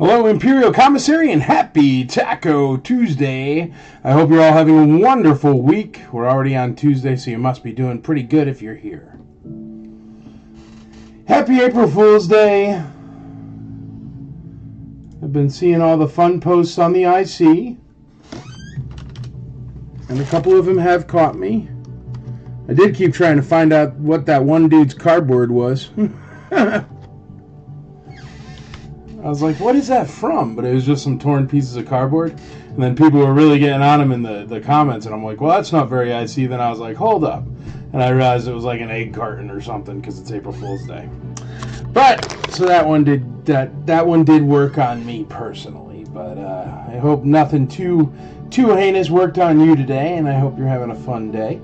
Hello, Imperial Commissary, and happy Taco Tuesday. I hope you're all having a wonderful week. We're already on Tuesday, so you must be doing pretty good if you're here. Happy April Fool's Day. I've been seeing all the fun posts on the IC, and a couple of them have caught me. I did keep trying to find out what that one dude's cardboard was. I was like, what is that from? But it was just some torn pieces of cardboard. And then people were really getting on him in the comments. And I'm like, well, that's not very IC. Then I was like, hold up. And I realized it was like an egg carton or something because it's April Fool's Day. But, so that one did work on me personally. But I hope nothing too heinous worked on you today. And I hope you're having a fun day.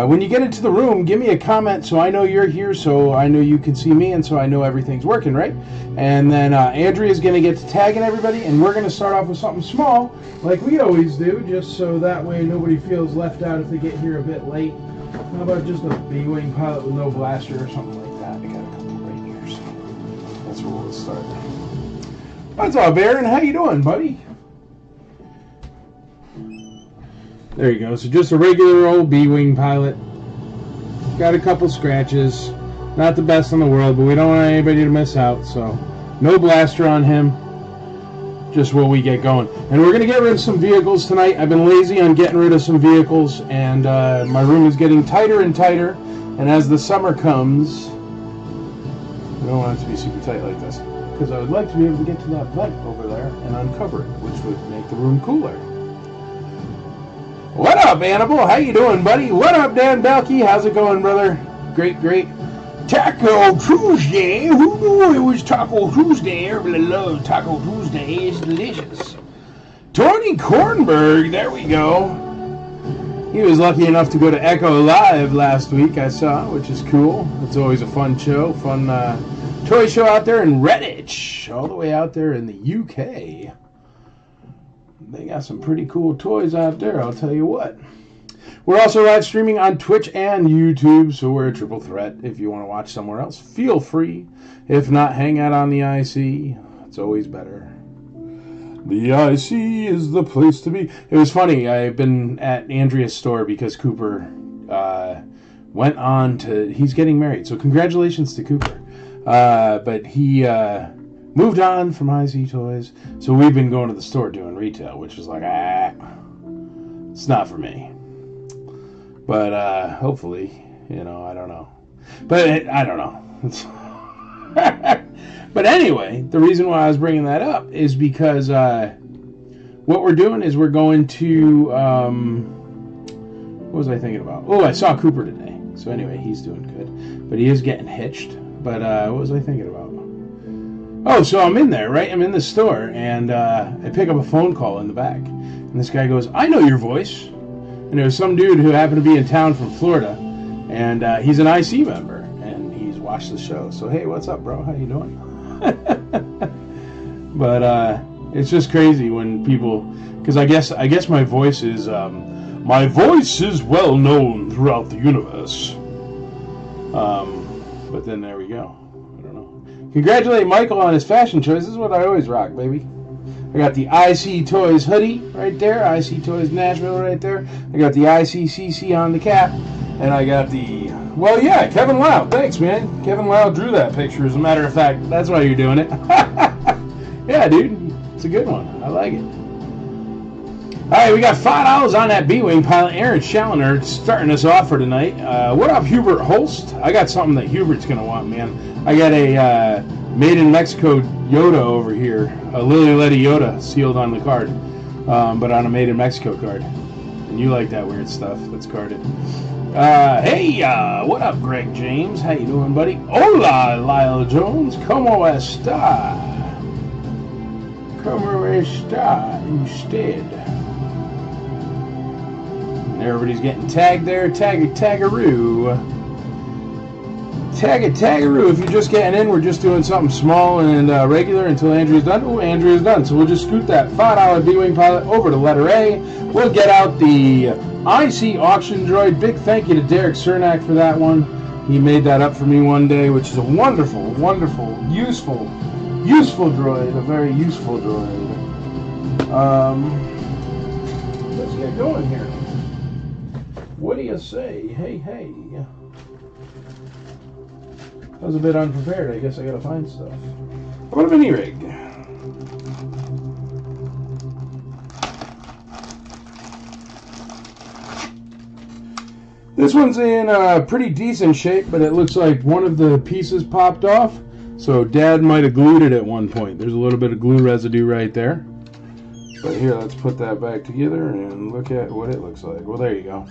When you get into the room, give me a comment so I know you're here, so I know you can see me, and so I know everything's working, right? And then Andrea's going to get to tagging everybody, and we're going to start off with something small, like we always do, just so that way nobody feels left out if they get here a bit late. How about just a B-Wing pilot with no blaster or something like that? I got a couple right here, so that's where we'll start. What's up, Aaron? How you doing, buddy? There you go. So just a regular old B-Wing pilot. Got a couple scratches. Not the best in the world, but we don't want anybody to miss out. So no blaster on him. Just while we get going. And we're going to get rid of some vehicles tonight. I've been lazy on getting rid of some vehicles. And my room is getting tighter and tighter. And as the summer comes, I don't want it to be super tight like this. Because I would like to be able to get to that vent over there and uncover it, which would make the room cooler. What up, Annabelle? How you doing, buddy? What up, Dan Belkey? How's it going, brother? Great. Taco Tuesday. Who knew it was Taco Tuesday? Everybody loves Taco Tuesday. It's delicious. Tony Kornberg. There we go. He was lucky enough to go to Echo Live last week, I saw, which is cool. It's always a fun show. Fun toy show out there in Redditch. All the way out there in the UK. They got some pretty cool toys out there, I'll tell you what. We're also live streaming on Twitch and YouTube, so we're a triple threat. If you want to watch somewhere else, feel free. If not, hang out on the IC. It's always better. The IC is the place to be. It was funny, I've been at Andrea's store because Cooper went on to... He's getting married, so congratulations to Cooper. But he... moved on from IC Toys, so we've been going to the store doing retail, which is like, it's not for me. But hopefully, I don't know. But I don't know. But anyway, the reason why I was bringing that up is because what we're doing is we're going to, what was I thinking about? Oh, I saw Cooper today. So anyway, he's doing good. But he is getting hitched. But what was I thinking about? Oh, so I'm in there, right? I'm in the store, and I pick up a phone call in the back. And this guy goes, I know your voice. And it was some dude who happened to be in town from Florida. And he's an IC member, and he's watched the show. So, hey, what's up, bro? How you doing? But it's just crazy when people... Because I guess my voice is... my voice is well known throughout the universe. But then there we go. Congratulate Michael on his fashion choice. This is what I always rock, baby. I got the IC Toys hoodie right there. IC Toys Nashville right there. I got the ICCC on the cap. And I got the... Well, yeah, Kevin Lau. Thanks, man. Kevin Lau drew that picture. As a matter of fact, that's why you're doing it. Yeah, dude. It's a good one. I like it. All right, we got $5 on that B-Wing pilot. Aaron Challoner starting us off for tonight. What up, Hubert Holst? I got something that Hubert's going to want, man. I got a Made in Mexico Yoda over here. A Lily Letty Yoda sealed on the card. But on a Made in Mexico card. And you like that weird stuff that's carded. Hey, what up, Greg James? How you doing, buddy? Hola, Lyle Jones. ¿Cómo está? ¿Cómo está usted? Everybody's getting tagged there. Taggaroo. Taggaroo. If you're just getting in, we're just doing something small and regular until Andrea's done. Oh, Andrea's done. So we'll just scoot that $5 B-Wing pilot over to letter A. We'll get out the IC auction droid. Big thank you to Derek Cernak for that one. He made that up for me one day, which is a wonderful, wonderful, useful useful droid, a very useful droid. Let's get going here. What do you say? Hey, hey. I was a bit unprepared. I guess I gotta find stuff. How about a mini rig? This one's in pretty decent shape, but it looks like one of the pieces popped off. So Dad might have glued it at one point. There's a little bit of glue residue right there. But here, let's put that back together and look at what it looks like. Well, there you go.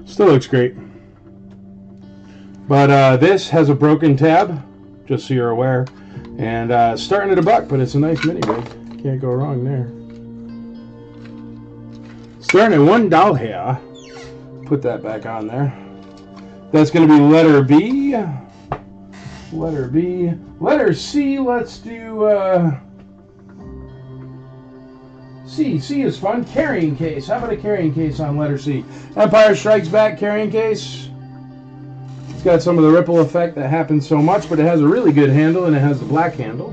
Still looks great. But this has a broken tab, just so you're aware. And starting at $1, but it's a nice mini rig. Can't go wrong there. Starting at $1 here. Put that back on there. That's going to be letter B. Letter B. Letter C, let's do C. C is fun. Carrying case. How about a carrying case on letter C? Empire Strikes Back carrying case. It's got some of the ripple effect that happens so much, but it has a really good handle, and it has the black handle.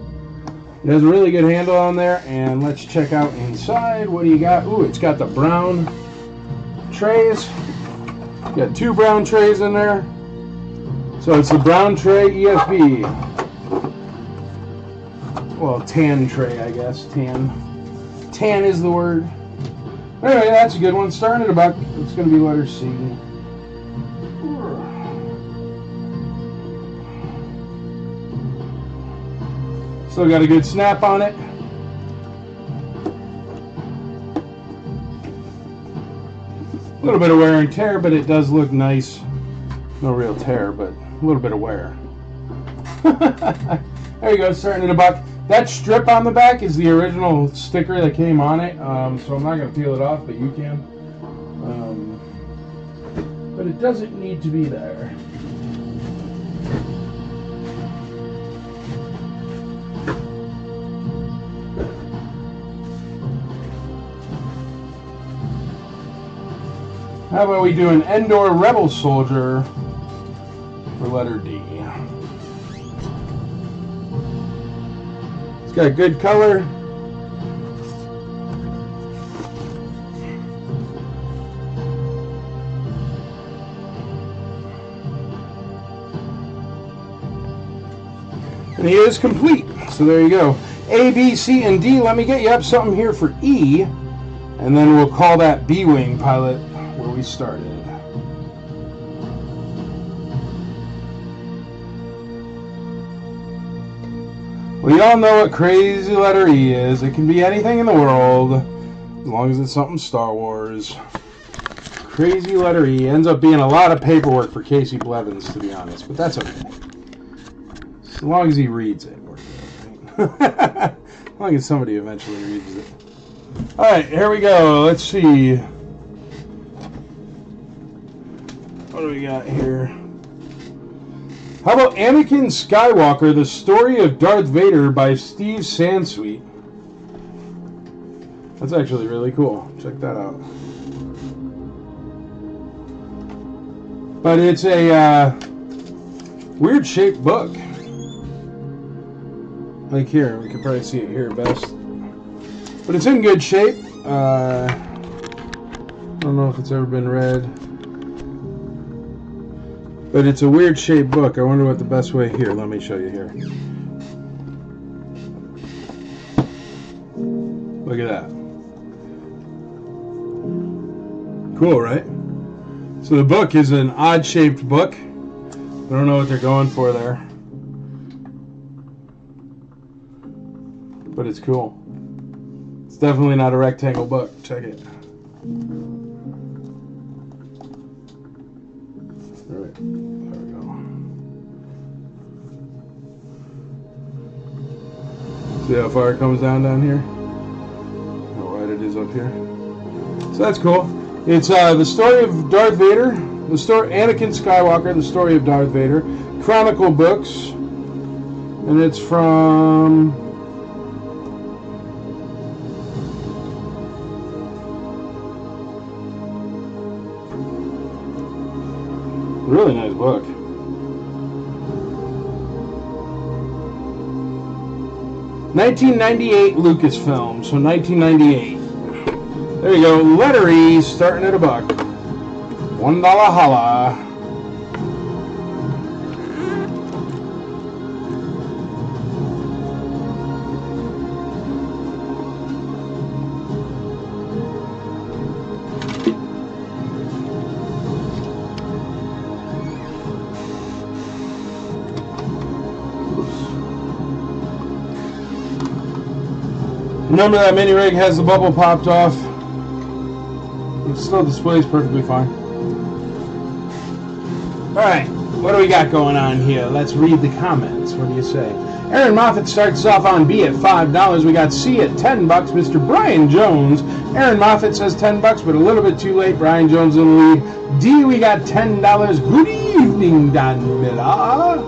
It has a really good handle on there, and let's check out inside. What do you got? Ooh, it's got the brown trays. Got 2 brown trays in there. So it's the brown tray ESB. Well, tan tray, I guess. Tan. Tan is the word. Anyway, that's a good one. Starting at $1. It's going to be letter C. Still got a good snap on it. A little bit of wear and tear, but it does look nice. No real tear, but a little bit of wear. There you go, starting at $1. That strip on the back is the original sticker that came on it, so I'm not going to peel it off, but you can. But it doesn't need to be there. How about we do an Endor Rebel Soldier for letter D? It's got good color. And he is complete. So there you go. A, B, C, and D. Let me get you up something here for E. And then we'll call that B-Wing pilot where we started. Well, y'all know what crazy letter E is. It can be anything in the world, as long as it's something Star Wars. Crazy letter E ends up being a lot of paperwork for Casey Blevins, to be honest, but that's okay. As long as he reads it, we're good, right? As long as somebody eventually reads it. All right, here we go. Let's see. What do we got here? How about Anakin Skywalker, The Story of Darth Vader by Steve Sansweet? That's actually really cool. Check that out. But it's a weird shaped book. Like here, we can probably see it here best. But it's in good shape. I don't know if it's ever been read. But it's a weird shaped book. I wonder what the best way... Here, let me show you here. Look at that. Cool, right? So the book is an odd shaped book. I don't know what they're going for there. But it's cool. It's definitely not a rectangle book. Check it. Alright, there we go. See how far it comes down here? How wide it is up here? So that's cool. It's the story of Darth Vader, the story Anakin Skywalker, the story of Darth Vader, Chronicle Books, and it's from really nice book. 1998 Lucasfilm, so 1998. There you go, letter E, starting at $1. $1 holla. Remember that mini rig has the bubble popped off. It still displays perfectly fine. Alright, what do we got going on here? Let's read the comments. What do you say? Aaron Moffat starts us off on B at $5. We got C at $10. Mr. Brian Jones. Aaron Moffat says $10, but a little bit too late. Brian Jones in the lead. D, we got $10. Good evening, Don Miller.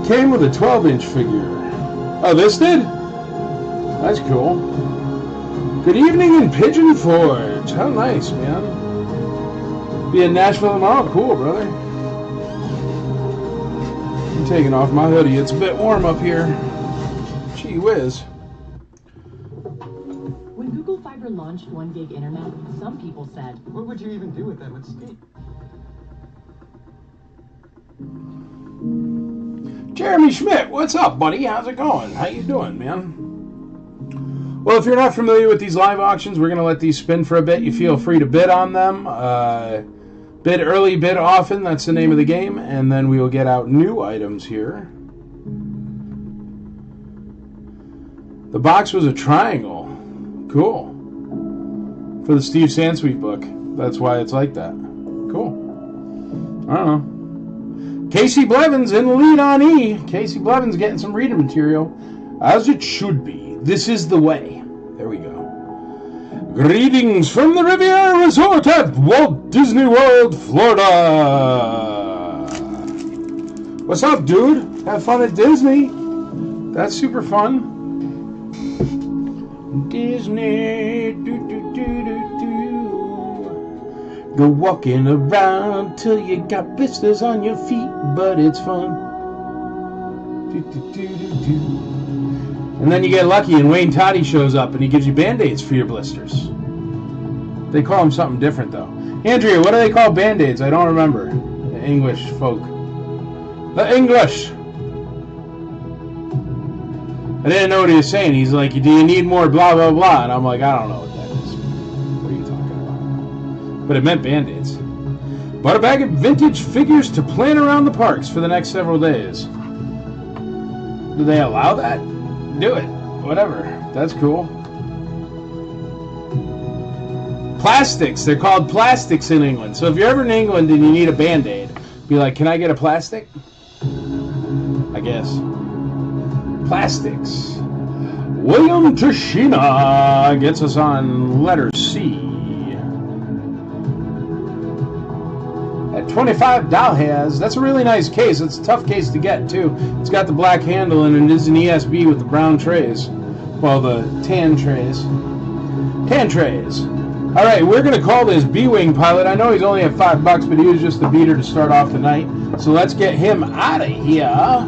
It came with a 12-inch figure. Oh, this did? That's cool. Good evening in Pigeon Forge. How nice, man. Be in Nashville tomorrow? Cool, brother. I'm taking off my hoodie. It's a bit warm up here. Gee whiz. When Google Fiber launched 1 gig internet, some people said, what would you even do with that much speed? Jeremy Schmidt, what's up, buddy? How's it going? How you doing, man? Well, if you're not familiar with these live auctions, we're going to let these spin for a bit. You feel free to bid on them. Bid early, bid often. That's the name of the game. And then we will get out new items here. The box was a triangle. Cool. For the Steve Sansweet book. That's why it's like that. Cool. I don't know. Casey Blevins in the lead on E. Casey Blevins getting some reading material. As it should be. This is the way. There we go. Greetings from the Riviera Resort at Walt Disney World, Florida. What's up, dude? Have fun at Disney. That's super fun. Disney. Go walking around till you got blisters on your feet, but it's fun. And then you get lucky and Wayne Toddy shows up and he gives you Band-Aids for your blisters. They call them something different though. Andrea, what do they call Band-Aids? I don't remember. The English folk. The English! I didn't know what he was saying. He's like, do you need more blah blah blah? And I'm like, I don't know what that is. What are you talking about? But it meant Band-Aids. Bought a bag of vintage figures to plan around the parks for the next several days. Do they allow that? Do it. Whatever. That's cool. Plastics. They're called plastics in England. So if you're ever in England and you need a Band-Aid, be like, can I get a plastic? I guess. Plastics. William Tashina gets us on letter C. At $25 has. That's a really nice case. It's a tough case to get too. It's got the black handle and it is an ESB with the brown trays. Well, the tan trays. Tan trays. All right, we're gonna call this B-Wing pilot. I know he's only at $5, but he was just the beater to start off the night. So let's get him out of here.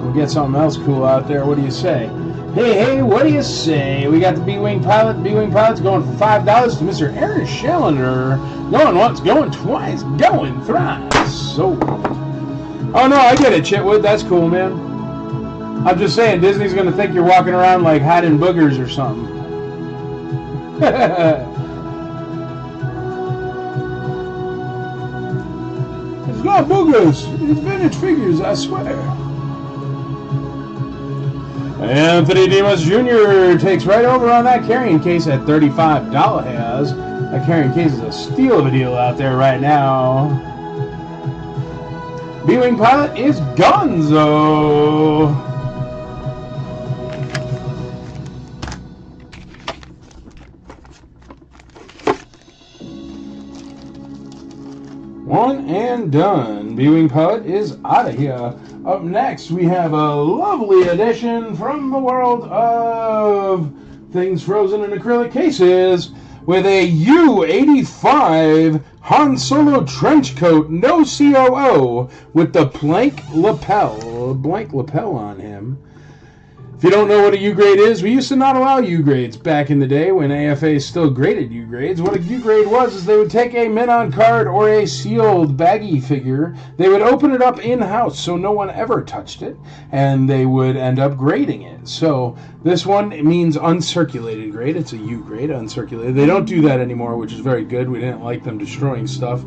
We'll get something else cool out there. What do you say? Hey, what do you say? We got the B-Wing pilot. B-Wing pilot's going for $5 to Mr. Aaron Schellender. Going once, going twice, going thrice. So, oh no, I get it, Chitwood. That's cool, man. I'm just saying, Disney's gonna think you're walking around like hiding boogers or something. It's not boogers. It's vintage figures, I swear. Anthony Dimas Jr. takes right over on that carrying case at $35 has. That carrying case is a steal of a deal out there right now. B-Wing pilot is Gonzo. One and done. B-Wing pilot is out of here. Up next, we have a lovely addition from the world of things frozen in acrylic cases with a U-85 Han Solo trench coat, no COO, with the blank lapel on him. If you don't know what a U grade is, we used to not allow U grades back in the day when AFA still graded U grades. What a U grade was is they would take a mint-on card or a sealed baggy figure, they would open it up in-house so no one ever touched it, and they would end up grading it. So this one means uncirculated grade. It's a U grade, uncirculated. They don't do that anymore, which is very good. We didn't like them destroying stuff.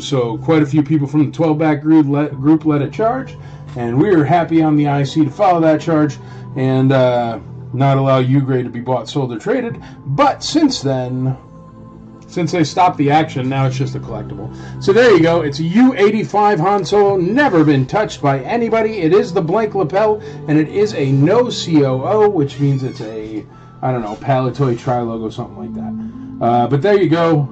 So quite a few people from the 12-back group led a charge, and we were happy on the IC to follow that charge and not allow U-grade to be bought, sold, or traded. But since then, since they stopped the action, now it's just a collectible. So there you go. It's a U-85 Han Solo, never been touched by anybody. It is the blank lapel, and it is a no COO, which means it's a, I don't know, Palitoy Tri-Logo, something like that. But there you go.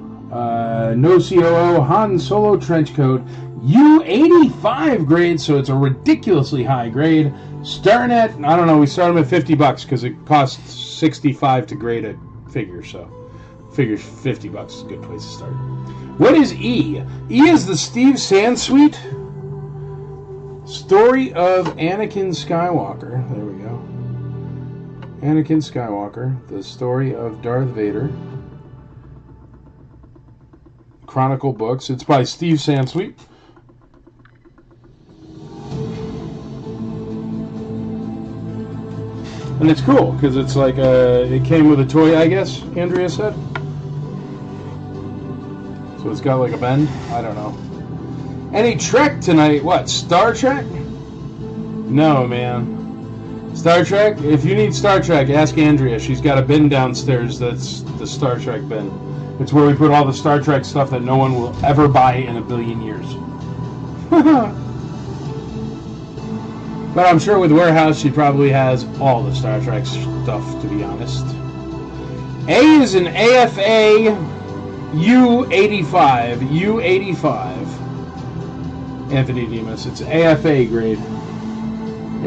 No COO Han Solo trench coat. U-85 grade, so it's a ridiculously high grade. Starting at, I don't know, we start them at $50 because it costs $65 to grade a figure, so figures $50 is a good place to start. What is E? E is the Steve Sansweet story of Anakin Skywalker. There we go. Anakin Skywalker, the story of Darth Vader. Chronicle books. It's by Steve Sansweet. And it's cool, because it's like, it came with a toy, I guess, Andrea said. So it's got like a bend? I don't know. Any Trek tonight? What, Star Trek? No, man. Star Trek? If you need Star Trek, ask Andrea. She's got a bin downstairs that's the Star Trek bin. It's where we put all the Star Trek stuff that no one will ever buy in a billion years. But I'm sure with Warehouse, she probably has all the Star Trek stuff, to be honest. A is an AFA U-85. U-85. Anthony Demas. It's AFA grade.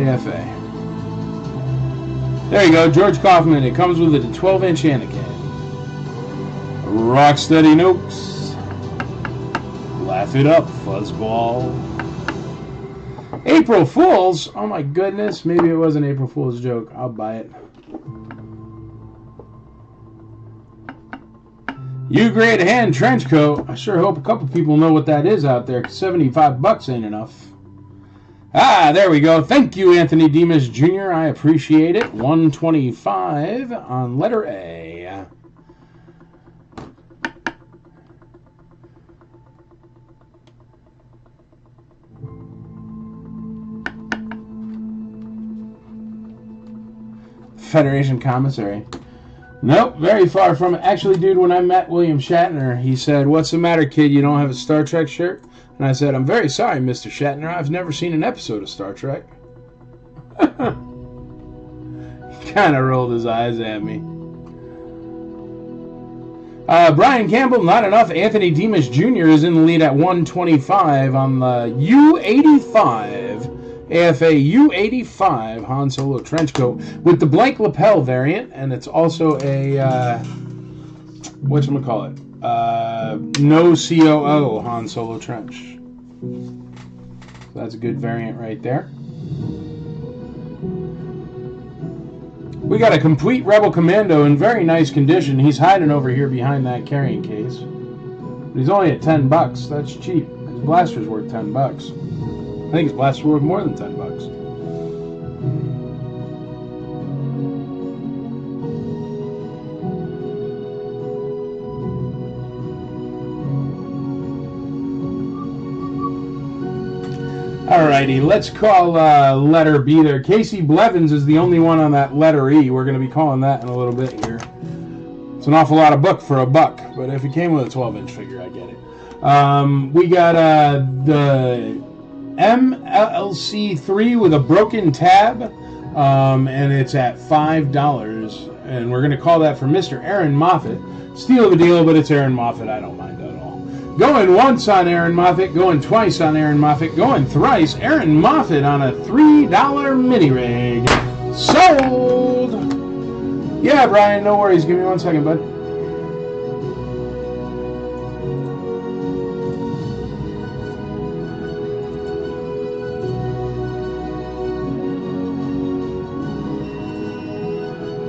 AFA. There you go, George Kaufman. It comes with a 12-inch Anakin. Rocksteady Nukes. Laugh it up, fuzzball. April Fools? Oh my goodness. Maybe it was an April Fool's joke. I'll buy it. U-grade hand trench coat. I sure hope a couple people know what that is out there, 'cause $75 ain't enough. Ah, there we go. Thank you, Anthony Demas Jr. I appreciate it. 125 on letter A. Federation Commissary. Nope, very far from it. Actually, dude, when I met William Shatner, he said, "What's the matter, kid? You don't have a Star Trek shirt?" And I said, "I'm very sorry, Mr. Shatner. I've never seen an episode of Star Trek." He kind of rolled his eyes at me. Brian Campbell, not enough. Anthony Demas Jr. is in the lead at 125 on the U-85. AFA U-85 Han Solo trench coat with the blank lapel variant, and it's also a whatchamacallit, no COO Han Solo trench. So that's a good variant right there. We got a complete Rebel Commando in very nice condition. He's hiding over here behind that carrying case. But he's only at $10. That's cheap. His blaster's worth $10. I think his blaster's worth more than $10. Alrighty, let's call letter B there. Casey Blevins is the only one on that letter E. We're going to be calling that in a little bit here. It's an awful lot of book for a buck, but if it came with a 12-inch figure, I get it. We got the MLC3 with a broken tab, and it's at $5. And we're going to call that for Mr. Aaron Moffat. Steal of a deal, but it's Aaron Moffat. I don't mind at all. Going once on Aaron Moffat, going twice on Aaron Moffat, going thrice. Aaron Moffat on a $3 mini rig. Sold! Yeah, Brian, no worries. Give me 1 second, bud.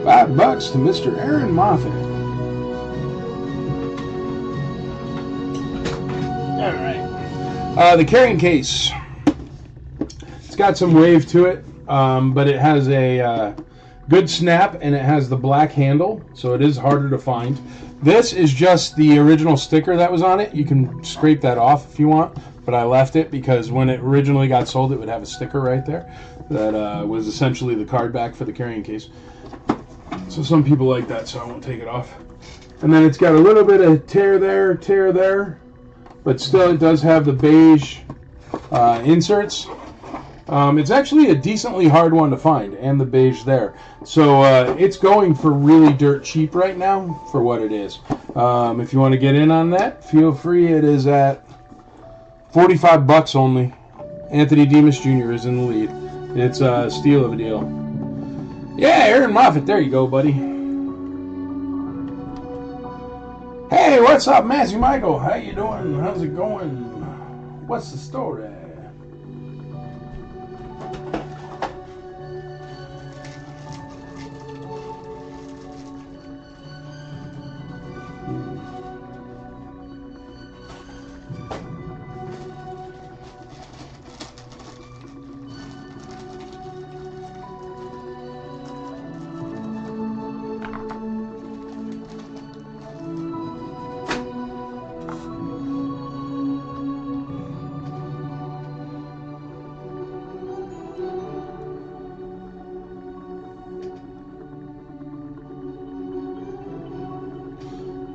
$5 to Mr. Aaron Moffat. All right. The carrying case. It's got some wave to it, but it has a good snap, and it has the black handle, so it is harder to find. This is just the original sticker that was on it. You can scrape that off if you want, but I left it because when it originally got sold, it would have a sticker right there that was essentially the card back for the carrying case. So some people like that, so I won't take it off. And then it's got a little bit of tear there, but still it does have the beige inserts. It's actually a decently hard one to find, and the beige there. So it's going for really dirt cheap right now for what it is. If you want to get in on that, feel free. It is at $45 only. Anthony Demas Jr. is in the lead. It's a steal of a deal. Yeah, Aaron Moffat. There you go, buddy. Hey, what's up, Matthew Michael? How you doing? How's it going? What's the story?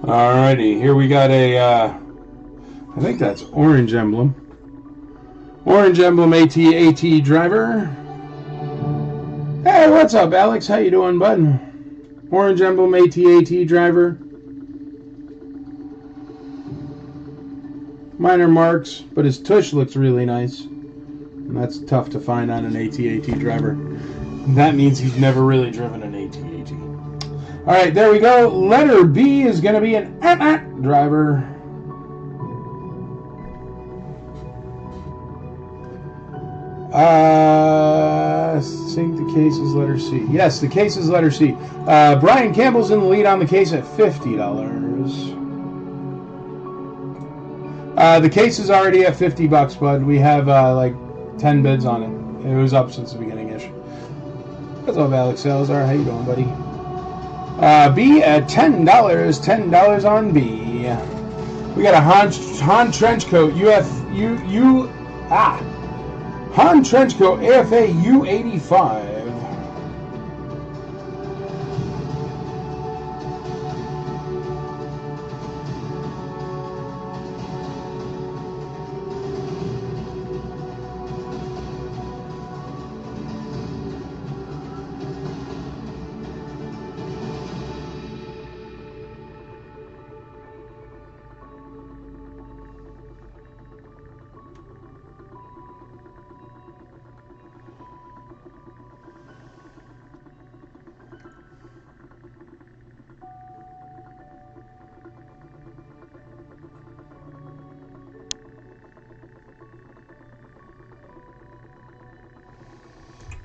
Alrighty, here we got a, I think that's orange emblem. Orange emblem AT driver. Hey, what's up, Alex? How you doing, bud? Orange emblem AT driver. Minor marks, but his tush looks really nice. And that's tough to find on an AT driver. That means he's never really driven an AT. All right, there we go. Letter B is going to be an driver. I think the case is letter C. Yes, the case is letter C. Brian Campbell's in the lead on the case at $50. The case is already at $50, bud. We have like 10 bids on it. It was up since the beginning-ish. What's up, Alex Salazar? How you doing, buddy? B at $10. $10 on B. We got a Han trench coat. Han trench coat AFA U85.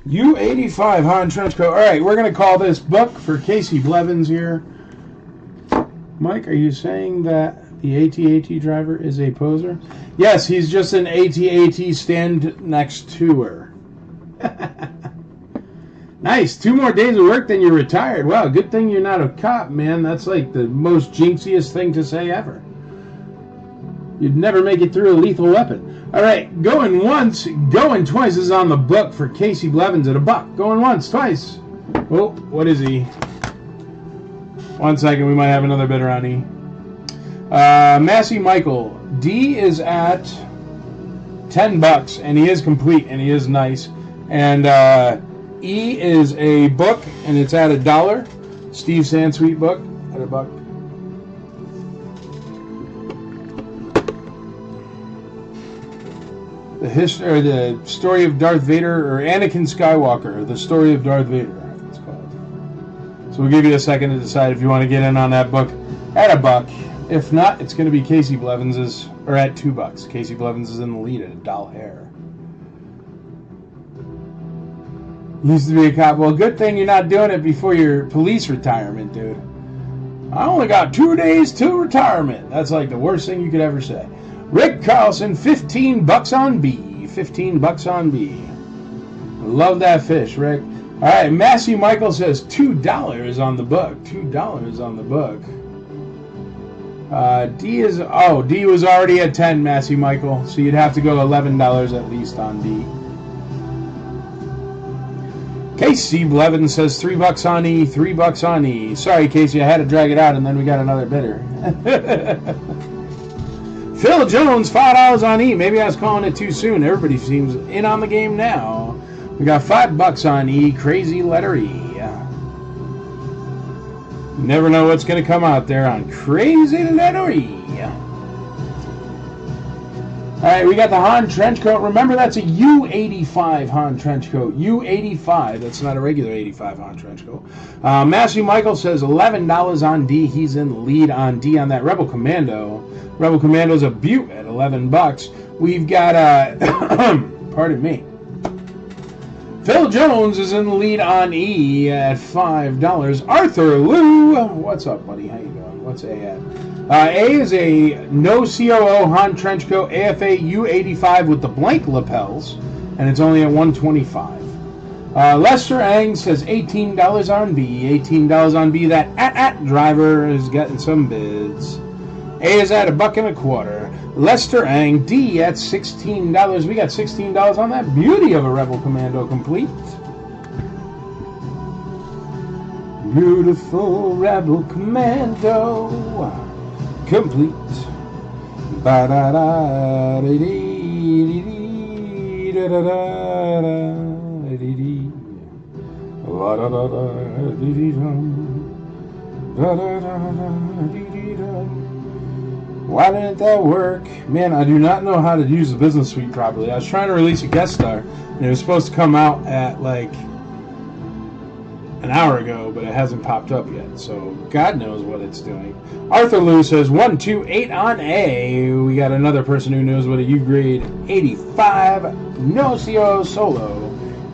U85 Han Trenchcoat. All right, we're going to call this book for Casey Blevins here. Mike, are you saying that the AT driver is a poser? Yes, he's just an AT stand next to her. Nice. 2 more days of work, then you're retired. Wow, good thing you're not a cop, man. That's like the most jinxiest thing to say ever. You'd never make it through a lethal weapon. All right, going once, going twice is on the book for Casey Blevins at $1. Going once, twice. Oh, what is he? 1 second, we might have another bidder on E. Massey Michael. D is at $10, and he is complete, and he is nice. And E is a book, and it's at $1. Steve Sansweet book at $1. The story of Darth Vader, or Anakin Skywalker, the story of Darth Vader, it's called. So we'll give you a second to decide if you want to get in on that book at $1. If not, it's going to be Casey Blevins's, or at $2. Casey Blevins is in the lead at $1 hair. Used to be a cop. Well, good thing you're not doing it before your police retirement, dude. I only got 2 days till retirement. That's like the worst thing you could ever say. Rick Carlson, $15 on B. $15 on B. Love that fish, Rick. All right, Massey Michael says $2 on the book. $2 on the book. D was already at 10, Massey Michael, so you'd have to go $11 at least on D. Casey Blevin says $3 on E, $3 on E. Sorry, Casey, I had to drag it out, and then we got another bidder. Phil Jones, $5 on E. Maybe I was calling it too soon. Everybody seems in on the game now. We got $5 on E. Crazy letter E. You never know what's going to come out there on Crazy letter E. All right, we got the Han trench coat. Remember, that's a U85 Han trench coat. U85. That's not a regular 85 Han trench coat. Matthew Michael says $11 on D. He's in the lead on D on that Rebel Commando. Rebel Commando's a beaut at $11. We've got, pardon me. Phil Jones is in the lead on E at $5. Arthur Liu. What's up, buddy? How you doing? What's A at? A is a no COO Han trench coat AFA U85 with the blank lapels, and it's only at $125. Lester Ang says $18 on B. $18 on B. That at driver is getting some bids. A is at $1.25. Lester Ang D at $16. We got $16 on that beauty of a Rebel Commando complete. Beautiful Rebel Commando complete. Ba da da dee dee dee da da da dee dee. La da da da dee dee dum. Da da da dee dee dum. Why didn't that work? Man, I do not know how to use the business suite properly. I was trying to release a guest star, and it was supposed to come out at like an hour ago, but it hasn't popped up yet, so God knows what it's doing. Arthur Liu says 128 on A. We got another person who knows what a U grade 85 no CO solo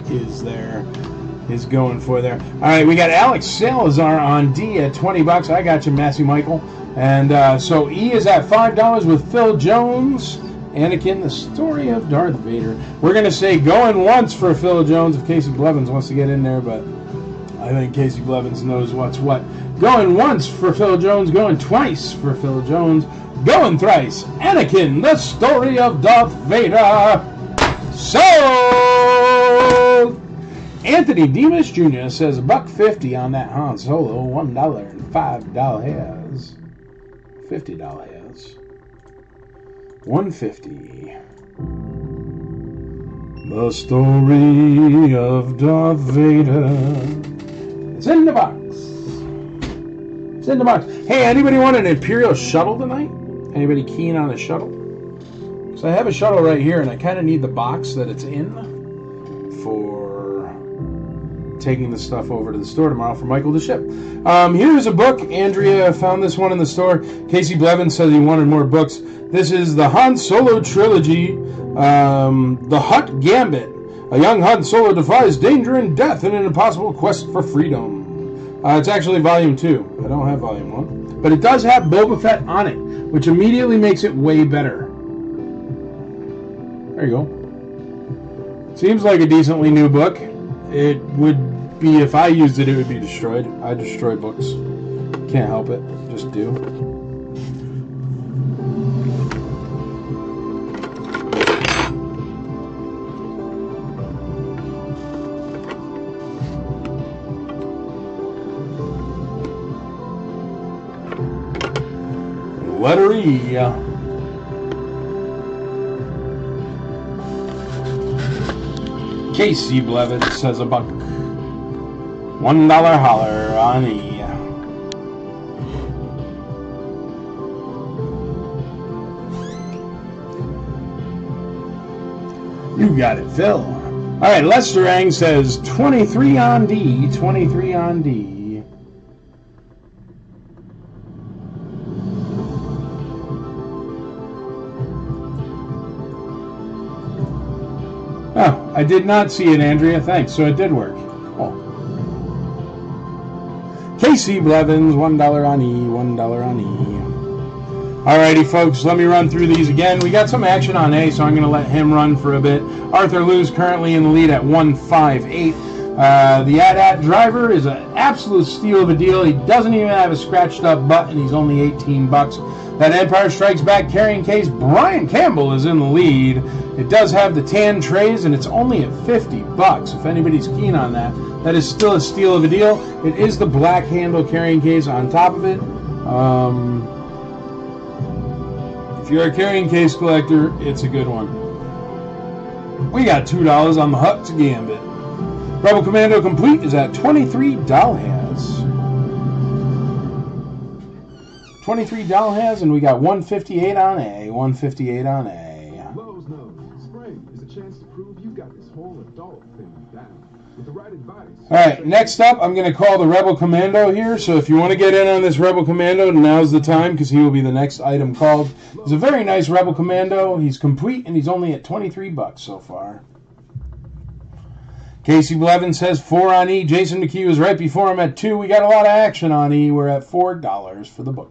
is going for there. All right, we got Alex Salazar on D at $20. I got you, Matthew Michael. And so E is at $5 with Phil Jones. Anakin, the story of Darth Vader. We're going to say going once for Phil Jones if Casey Blevins wants to get in there, but I think Casey Blevins knows what's what. Going once for Phil Jones, going twice for Phil Jones, going thrice. Anakin, the story of Darth Vader. So, Anthony Demas Jr. says $1.50 on that Han Solo, $1 and $5. $50. $1.50. The story of Darth Vader. It's in the box. It's in the box. Hey, anybody want an Imperial shuttle tonight? Anybody keen on a shuttle? So I have a shuttle right here, and I kind of need the box that it's in for taking the stuff over to the store tomorrow for Michael to ship. Here's a book. Andrea found this one in the store. Casey Blevins says he wanted more books. This is the Han Solo trilogy, The Hutt Gambit. A young Han Solo defies danger and death in an impossible quest for freedom. It's actually volume 2. I don't have volume 1. But it does have Boba Fett on it, which immediately makes it way better. There you go. Seems like a decently new book. It would be, if I used it, it would be destroyed. I destroy books. Can't help it. Just do. Letter E. Casey Blevins says $1. $1 holler on E. You got it, Phil. All right, Lester Ang says 23 on D. 23 on D. Oh, I did not see it, Andrea. Thanks. So it did work. Oh. Casey Blevins, $1 on E, $1 on E. Alrighty, folks, let me run through these again. We got some action on A, so I'm going to let him run for a bit. Arthur Lou's currently in the lead at 158. The AT-AT driver is an absolute steal of a deal. He doesn't even have a scratched up butt, and he's only 18 bucks. That Empire Strikes Back carrying case, Brian Campbell is in the lead. It does have the tan trays, and it's only at 50 bucks. If anybody's keen on that, that is still a steal of a deal. It is the black handle carrying case on top of it. If you're a carrying case collector, it's a good one. We got $2 on the Huck's Gambit. Rebel Commando Complete is at $23. $23, and we got 158 on A. 158 on A. Lowe's knows spring is a chance to prove you got this whole adult thing down. With the right advice. All right, next up, I'm going to call the Rebel Commando here. So if you want to get in on this Rebel Commando, now's the time because he will be the next item called. He's a very nice Rebel Commando. He's complete, and he's only at 23 bucks so far. Casey Blevins says 4 on E. Jason McHugh is right before him at 2. We got a lot of action on E. We're at $4 for the book.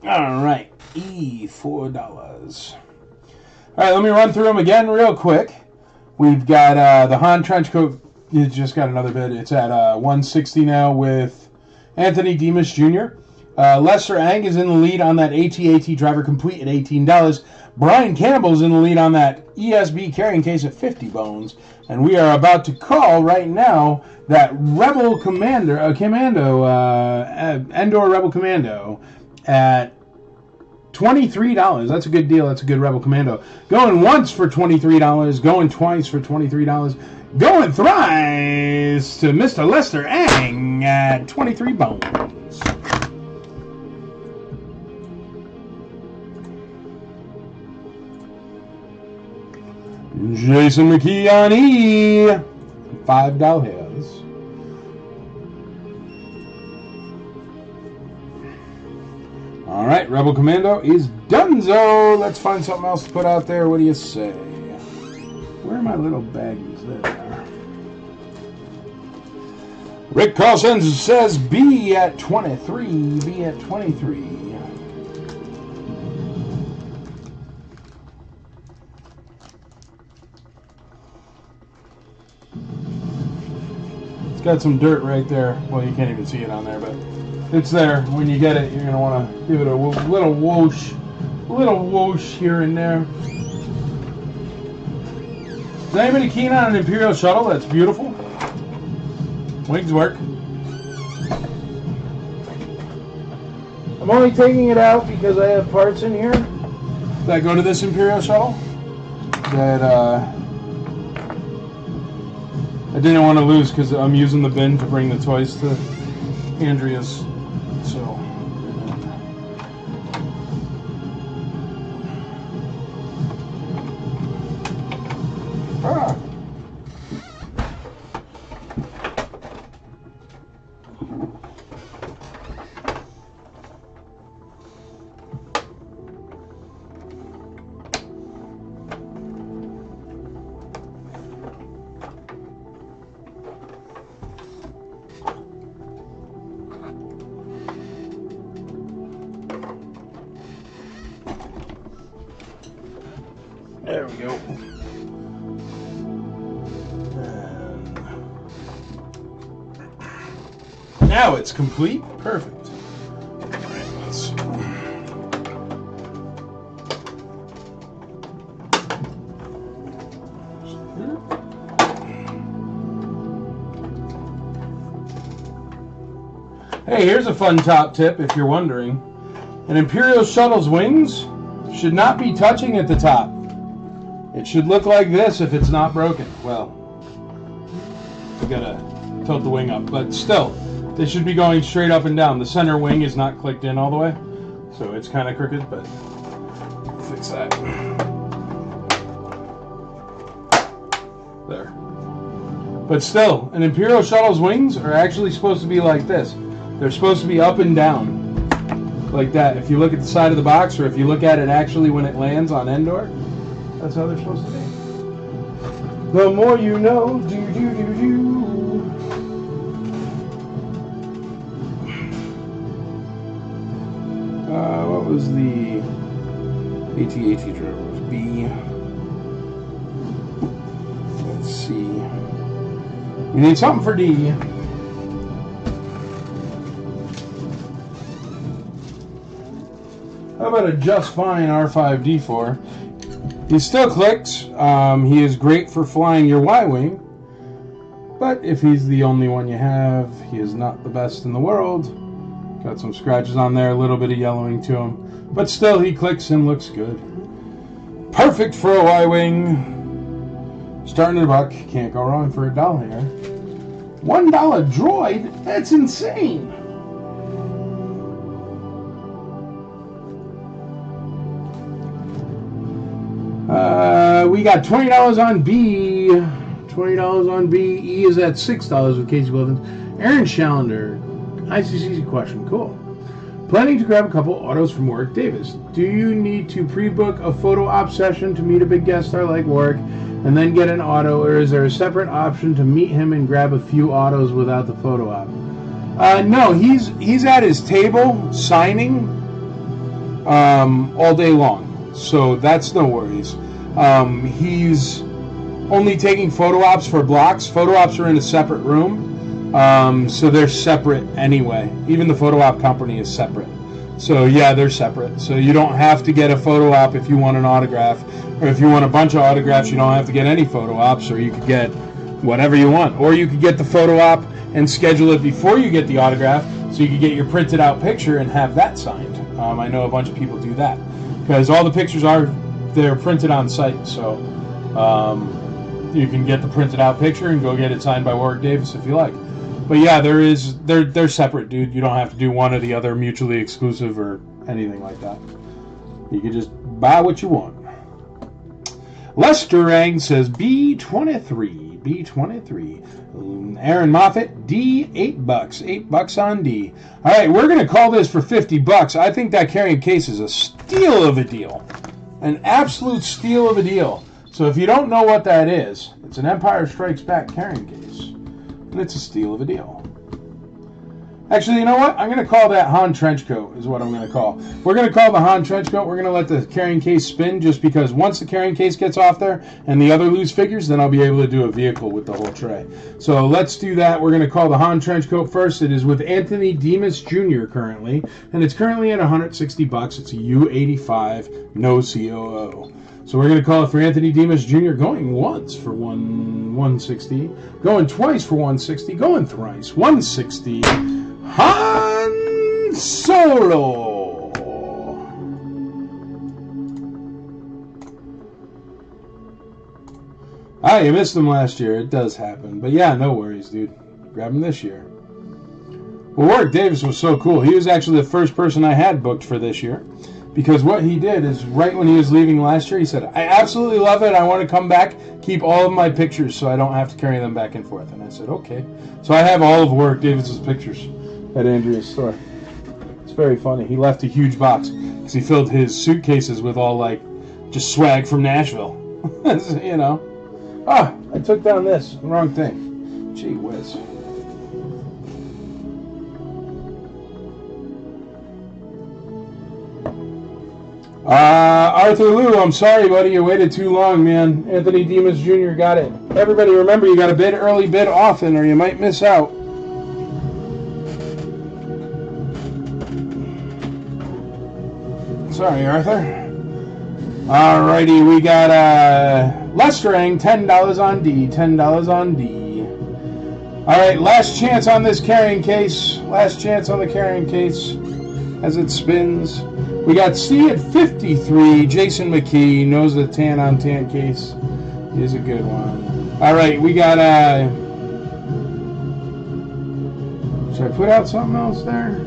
All right, E, $4. All right, let me run through them again real quick. We've got the Han Trenchcoat. You just got another bid. It's at 160 now with Anthony Demas Jr. Lester Ang is in the lead on that AT-AT driver complete at $18. Brian Campbell's in the lead on that ESB carrying case at 50 bones. And we are about to call right now that Rebel Commando, Endor Rebel Commando at $23. That's a good deal. That's a good Rebel Commando. Going once for $23. Going twice for $23. Going thrice to Mr. Lester Ang at 23 bones. Jason McKee on E, $5. All right, Rebel Commando is donezo. Let's find something else to put out there. What do you say? Where are my little baggies? There they are. Rick Carlson says B at 23. B at 23. It's got some dirt right there. Well, you can't even see it on there, but it's there. When you get it, you're going to want to give it a little whoosh here and there. Is anybody keen on an Imperial shuttle? That's beautiful. Wings work. I'm only taking it out because I have parts in here that go to this Imperial shuttle that I didn't want to lose because I'm using the bin to bring the toys to Andrea's. So. There we go. And now it's complete. Perfect. All right, let's. Hey, here's a fun top tip if you're wondering. An Imperial shuttle's wings should not be touching at the top. It should look like this if it's not broken. Well, we gotta tilt the wing up, but still, they should be going straight up and down. The center wing is not clicked in all the way, so it's kind of crooked, but fix that. There. But still, an Imperial Shuttle's wings are actually supposed to be like this. They're supposed to be up and down. Like that. If you look at the side of the box, or if you look at it actually when it lands on Endor, that's how they're supposed to be. The more you know, do. What was the AT-AT driver? Was B. Let's see. We need something for D. How about a just fine R5-D4? He still clicks. He is great for flying your Y-wing. But if he's the only one you have, he is not the best in the world. Got some scratches on there, a little bit of yellowing to him. But still, he clicks and looks good. Perfect for a Y-wing. Starting at $1. Can't go wrong for $1 here. $1 droid? That's insane. We got $20 on B. $20 on B. E is at $6 with Casey Blevins. Aaron Challenger. ICC's question. Cool. Planning to grab a couple autos from Warwick Davis. Do you need to pre-book a photo op session to meet a big guest star like Warwick and then get an auto, or is there a separate option to meet him and grab a few autos without the photo op? No, he's at his table signing all day long, so that's no worries. He's only taking photo ops for blocks. Photo ops are in a separate room. So they're separate anyway. Even the photo op company is separate. So yeah, they're separate. So you don't have to get a photo op if you want an autograph. Or if you want a bunch of autographs, you don't have to get any photo ops, or you could get whatever you want. Or you could get the photo op and schedule it before you get the autograph, so you could get your printed out picture and have that signed. I know a bunch of people do that. Because all the pictures they're printed on site. So you can get the printed out picture and go get it signed by Warwick Davis if you like. But yeah, they're separate, dude. You don't have to do one or the other, mutually exclusive or anything like that. You can just buy what you want. Lester Rang says B23. B23. Aaron Moffat, D, $8. $8 on D. All right, we're going to call this for $50. I think that carrying case is a steal of a deal. An absolute steal of a deal. So if you don't know what that is, it's an Empire Strikes Back carrying case. And it's a steal of a deal. Actually, you know what? I'm going to call that Han Trenchcoat is what I'm going to call. We're going to call the Han Trenchcoat. We're going to let the carrying case spin, just because once the carrying case gets off there and the other loose figures, then I'll be able to do a vehicle with the whole tray. So let's do that. We're going to call the Han Trenchcoat first. It is with Anthony Demas Jr. currently, and it's currently at $160. It's a U85, no COO. So we're going to call it for Anthony Demas Jr. going once for 160, going twice for 160, going thrice 160. Han Solo. Ah, you missed him last year. It does happen. But yeah, no worries, dude. Grab him this year. Well, Warwick Davis was so cool. He was actually the first person I had booked for this year. Because what he did is, right when he was leaving last year, he said, I absolutely love it. I want to come back, keep all of my pictures so I don't have to carry them back and forth. And I said, okay. So I have all of Warwick Davis's pictures at Andrea's store. It's very funny. He left a huge box because he filled his suitcases with all, like, just swag from Nashville. You know. Ah, I took down this. Wrong thing. Gee whiz. Arthur Liu, I'm sorry, buddy. You waited too long, man. Anthony Demas Jr. got it. Everybody, remember, you got to bid early, bid often, or you might miss out. Sorry, Arthur. Alrighty, we got Lesterang, $10 on D. $10 on D. Alright, last chance on this carrying case. Last chance on the carrying case as it spins. We got C at 53. Jason McKee knows the tan on tan case is a good one. All right, we got should I put out something else there?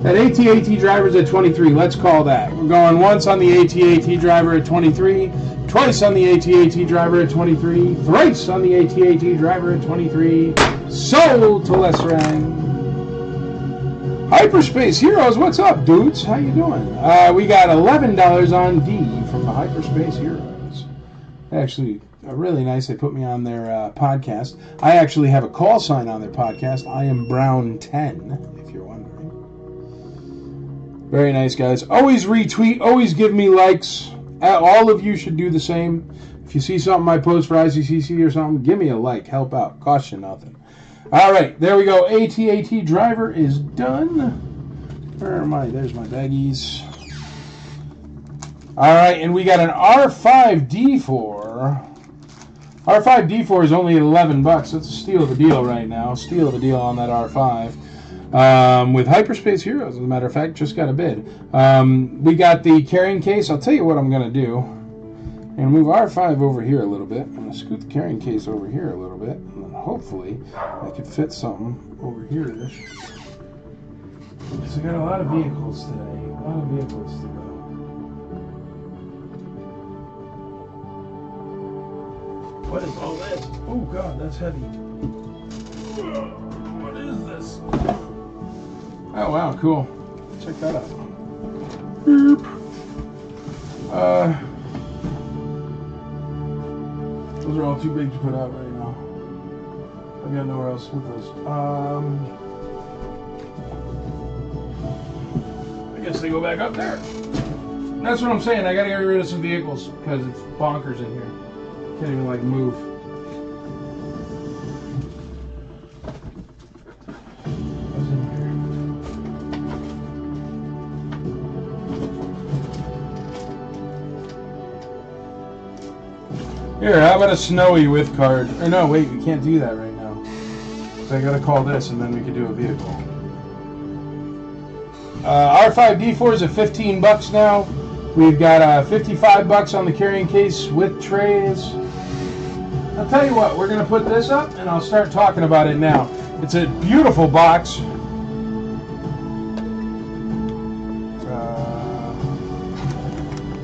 That AT-AT driver's at 23. Let's call that. We're going once on the AT-AT driver at 23, Twice on the AT-AT driver at 23. Thrice on the AT-AT driver at 23. Sold to Les Rang. Hyperspace Heroes, what's up, dudes? How you doing? We got $11 on D from the Hyperspace Heroes. Actually, really nice. They put me on their podcast. I actually have a call sign on their podcast. I am Brown 10, if you're wondering. Very nice, guys. Always retweet. Always give me likes. All of you should do the same. If you see something I post for ICCC or something, give me a like. Help out. Cost you nothing. All right, there we go. AT-AT driver is done. Where am I? There's my baggies. All right, and we got an R5D4. R5D4 is only $11. Let's steal the deal right now. Steal the deal on that R5. With Hyperspace Heroes, as a matter of fact, just got a bid. We got the carrying case. I'll tell you what I'm going to do. I'm going to move R5 over here a little bit. I'm going to scoot the carrying case over here a little bit. And then hopefully I can fit something over here-ish. Because I got a lot of vehicles today. A lot of vehicles to go. What is all this? Oh God, that's heavy. What is this? Oh wow, cool. Check that out. Boop. Those are all too big to put out right now. I got nowhere else with those. I guess they go back up there. That's what I'm saying. I gotta get rid of some vehicles because it's bonkers in here. Can't even like move. Here, how about a snowy with card? Or no, wait, we can't do that right now. So I gotta call this and then we can do a vehicle. R5D4 is at $15 now. We've got $55 on the carrying case with trays. I'll tell you what, we're gonna put this up and I'll start talking about it now. It's a beautiful box.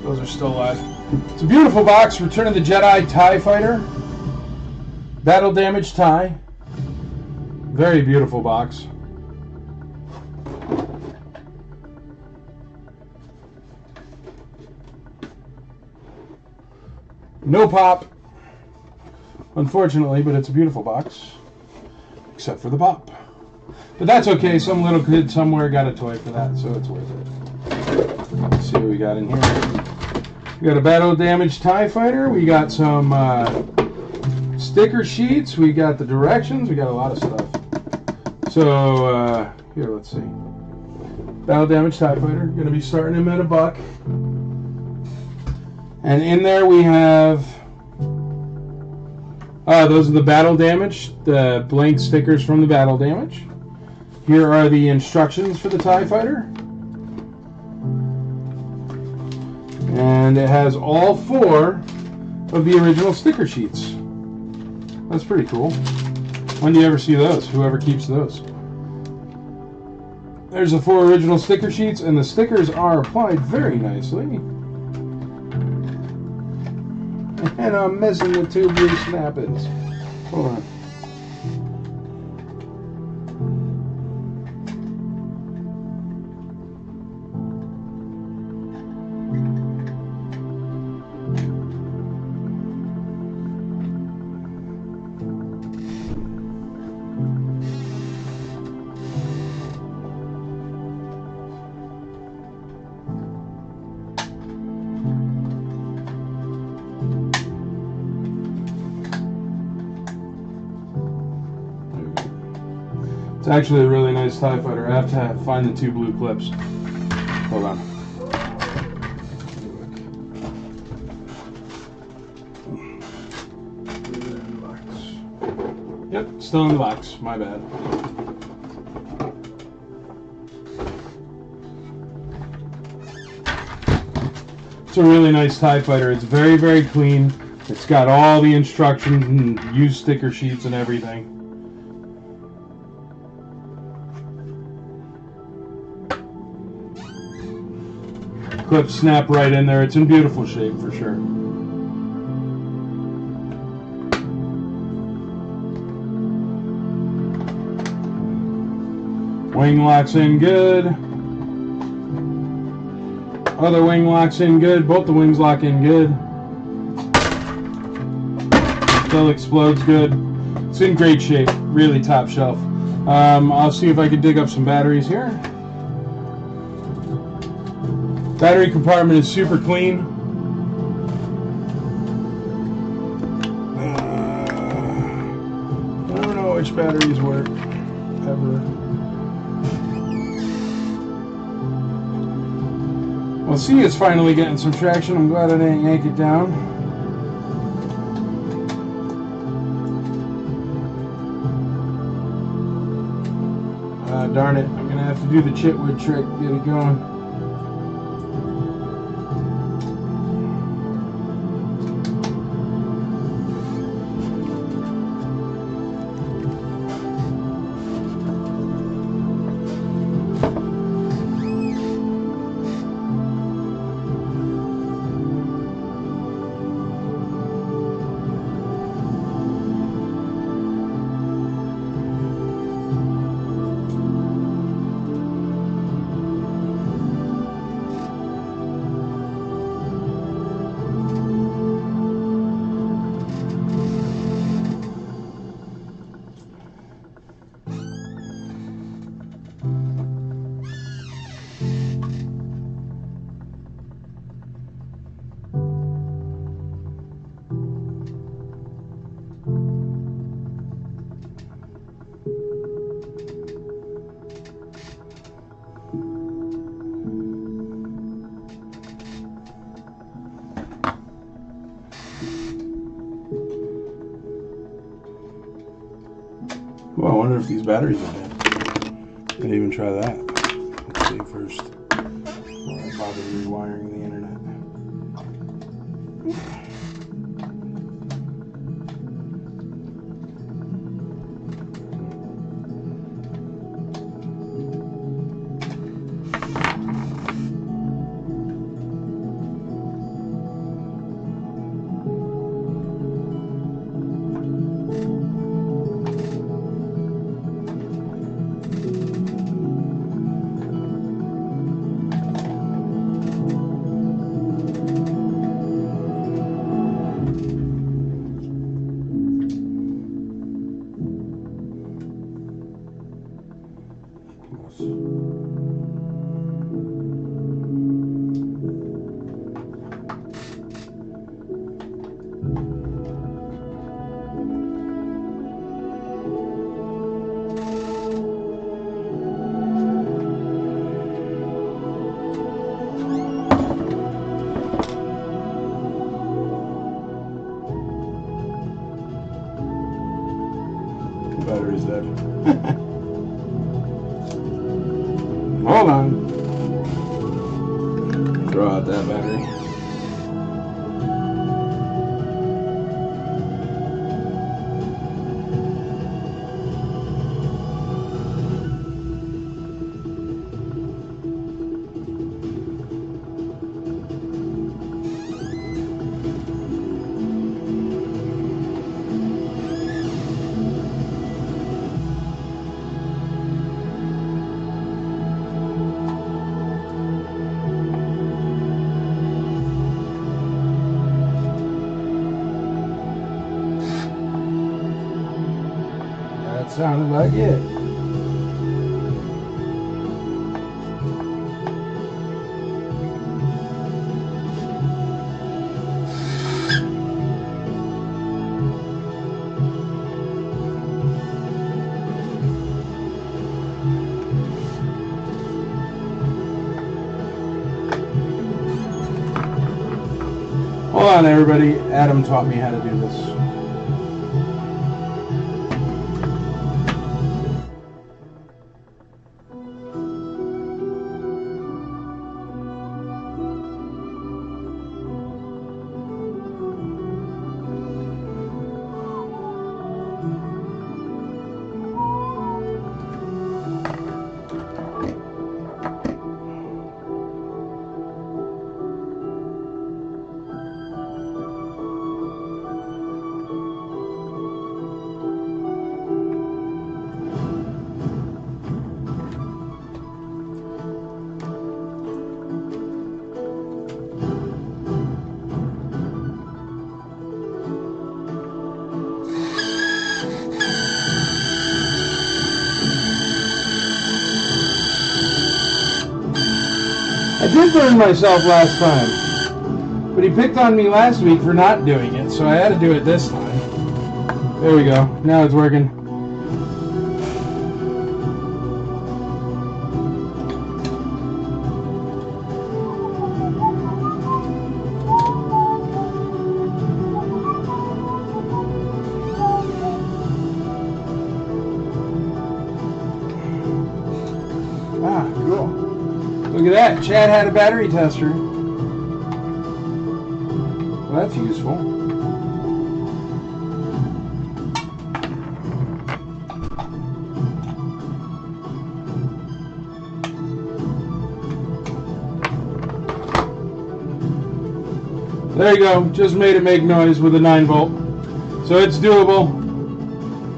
Those are still alive. It's a beautiful box. Return of the Jedi TIE Fighter. Battle Damage TIE. Very beautiful box. No pop. Unfortunately, but it's a beautiful box. Except for the pop. But that's okay. Some little kid somewhere got a toy for that, so it's worth it. Let's see what we got in here. We got a Battle Damage TIE Fighter. We got some sticker sheets. We got the directions. We got a lot of stuff. So, here, let's see. Battle Damage TIE Fighter. Going to be starting him at $1. And in there we have... those are the Battle Damage. The blank stickers from the Battle Damage. Here are the instructions for the TIE Fighter. And it has all 4 of the original sticker sheets. That's pretty cool. When do you ever see those? Whoever keeps those. There's the 4 original sticker sheets, and the stickers are applied very nicely. And I'm missing the 2 blue snap-ins. Hold on. It's actually a really nice TIE Fighter. I have to find the 2 blue clips. Hold on. Yep, still in the box. My bad. It's a really nice TIE Fighter. It's very, very clean. It's got all the instructions and used sticker sheets and everything. Clips snap right in there. It's in beautiful shape for sure. Wing locks in good. Other wing locks in good. Both the wings lock in good. Still explodes good. It's in great shape. Really top shelf. I'll see if I can dig up some batteries here. Battery compartment is super clean. I don't know which batteries work ever. Well, see, it's finally getting some traction. I'm glad I didn't yank it down. Darn it, I'm gonna have to do the chitwood trick to get it going. Well, I wonder if these batteries are dead. I'd even try that. Let's see first before I bother rewiring the internet. Battery's dead. Hold on. Throw out that battery. That sounded like it. Hold on, everybody. Adam taught me how to do this. censoring myself last time. But he picked on me last week for not doing it, so I had to do it this time. There we go. Now it's working. Ah, cool. Look at that. Chad had a battery tester. Well, that's useful. There you go. Just made it make noise with a 9-volt. So it's doable.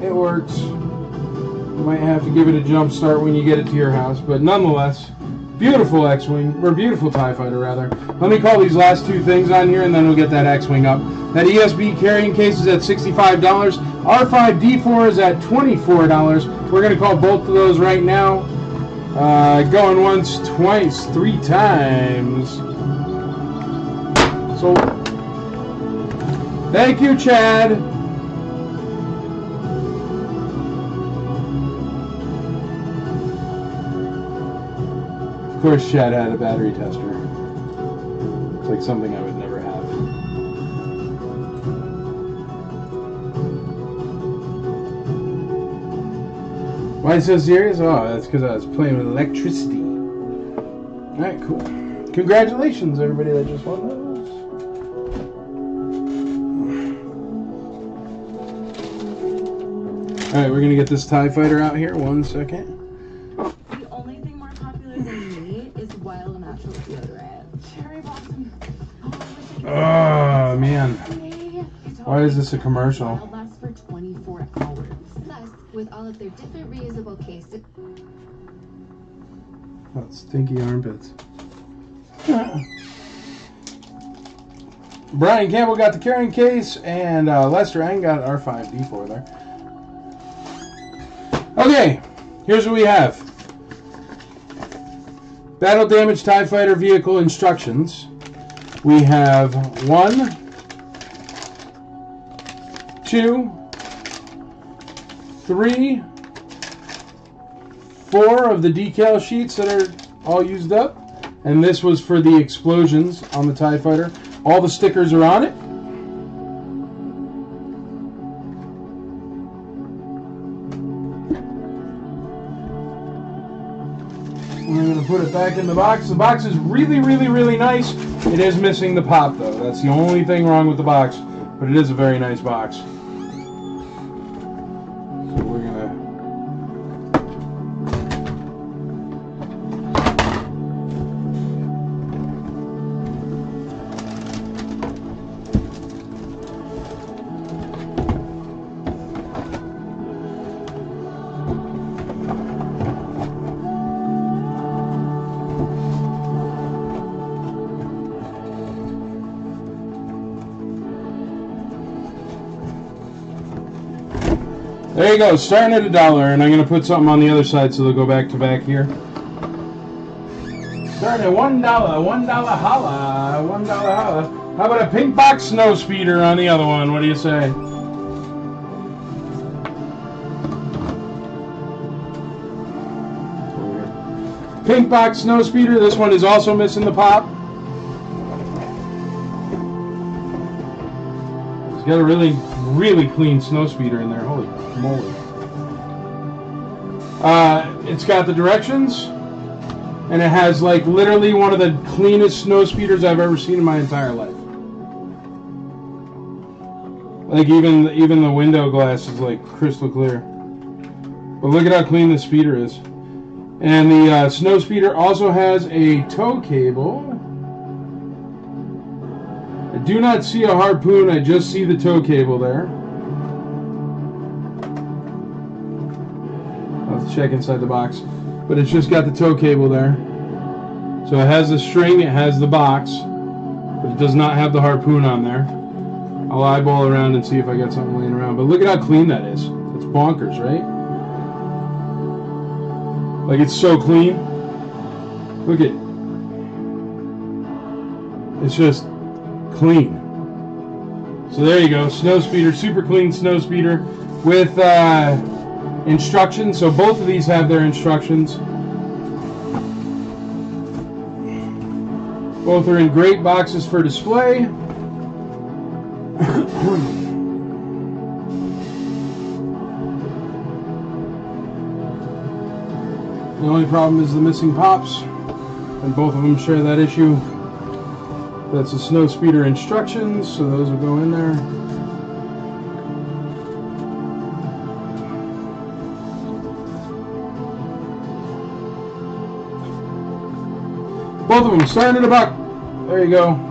It works. You might have to give it a jump start when you get it to your house, but nonetheless, beautiful X-Wing, or beautiful TIE Fighter rather. Let me call these last two things on here and then we'll get that X-Wing up. That ESB carrying case is at $65. R5D4 is at $24. We're going to call both of those right now. Going once, twice, 3 times. So, thank you, Chad. Of course, Chad had a battery tester. It's like something I would never have. Why so serious? Oh, that's because I was playing with electricity. Alright, cool. Congratulations, everybody that just won those. Alright, we're going to get this TIE Fighter out here. 1 second. The only thing more popular than me is wild natural deodorant. Cherry blossom. Oh, man. Why is this a commercial? Wild lasts for 24 hours. Plus, with all of their different reusable cases. Oh, stinky armpits. Brian Campbell got the carrying case, and Lester Ang got R5D4 there. Okay, here's what we have. Battle damage TIE Fighter vehicle instructions. We have 1, 2, 3, 4 of the decal sheets that are all used up. And this was for the explosions on the TIE Fighter. All the stickers are on it. We're going to put it back in the box. The box is really, really, really nice. It is missing the pop, though. That's the only thing wrong with the box. But it is a very nice box. So we're going to... There you go, starting at $1, and I'm going to put something on the other side so they'll go back to back here. Starting at $1, $1 holla, $1 holla. How about a pink box snow speeder on the other one? What do you say? Pink box snow speeder. This one is also missing the pop. It's got a really, really clean snow speeder in there. Holy moly. It's got the directions, and it has like literally one of the cleanest snow speeders I've ever seen in my entire life. Like even the window glass is like crystal clear. But look at how clean the speeder is. And the snow speeder also has a tow cable. I do not see a harpoon, I just see the tow cable there. Let's check inside the box. But it's just got the tow cable there. So it has the string, it has the box, but it does not have the harpoon on there. I'll eyeball around and see if I got something laying around. But look at how clean that is. It's bonkers, right? Like, it's so clean. Look at It's just clean. So there you go, snow speeder, super clean snow speeder with instructions. So both of these have their instructions. Both are in great boxes for display. The only problem is the missing pops, and both of them share that issue. That's the snow speeder instructions, so those will go in there. Both of them starting at $1. There you go.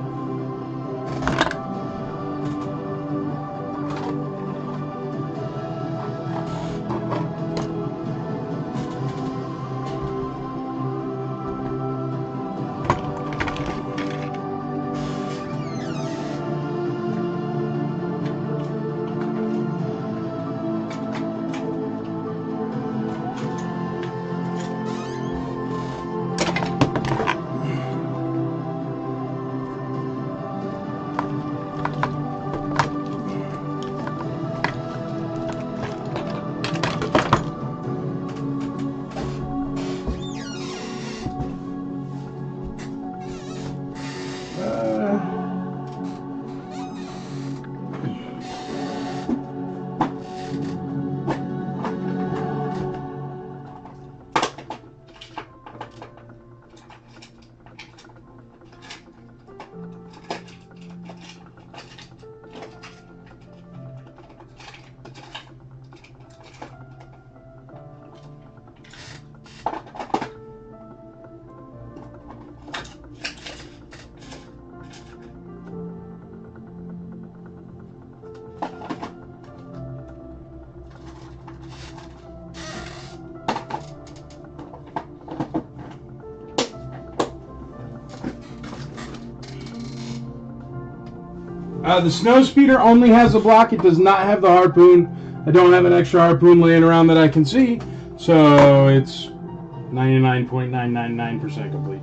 The snow speeder only has a block. It does not have the harpoon. I don't have an extra harpoon laying around that I can see, so it's 99.999% complete.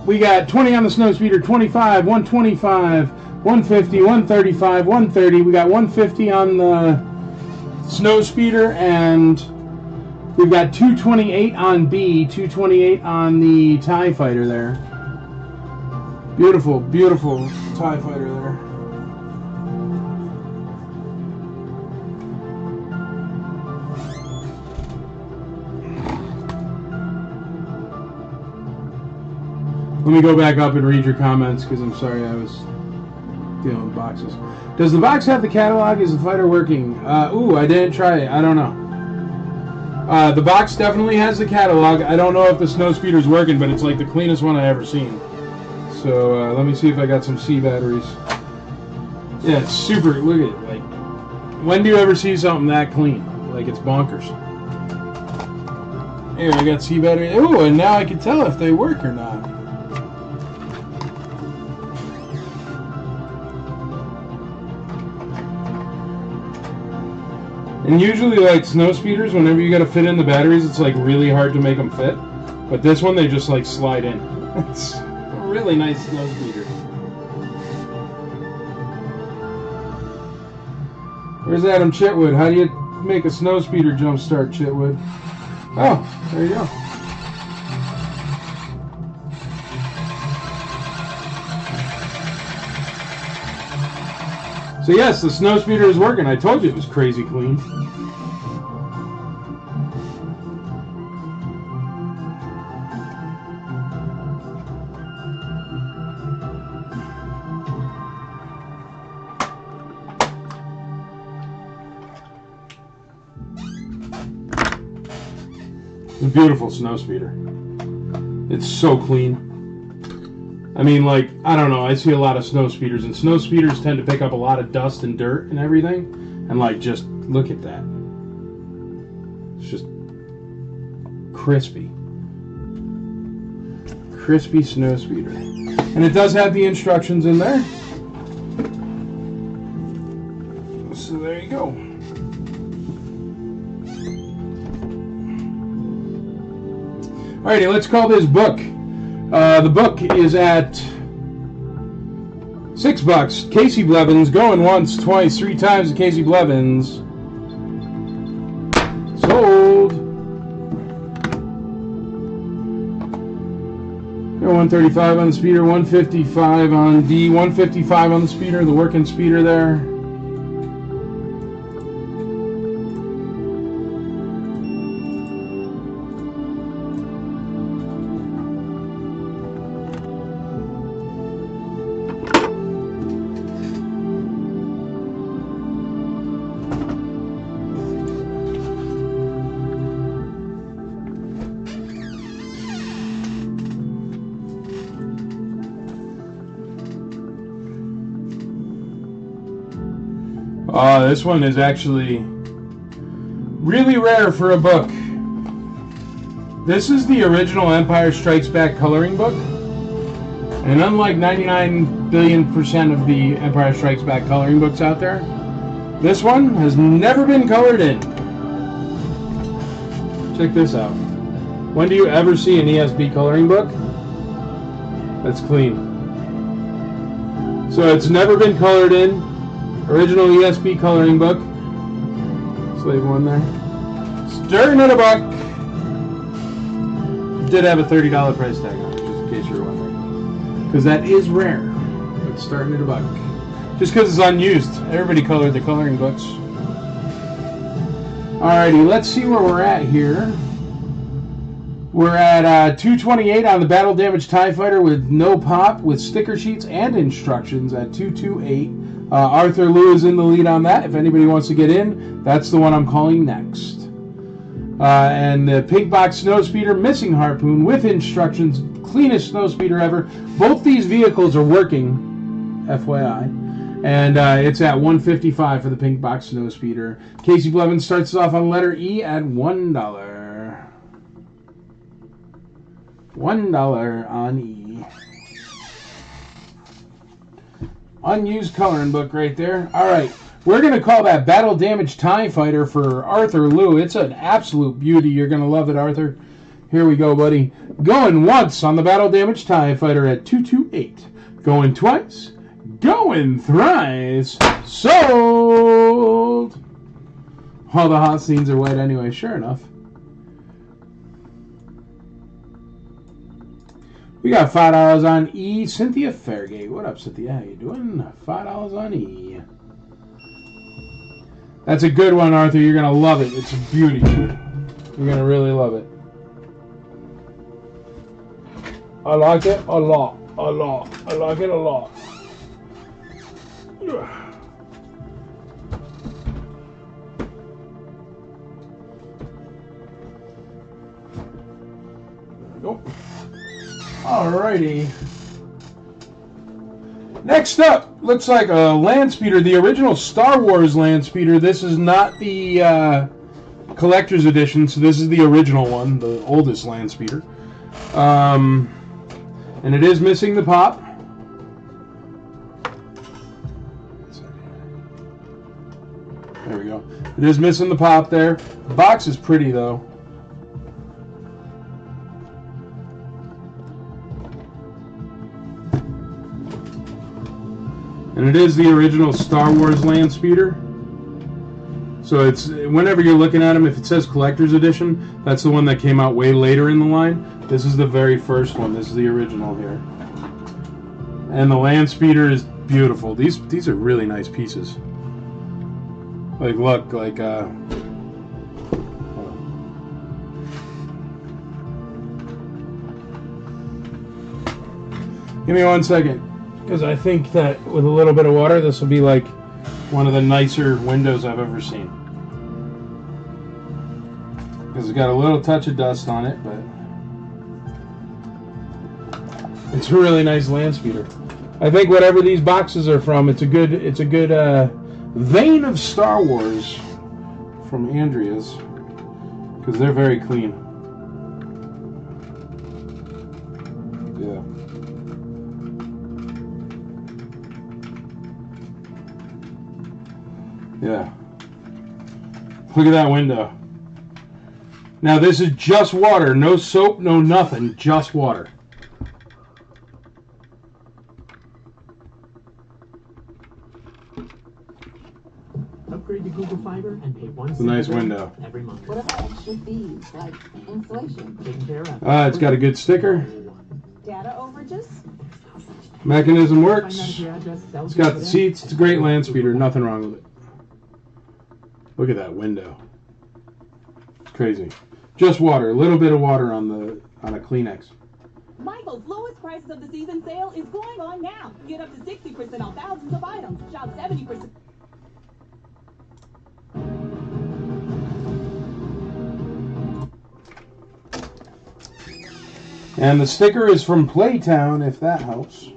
We got 20 on the snow speeder, 25, 125, 150, 135, 130. We got 150 on the snow speeder, and we've got 228 on B, 228 on the TIE fighter there. Beautiful, beautiful TIE fighter there. Let me go back up and read your comments, because I'm sorry I was dealing with boxes. Does the box have the catalog? Is the fighter working? Ooh, I didn't try it. I don't know. The box definitely has the catalog. I don't know if the snow speeder's working, but it's like the cleanest one I've ever seen. So let me see if I got some C batteries. Yeah, it's super. Look at it. Like, when do you ever see something that clean? Like, it's bonkers. Here, I got C batteries. Ooh, and now I can tell if they work or not. And usually, like, snow speeders, whenever you gotta fit in the batteries, it's like really hard to make them fit. But this one, they just like slide in. It's a really nice snow speeder. Where's Adam Chitwood? How do you make a snow speeder jump start, Chitwood? Oh, there you go. So yes, the snow speeder is working. I told you it was crazy clean. It's a beautiful snow speeder. It's so clean. I mean, like, I don't know, I see a lot of snow speeders, and snow speeders tend to pick up a lot of dust and dirt and everything, and, like, just look at that. It's just crispy. Crispy snow speeder. And it does have the instructions in there. So there you go. Alrighty, let's call this book. The book is at $6. Casey Blevins going once, twice, 3 times to Casey Blevins. Sold. 135 on the speeder, 155 on D, 155 on the speeder, the working speeder there. This one is actually really rare for a book. This is the original Empire Strikes Back coloring book. And unlike 99 billion% of the Empire Strikes Back coloring books out there, this one has never been colored in. Check this out. When do you ever see an ESB coloring book that's clean? So it's never been colored in. Original ESP coloring book. Slave one there. Starting at $1. Did have a $30 price tag on it, just in case you're wondering. Because that is rare. It's starting at $1. Just because it's unused. Everybody colored the coloring books. Alrighty, let's see where we're at here. We're at 228 on the Battle Damage TIE Fighter with no pop, with sticker sheets and instructions at 228. Arthur Liu is in the lead on that. If anybody wants to get in, that's the one I'm calling next. And the Pink Box Snowspeeder, missing harpoon with instructions, cleanest snowspeeder ever. Both these vehicles are working, FYI. And it's at $155 for the Pink Box Snowspeeder. Casey Blevins starts us off on letter E at $1. $1 on E. Unused coloring book right there. Alright, we're going to call that Battle Damage TIE Fighter for Arthur Liu. It's an absolute beauty. You're going to love it, Arthur. Here we go, buddy. Going once on the Battle Damage TIE Fighter at 228. Going twice. Going thrice. Sold! All the hot scenes are wet anyway, sure enough. We got $5 on E. Cynthia Fairgate. What up, Cynthia? How you doing? $5 on E. That's a good one, Arthur. You're going to love it. It's a beauty. You're going to really love it. I like it a lot. A lot. I like it a lot. There we go. Alrighty. Next up, looks like a land speeder, the original Star Wars land speeder. This is not the collector's edition, so this is the original one, the oldest land speeder. And it is missing the pop. There we go. It is missing the pop there. The box is pretty though. And it is the original Star Wars land speeder. So it's whenever you're looking at them, if it says collector's edition, that's the one that came out way later in the line. This is the very first one. This is the original here. And the land speeder is beautiful. These are really nice pieces. Like look, like give me 1 second. Because I think that with a little bit of water, this will be like one of the nicer windows I've ever seen. Because it's got a little touch of dust on it, but it's a really nice land speeder. I think whatever these boxes are from, it's a good vein of Star Wars from Andrea's, because they're very clean. Yeah. Yeah. Look at that window. Now this is just water. No soap, no nothing. Just water. upgrade to Google Fiber and pay one It's a nice window. every month. What about extra fees, like installation? Taken care of. It's got a good sticker. Data overages? Mechanism Find out works. if your address sells It's got the today. seats. It's a great land speeder. Nothing wrong with it. Look at that window. It's crazy. Just water. A little bit of water on a Kleenex. Michael's lowest prices of the season sale is going on now. Get up to 60% off thousands of items. Shop 70%. And the sticker is from Playtown, if that helps.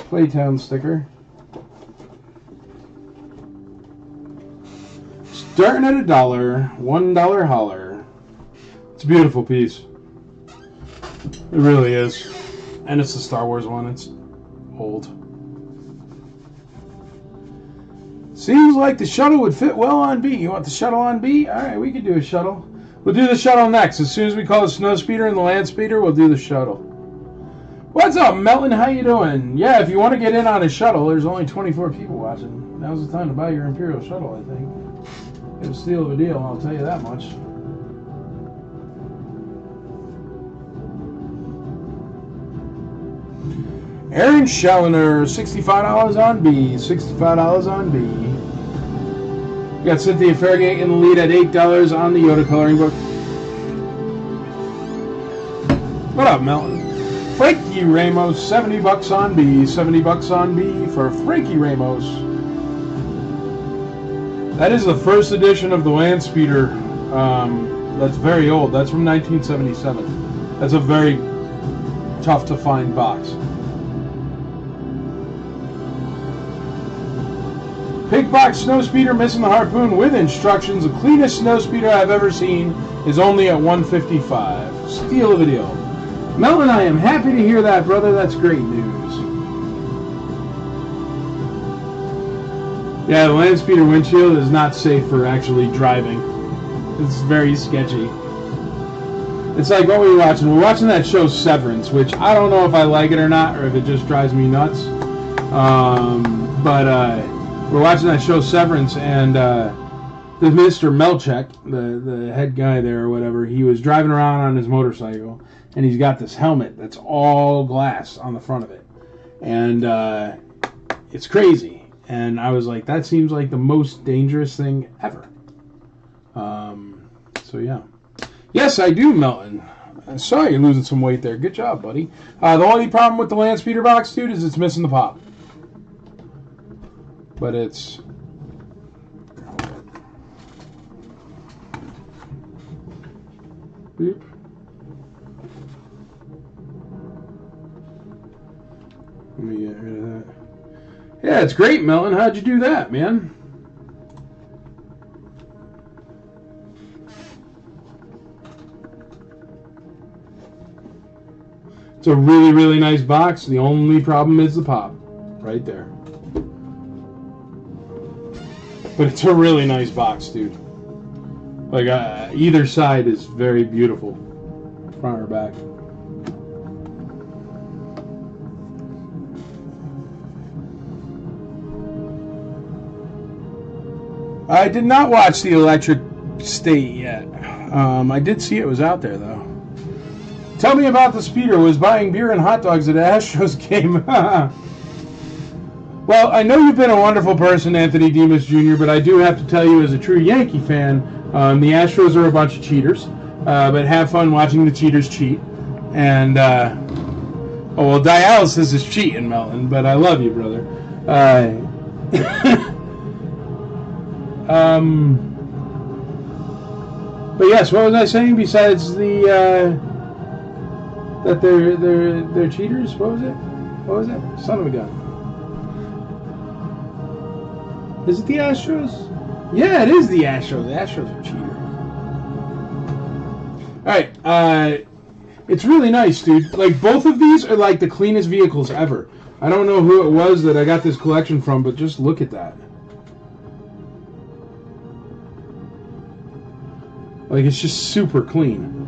Playtown sticker. Starting at $1, $1 holler. It's a beautiful piece. It really is. And it's the Star Wars one. It's old. Seems like the shuttle would fit well on B. You want the shuttle on B? Alright, we could do a shuttle. We'll do the shuttle next. As soon as we call the snow speeder and the land speeder, we'll do the shuttle. What's up, Melton? How you doing? Yeah, if you want to get in on a shuttle, there's only 24 people watching. Now's the time to buy your Imperial shuttle, I think. It's a steal of a deal, I'll tell you that much. Aaron Schellner, $65 on B, $65 on B. We got Cynthia Fairgate in the lead at $8 on the Yoda coloring book. What up, Melton? Frankie Ramos, $70 on B, $70 on B for Frankie Ramos. That is the first edition of the Land Speeder. That's very old. That's from 1977. That's a very tough to find box. Big box snow speeder missing the harpoon with instructions. The cleanest snow speeder I've ever seen is only at $155. Steal of a deal. Melvin, I am happy to hear that, brother. That's great news. Yeah, the land speeder windshield is not safe for actually driving. It's very sketchy. It's like what we're watching. We're watching that show Severance, which I don't know if I like it or not, or if it just drives me nuts. We're watching that show Severance, and the Mr. Melchek, the head guy there or whatever, he was driving around on his motorcycle, and he's got this helmet that's all glass on the front of it. And it's crazy. And I was like, that seems like the most dangerous thing ever. So, yeah. Yes, I do, Melton. I saw you losing some weight there. Good job, buddy. The only problem with the land speeder box, dude, is it's missing the pop. But it's... Beep. Let me get rid of that. Yeah, it's great, Melon. How'd you do that, man? It's a really, really nice box. The only problem is the pop. Right there. But it's a really nice box, dude. Like, either side is very beautiful. Front or back. I did not watch the Electric State yet. I did see it was out there, though. Tell me about the speeder. Was buying beer and hot dogs at Astros game. Well, I know you've been a wonderful person, Anthony Demas Jr., but I do have to tell you, as a true Yankee fan, the Astros are a bunch of cheaters. But have fun watching the cheaters cheat. And, oh, well, dialysis is cheating, Melton, but I love you, brother. But yes, what was I saying besides the that they're cheaters? What was it? What was it? Son of a gun. Is it the Astros? Yeah, it is the Astros. The Astros are cheaters. Alright, it's really nice, dude. Like, both of these are like the cleanest vehicles ever. I don't know who it was that I got this collection from, but just look at that. Like, it's just super clean.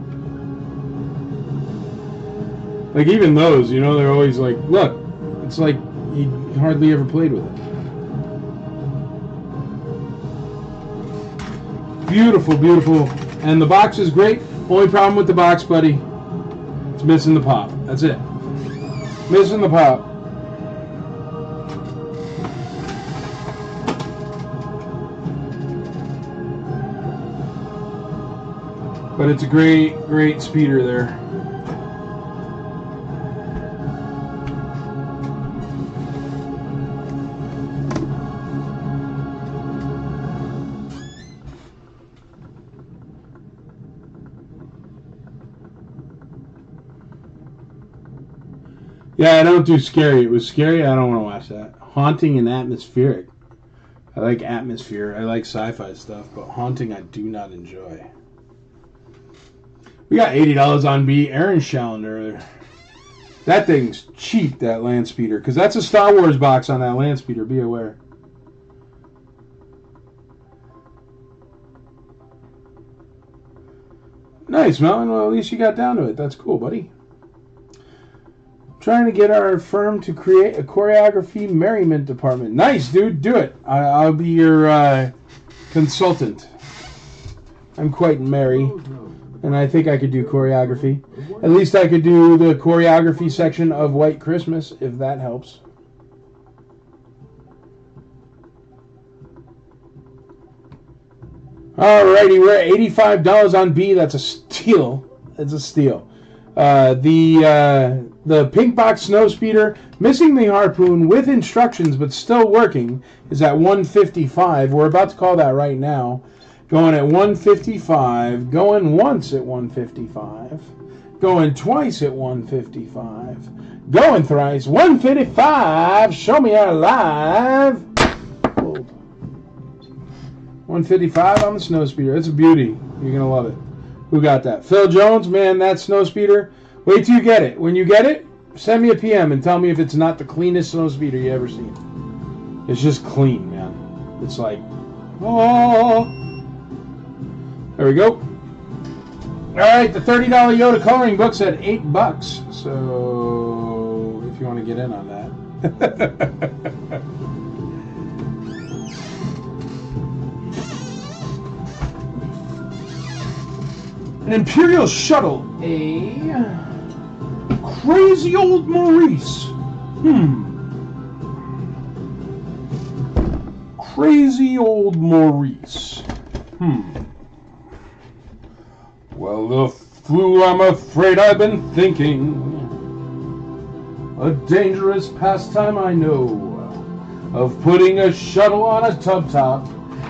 Like, even those, you know, they're always like, look, it's like you hardly ever played with it. Beautiful, beautiful. And the box is great. Only problem with the box, buddy, it's missing the pop. That's it. Missing the pop. But it's a great, great speeder there. Yeah, I don't do scary. It was scary. I don't want to watch that. Haunting and atmospheric. I like atmosphere. I like sci-fi stuff, but haunting I do not enjoy. We got $80 on B. Aaron Shalender. That thing's cheap, that land speeder, because that's a Star Wars box on that land speeder. Be aware. Nice, Melvin. Well, at least you got down to it. That's cool, buddy. Trying to get our firm to create a choreography merriment department. Nice, dude. Do it. I'll be your consultant. I'm quite merry, and I think I could do choreography. At least I could do the choreography section of White Christmas, if that helps. Alrighty, we're at $85 on B. That's a steal. It's a steal. The pink box snow speeder, missing the harpoon with instructions but still working, is at $155. We're about to call that right now. Going at $155. Going once at $155. Going twice at $155. Going thrice. $155. Show me our live. Hold. $155 on the snow speeder. It's a beauty. You're gonna love it. Who got that? Phil Jones, man, that snow speeder. Wait till you get it. When you get it, send me a PM and tell me if it's not the cleanest snow speeder you ever seen. It's just clean, man. It's like, oh. There we go. All right, the $30 Yoda coloring book's at $8. So if you want to get in on that. An Imperial shuttle. A crazy old Maurice. Crazy old Maurice. Well, the fool, I'm afraid I've been thinking. A dangerous pastime I know, of putting a shuttle on a tub top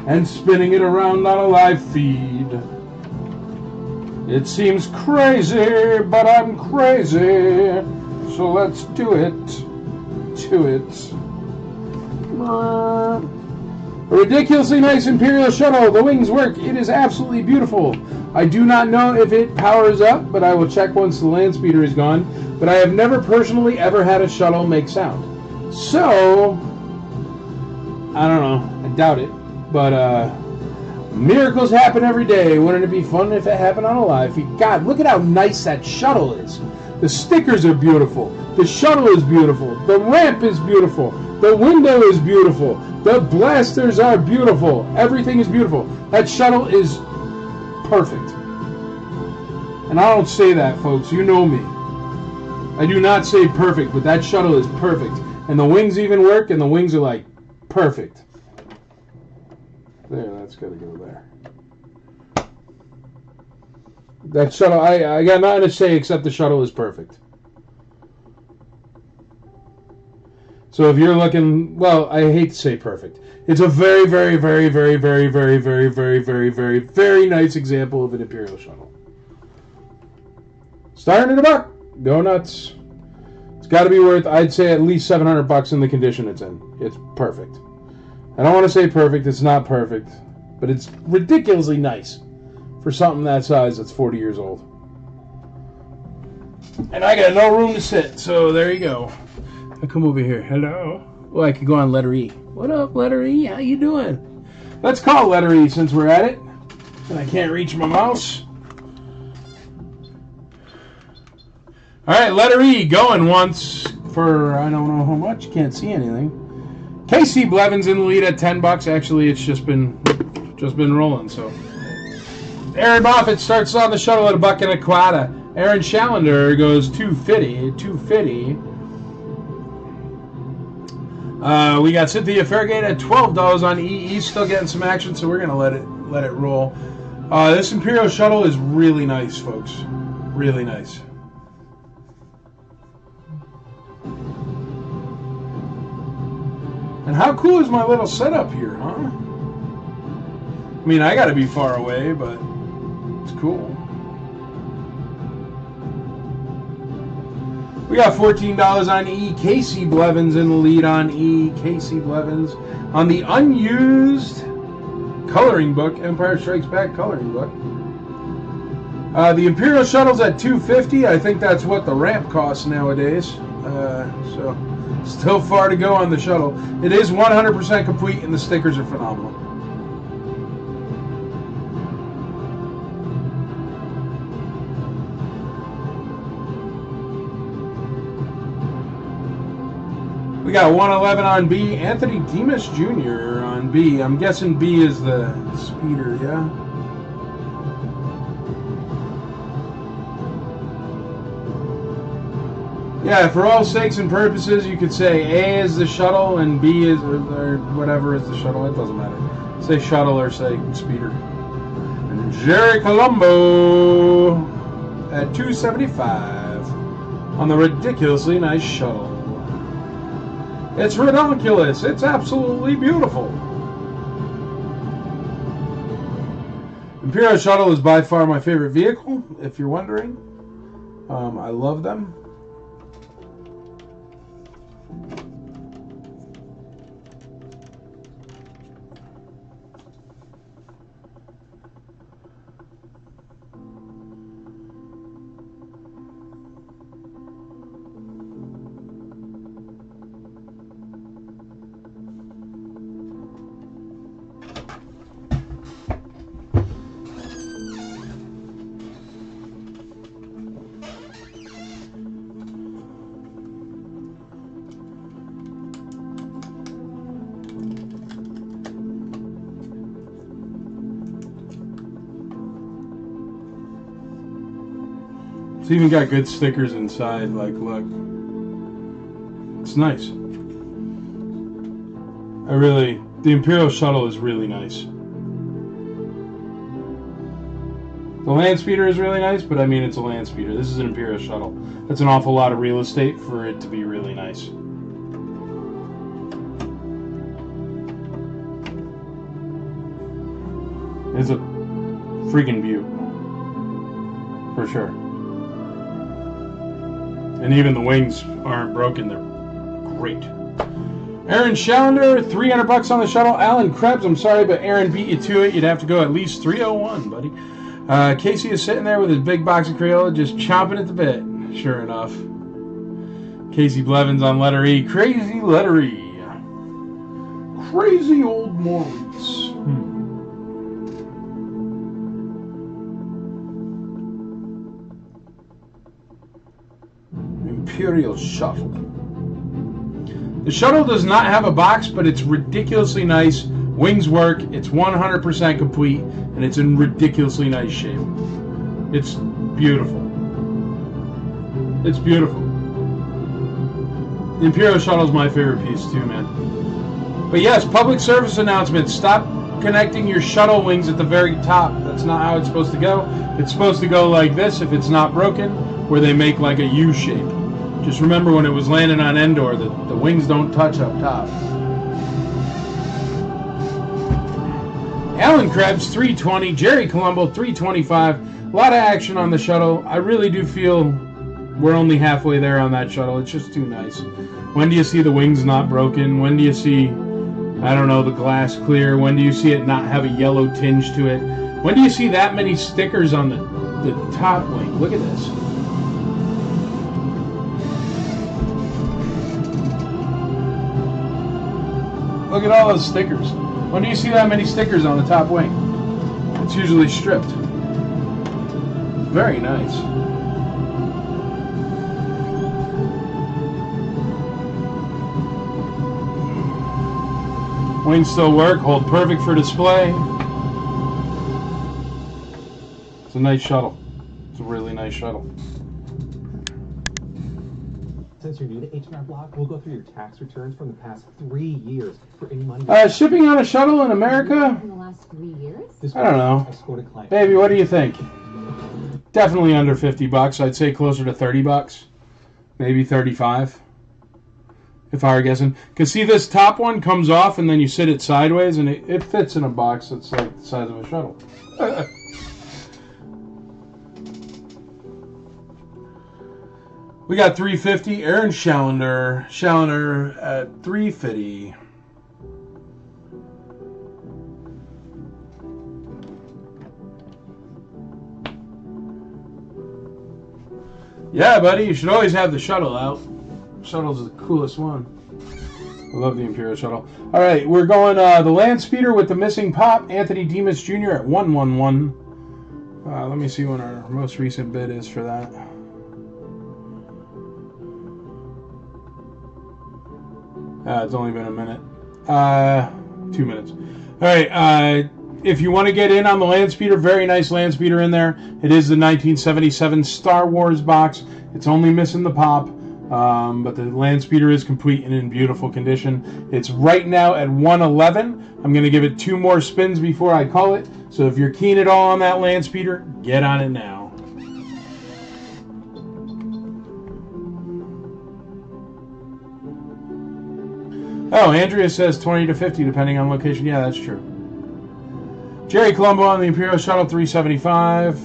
and spinning it around on a live feed. It seems crazy, but I'm crazy, so let's do it. To it. A ridiculously nice Imperial shuttle. The wings work. It is absolutely beautiful. I do not know if it powers up, but I will check once the land speeder is gone. But I have never personally ever had a shuttle make sound. So, I don't know. I doubt it. But, miracles happen every day. Wouldn't it be fun if it happened on a live feed? God, look at how nice that shuttle is. The stickers are beautiful. The shuttle is beautiful. The ramp is beautiful. The window is beautiful. The blasters are beautiful. Everything is beautiful. That shuttle is perfect. And I don't say that, folks. You know me. I do not say perfect, but that shuttle is perfect. And the wings even work, and the wings are like perfect. There, that's got to go there. That shuttle, I got nothing to say except the shuttle is perfect. So if you're looking, well, I hate to say perfect. It's a very, very, very, very, very, very, very, very, very, very, very nice example of an Imperial shuttle. Starting at $1. Go nuts. It's got to be worth, I'd say, at least $700 in the condition it's in. It's perfect. I don't want to say perfect. It's not perfect. But it's ridiculously nice for something that size that's 40 years old. And I got no room to sit, so there you go. I come over here. Hello. Well, I could go on letter E. What up, letter E? How you doing? Let's call letter E since we're at it. And I can't reach my mouse. All right, letter E going once for I don't know how much. Can't see anything. KC Blevins in the lead at $10. Actually, it's just been rolling. So Aaron Moffat starts on the shuttle at $1.25. Aaron Challenger goes $2.50. We got Cynthia Fairgate at $12 on EE, still getting some action, so we're gonna let it roll. This Imperial shuttle is really nice, folks. Really nice. And how cool is my little setup here, huh? I mean, I gotta be far away, but it's cool. We got $14 on E. Casey Blevins in the lead on E. Casey Blevins on the unused coloring book, Empire Strikes Back coloring book. The Imperial Shuttle's at $2.50. I think that's what the ramp costs nowadays. So still far to go on the shuttle. It is 100% complete, and the stickers are phenomenal. We got 111 on B. Anthony Demas Jr. on B. I'm guessing B is the speeder, yeah? Yeah, for all sakes and purposes, you could say A is the shuttle and B is, or whatever is the shuttle. It doesn't matter. Say shuttle or say speeder. And Jerry Colombo at $2.75 on the ridiculously nice shuttle. It's ridiculous. It's absolutely beautiful. Imperial Shuttle is by far my favorite vehicle, if you're wondering. I love them. It's even got good stickers inside, like, look. It's nice. The Imperial Shuttle is really nice. The land speeder is really nice, but I mean, it's a land speeder. This is an Imperial Shuttle. That's an awful lot of real estate for it to be really nice. It's a freaking beaut. For sure. And even the wings aren't broken. They're great. Aaron Schallender, $300 on the shuttle. Alan Krebs, I'm sorry, but Aaron beat you to it. You'd have to go at least 301, buddy. Casey is sitting there with his big box of Crayola, just chomping at the bit. Sure enough. Casey Blevins on letter E. Crazy letter E. Crazy old Maurice. Imperial Shuttle. The shuttle does not have a box, but it's ridiculously nice. Wings work. It's 100% complete, and it's in ridiculously nice shape. It's beautiful. It's beautiful. The Imperial Shuttle is my favorite piece too, man. But yes, public service announcement. Stop connecting your shuttle wings at the very top. That's not how it's supposed to go. It's supposed to go like this if it's not broken, where they make like a U shape. Just remember when it was landing on Endor, the wings don't touch up top. Alan Krebs, $320. Jerry Colombo, $325. A lot of action on the shuttle. I really do feel we're only halfway there on that shuttle. It's just too nice. When do you see the wings not broken? When do you see, I don't know, the glass clear? When do you see it not have a yellow tinge to it? When do you see that many stickers on the top wing? Look at this. Look at all those stickers. When do you see that many stickers on the top wing? It's usually stripped. Very nice. Wings still work, hold perfect for display. It's a nice shuttle. It's a really nice shuttle. Since you're new to H&R Block, we'll go through your tax returns from the past 3 years for any money. Shipping on a shuttle in America? In the last 3 years? This I don't know. escorted client. Baby, what do you think? Definitely under $50. I'd say closer to $30. Maybe 35. If I were guessing. Because see, this top one comes off and then you sit it sideways and it fits in a box that's like the size of a shuttle. We got 350. Aaron Challenger at 350. Yeah, buddy, you should always have the shuttle out. Shuttle's the coolest one. I love the Imperial shuttle. All right, we're going the land speeder with the missing pop. Anthony Demas Jr. at 111. Let me see when our most recent bid is for that. It's only been a minute. 2 minutes. All right. If you want to get in on the land speeder, very nice land speeder in there. It is the 1977 Star Wars box. It's only missing the pop, but the land speeder is complete and in beautiful condition. It's right now at 111. I'm going to give it 2 more spins before I call it. So if you're keen at all on that land speeder, get on it now. Oh, Andrea says 20 to 50 depending on location. Yeah, that's true. Jerry Colombo on the Imperial Shuttle 375.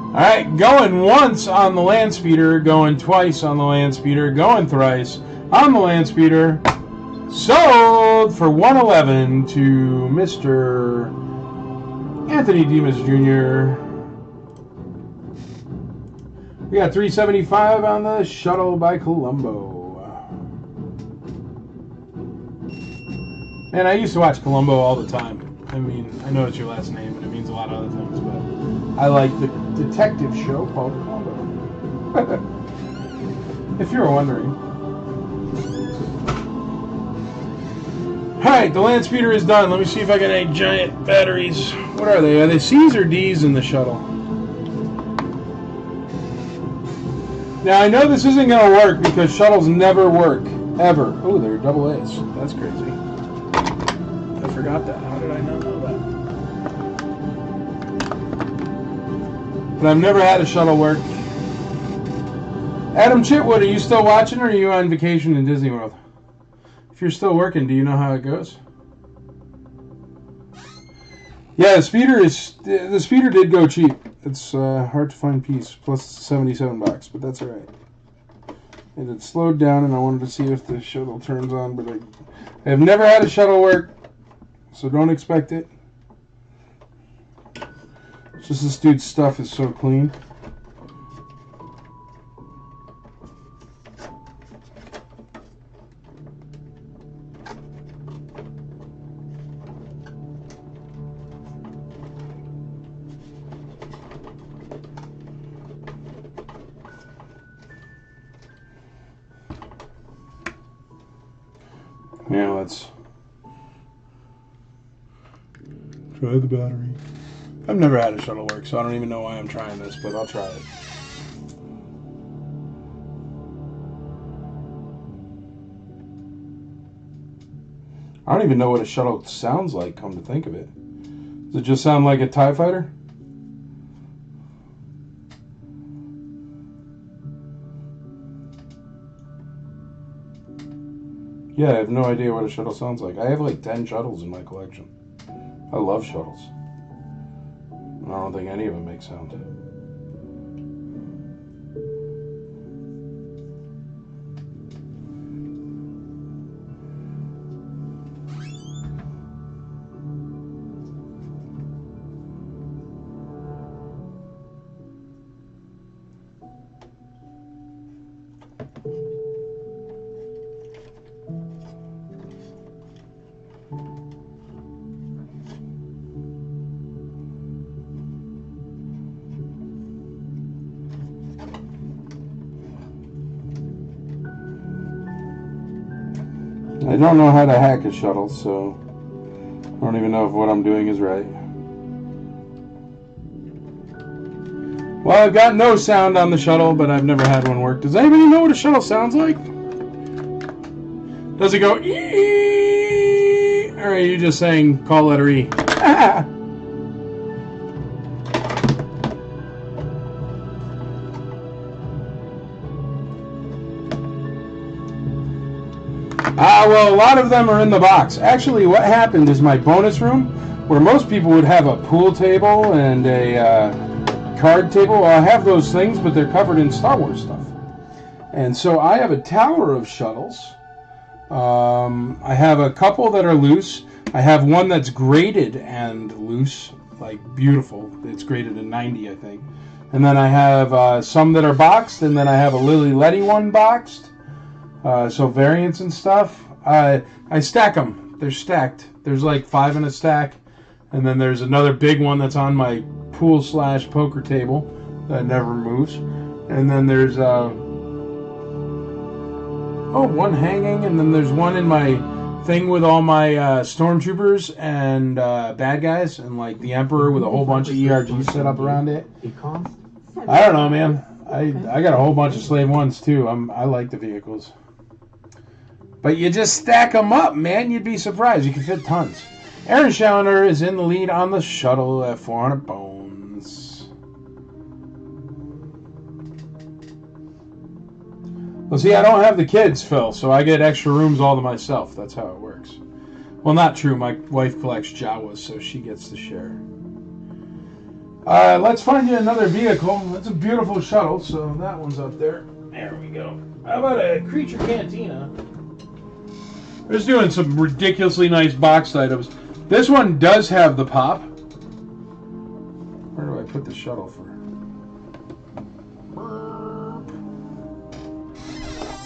All right, going once on the land speeder, going twice on the land speeder, going thrice on the land speeder. Sold for 111 to Mr. Anthony Demas Jr. We got 375 on the shuttle by Colombo. Man, I used to watch Colombo all the time. I mean, I know it's your last name and it means a lot of other things, but I like the detective show called Colombo. If you were wondering. Alright, the land speeder is done. Let me see if I got any giant batteries. What are they? Are they C's or D's in the shuttle? Now, I know this isn't going to work because shuttles never work. Ever. Oh, they're double A's. That's crazy. I forgot that. How did I not know that? But I've never had a shuttle work. Adam Chitwood, are you still watching or are you on vacation in Disney World? If you're still working, do you know how it goes? Yeah, the speeder did go cheap. It's hard to find piece, plus $77, but that's alright. And it slowed down, and I wanted to see if the shuttle turns on, but I have never had a shuttle work, so don't expect it. It's just this dude's stuff is so clean. Yeah, let's try the battery. I've never had a shuttle work, so I don't even know why I'm trying this, but I'll try it. I don't even know what a shuttle sounds like, come to think of it. Does it just sound like a TIE fighter? Yeah, I have no idea what a shuttle sounds like. I have like 10 shuttles in my collection. I love shuttles. I don't think any of them make sound. I don't know how to hack a shuttle, so I don't even know if what I'm doing is right. Well, I've got no sound on the shuttle, but I've never had one work. Does anybody know what a shuttle sounds like? Does it go ee? Or are you just saying call letter E? Well, a lot of them are in the box. Actually, what happened is my bonus room, where most people would have a pool table and a card table. Well, I have those things, but they're covered in Star Wars stuff. And so I have a tower of shuttles. I have a couple that are loose. I have one that's graded and loose, like beautiful. It's graded in 90, I think. And then I have some that are boxed, and then I have a Lily Letty one boxed. So variants and stuff. I stack them. They're stacked. There's like 5 in a stack. And then there's another big one that's on my pool/poker table that never moves. And then there's one hanging, and then there's one in my thing with all my stormtroopers and bad guys, and like the Emperor with a whole bunch of ERGs set up around it. I don't know, man. I got a whole bunch of Slave Ones too. I like the vehicles. But you just stack them up, man. You'd be surprised. You can fit tons. Aaron Challenger is in the lead on the shuttle at 400 bones. Well, see, I don't have the kids, Phil, so I get extra rooms all to myself. That's how it works. Well, not true. My wife collects Jawas, so she gets to share. Let's find you another vehicle. That's a beautiful shuttle, so that one's up there. There we go. How about a Creature Cantina? We're just doing some ridiculously nice boxed items. This one does have the pop. Where do I put the shuttle for?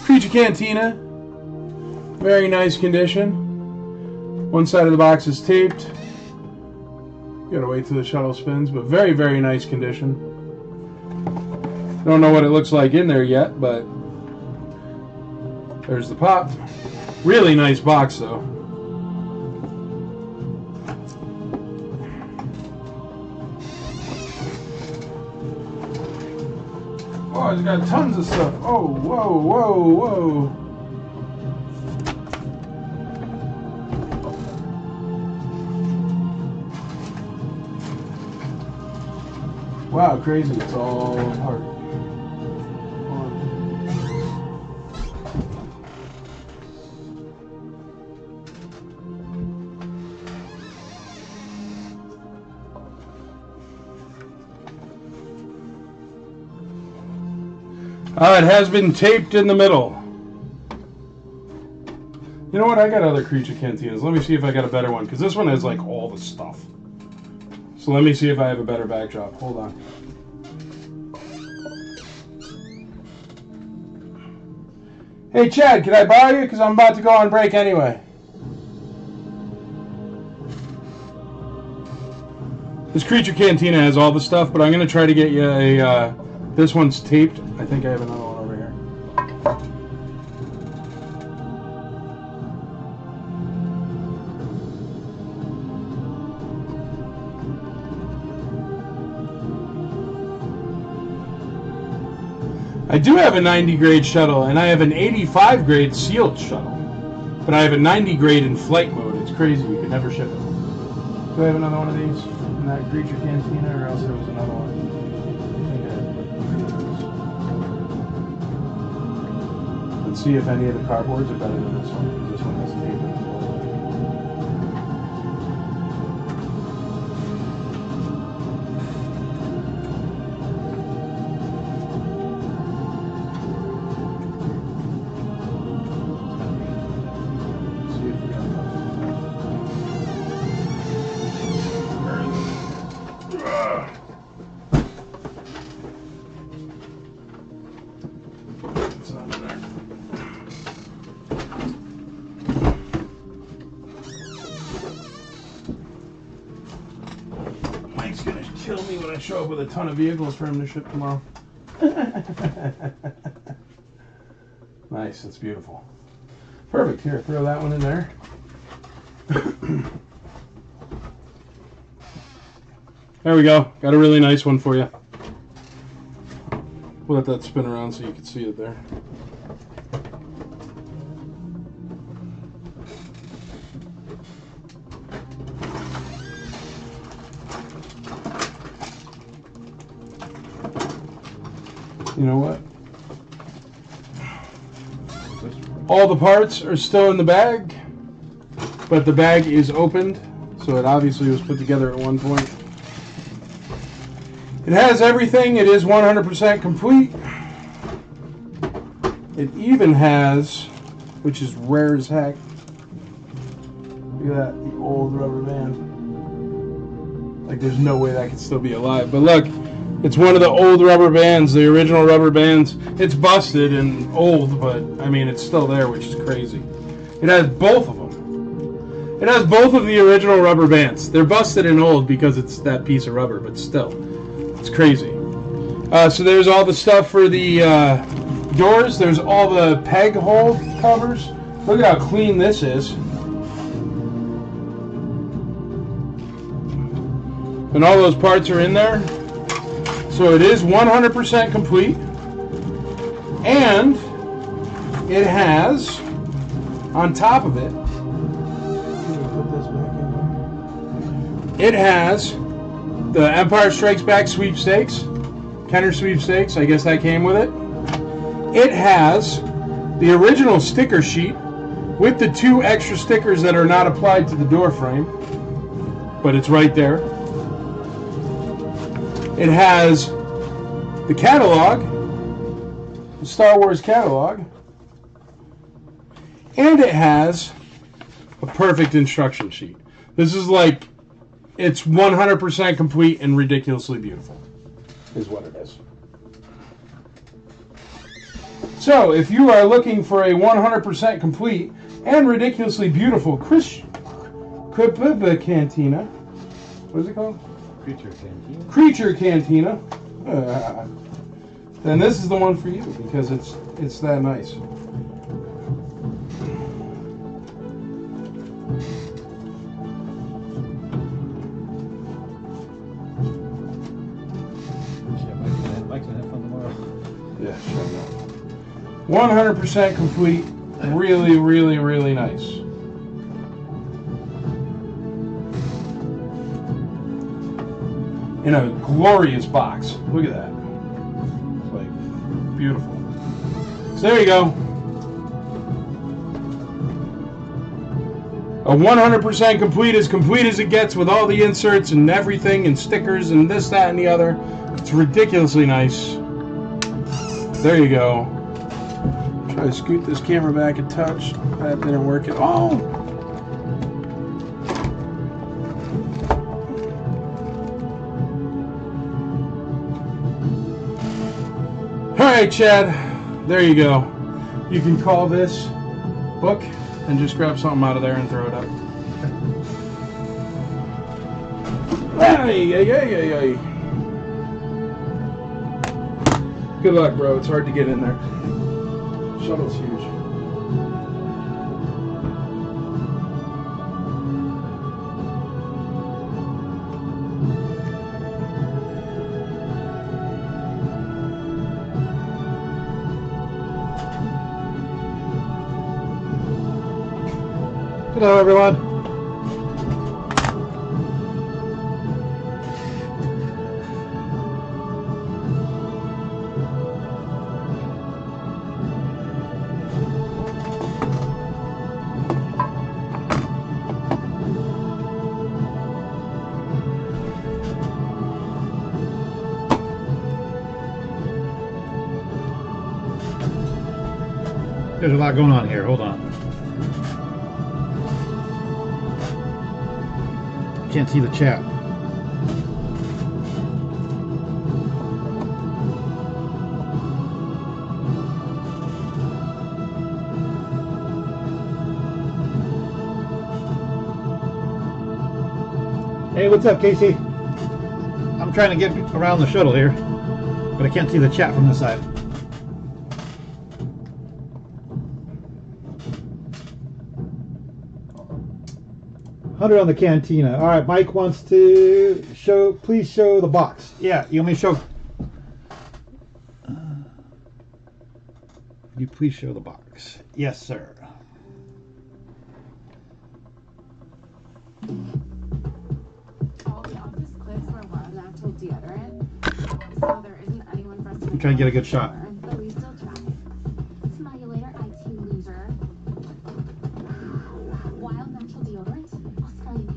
Creature Cantina. Very nice condition. One side of the box is taped. Gotta wait till the shuttle spins, but very, very nice condition. Don't know what it looks like in there yet, but there's the pop. Really nice box, though. Oh, it's got tons of stuff. Oh, whoa, whoa, whoa. Wow, crazy. It's all apart. It has been taped in the middle. You know what? I got other Creature Cantinas. Let me see if I got a better one, because this one has like all the stuff. So let me see if I have a better backdrop. Hold on. Hey Chad, can I borrow you? Because I'm about to go on break anyway. This Creature Cantina has all the stuff, but I'm going to try to get you a... this one's taped. I think I have another one over here. I do have a 90 grade shuttle, and I have an 85 grade sealed shuttle. But I have a 90 grade in flight mode. It's crazy. You could never ship it. Do I have another one of these in that Creature Cantina, or else there was another one? Let's see if any of the cardboards are better than this one, because this one has tape in it. Kill me when I show up with a ton of vehicles for him to ship tomorrow. Nice, that's beautiful. Perfect. Here, throw that one in there. There we go. Got a really nice one for you. We'll let that spin around so you can see it there. You know what? All the parts are still in the bag, but the bag is opened, so it obviously was put together at one point. It has everything. It is 100% complete. It even has, which is rare as heck, look at that, the old rubber band. Like, there's no way that could still be alive. But look, it's one of the old rubber bands, the original rubber bands. It's busted and old, but I mean, it's still there, which is crazy. It has both of them. It has both of the original rubber bands. They're busted and old because it's that piece of rubber, but still, it's crazy. So there's all the stuff for the doors. There's all the peg hole covers. Look at how clean this is. And all those parts are in there. So it is 100% complete. And it has, on top of it, it has the Empire Strikes Back sweepstakes, Kenner sweepstakes, I guess that came with it. It has the original sticker sheet with the 2 extra stickers that are not applied to the door frame, but it's right there. It has the catalog, the Star Wars catalog, and it has a perfect instruction sheet. This is like, it's 100% complete and ridiculously beautiful, is what it is. So, if you are looking for a 100% complete and ridiculously beautiful Cantina, what is it called? Creature Cantina. Then this is the one for you because it's that nice. Yeah, sure. 100% complete. Really, really, really nice. In a glorious box. Look at that. It's like beautiful. So there you go. A 100% complete as it gets with all the inserts and everything and stickers and this, that, and the other. It's ridiculously nice. There you go. Try to scoot this camera back a touch. That didn't work at all. Alright, Chad, there you go. You can call this book and just grab something out of there and throw it up. Ay, ay, ay, ay, ay. Good luck, bro. It's hard to get in there. Shuttle's huge. Hello, everyone. There's a lot going on here. Hold on. Can't see the chat. Hey, what's up, Casey? I'm trying to get around the shuttle here, but I can't see the chat from this side. 100 on the cantina. All right, Mike wants to show. Please show the box. Yeah, you want me to show? Can you please show the box? Yes, sir. All the office clips were wild natural deodorant, so there isn't anyone for us to. I'm trying to get a good shot. But we still try. Smile you later, IT loser. Wild natural deodorant? I'll smell you.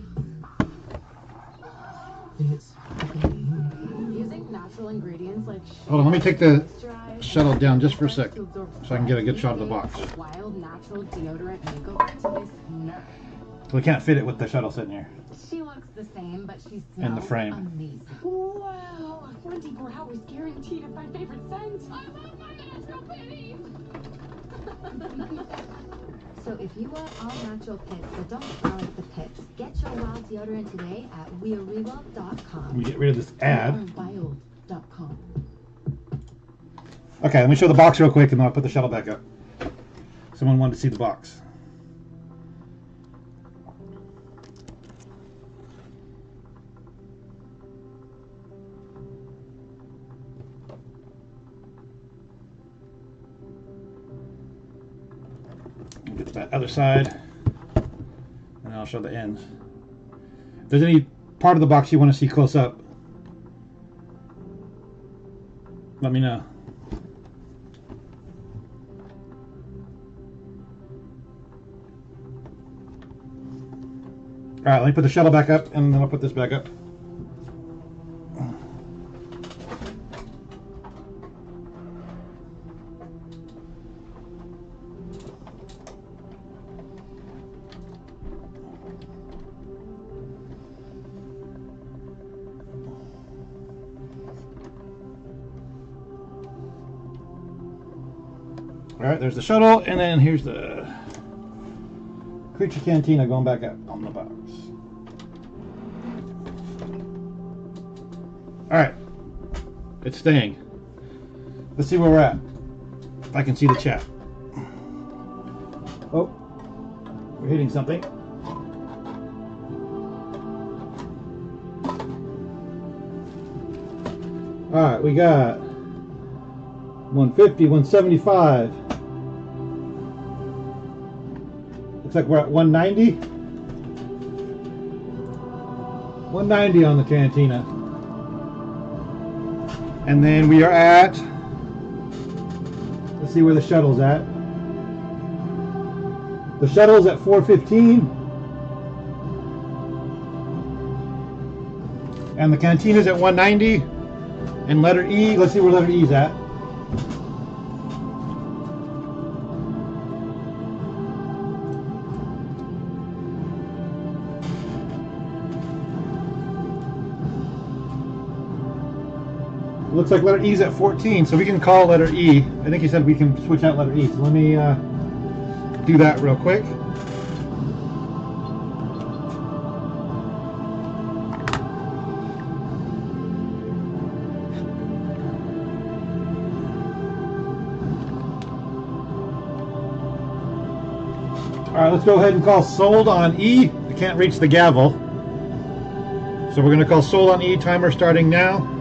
Using natural ingredients like Hold on, let me take the moisturize, shuttle down just for a sec, to absorb so I can get a good shot of the box. wild natural deodorant makeover to this nerd. So we can't fit it with the shuttle sitting here. She looks the same, but she smells And the frame. amazing. Wow, 24 hours guaranteed of my favorite scent. I love my natural pennies. So if you want all natural pits but don't smell like the pits, get your wild deodorant today at Let wearewild.com. me get rid of this ad. Wild.com. Okay, let me show the box real quick and then I'll put the shuttle back up. Someone wanted to see the box. Get to that other side, and I'll show the ends. If there's any part of the box you want to see close up, let me know. All right, let me put the shuttle back up, and then I'll put this back up. All right, there's the shuttle, and then here's the Creature Cantina going back up on the box. All right, it's staying. Let's see where we're at. If I can see the chat. Oh, we're hitting something. All right, we got 150, 175. Looks like we're at 190. 190 on the Cantina. And then we are at, let's see where the shuttle's at. The shuttle's at 415. And the Cantina's at 190. And letter E, let's see where letter E's at. Looks like letter E's at 14, so we can call letter E. I think he said we can switch out letter E, so let me do that real quick. Alright, let's go ahead and call sold on E. I can't reach the gavel. So we're going to call sold on E, timer starting now.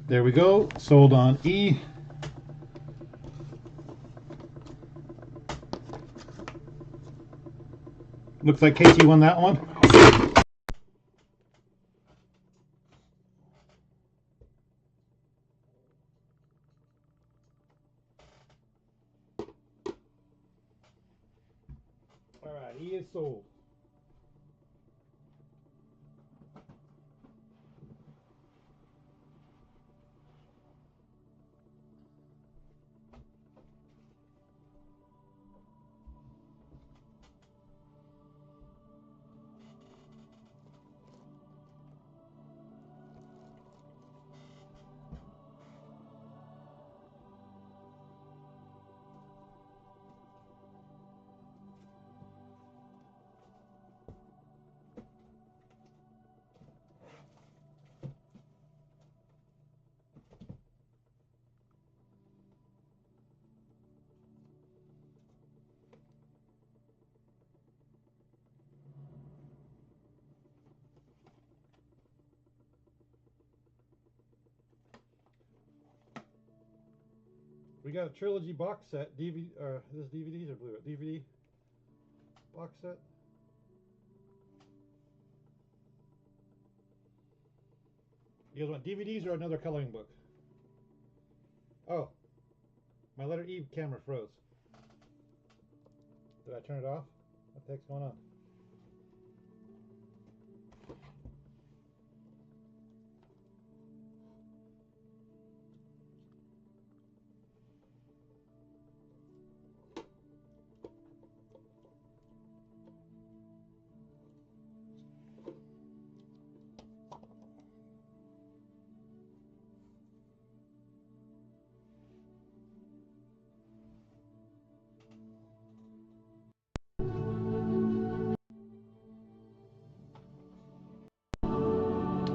There we go, sold on E. Looks like Casey won that one. All right, E is sold. We got a trilogy box set. DVD, this DVDs or Blu-ray? DVD box set. You guys want DVDs or another coloring book? Oh, my letter E camera froze. Did I turn it off? What the heck's going on?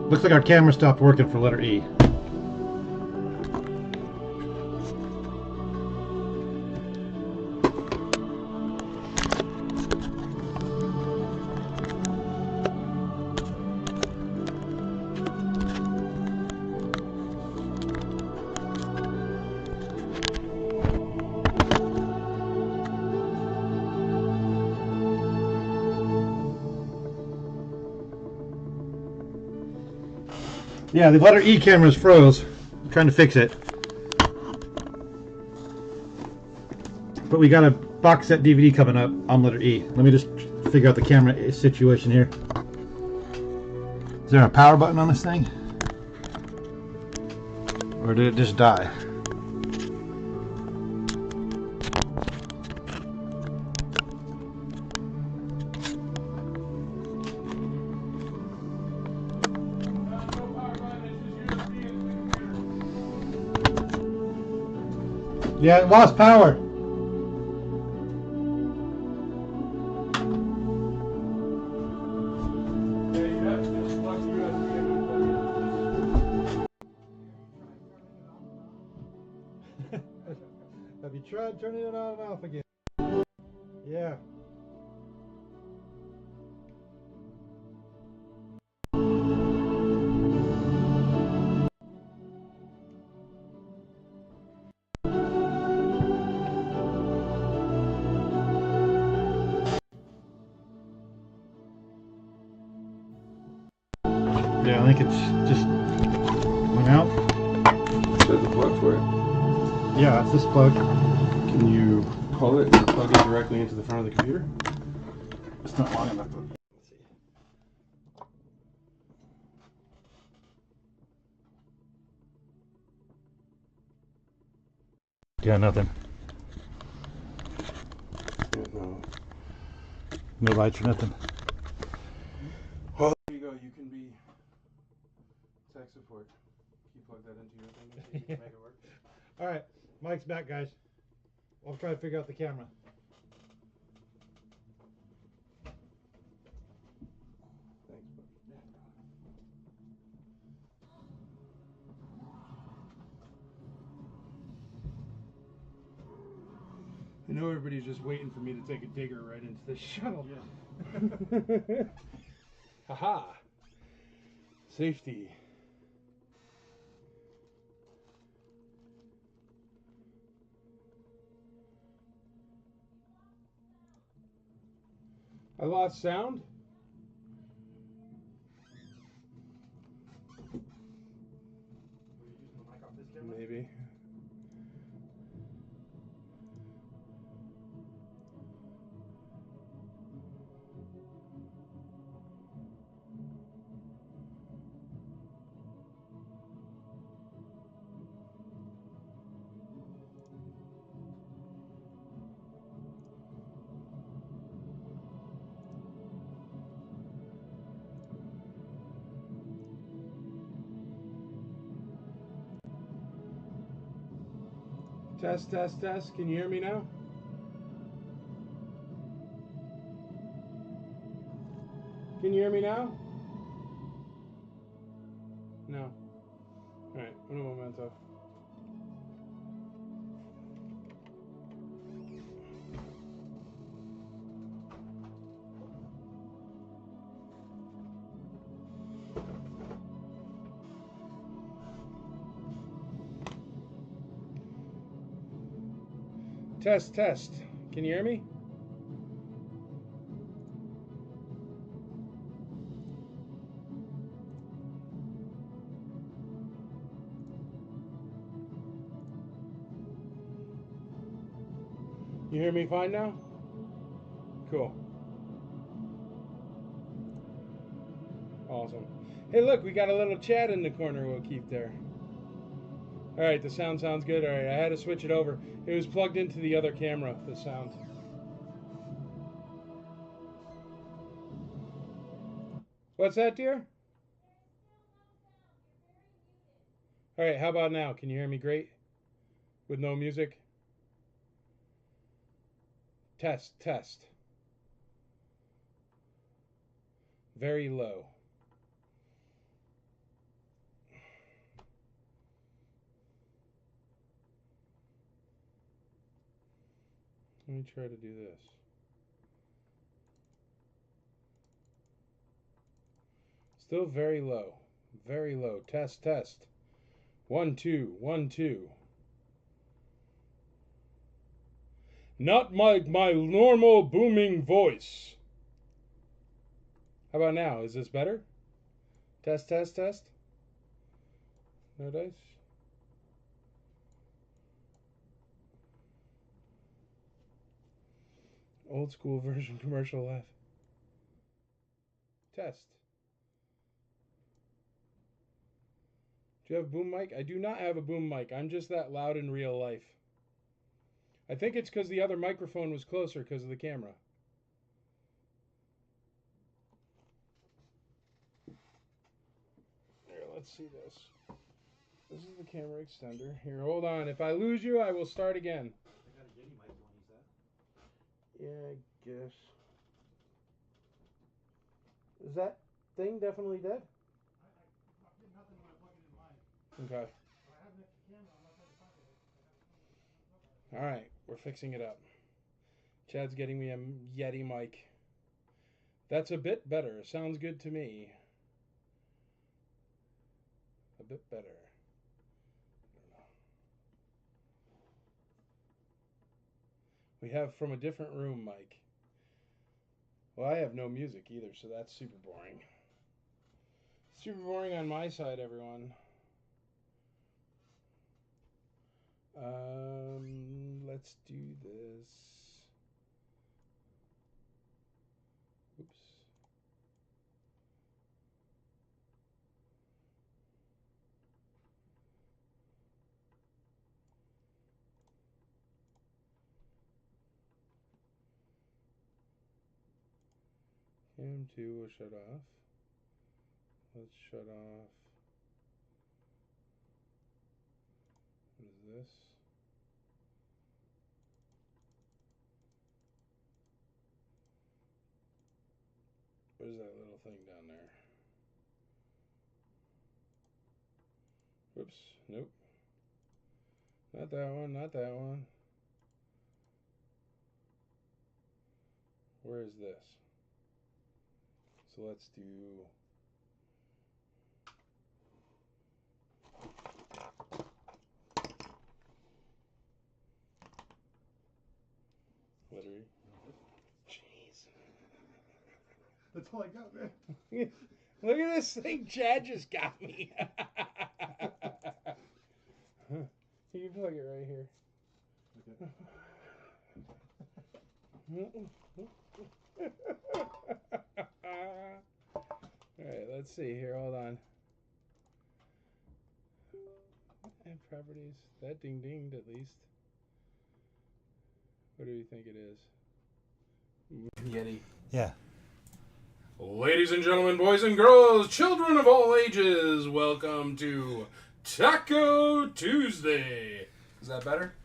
Looks like our camera stopped working for letter E. Yeah, the letter E camera's froze. I'm trying to fix it. But we got a box set DVD coming up on letter E. Let me just figure out the camera situation here. Is there a power button on this thing? Or did it just die? Yeah, it lost power. Have you tried turning it on and off again? Yeah. Yeah, I think it's just went out. There's the plug for it. Yeah, it's this plug. Can you pull it and plug it directly into the front of the computer? It's not long enough. Let's see. Yeah, nothing. No. No lights or nothing. Well, there you go. You can be tech support. Can you plug that into your thing and see if you can make it work? All right, Mike's back, guys. I'll try to figure out the camera. Thanks, bud. I know everybody's just waiting for me to take a digger right into the shuttle. Yeah. Haha. Safety. I lost sound? Maybe. Test, test, test. Can you hear me now? Can you hear me now? No. Alright, un momento. Test, test. Can you hear me? You hear me fine now? Cool. Awesome. Hey, look, we got a little chat in the corner we'll keep there. All right, the sound sounds good. All right, I had to switch it over. It was plugged into the other camera, the sound. What's that, dear? All right, how about now? Can you hear me great? With no music? Test, test. Very low. Let me try to do this. Still very low. Very low. Test, test. 1, 2, 1, 2. Not my normal booming voice. How about now? Is this better? Test, test, test. No dice? Old school version commercial laugh. Test. Do you have a boom mic? I do not have a boom mic. I'm just that loud in real life. I think it's because the other microphone was closer because of the camera. Here, let's see this. This is the camera extender. Here, hold on. If I lose you, I will start again. I got a Yeti mic, you want to use that? Yeah, I guess. Is that thing definitely dead? I get nothing when I plug it in mine. Okay. I have an extra camera. I'm not trying to find it. All right, we're fixing it up. Chad's getting me a Yeti mic. That's a bit better. Sounds good to me. A bit better. We have from a different room, Mike. Well, I have no music either, so that's super boring. Super boring on my side, everyone. Let's do this. Oops. Cam 2 will shut off. Let's shut off. What is this? What is that little thing down there? Whoops, nope. Not that one, not that one. Where is this? So let's do... Literally. Jeez. That's all I got, man. Look at this thing Chad just got me. You can plug it right here. Alright, let's see here. Hold on. And properties. That ding dinged at least. What do you think it is? Yeti. Yeah. Ladies and gentlemen, boys and girls, children of all ages, welcome to Taco Tuesday. Is that better?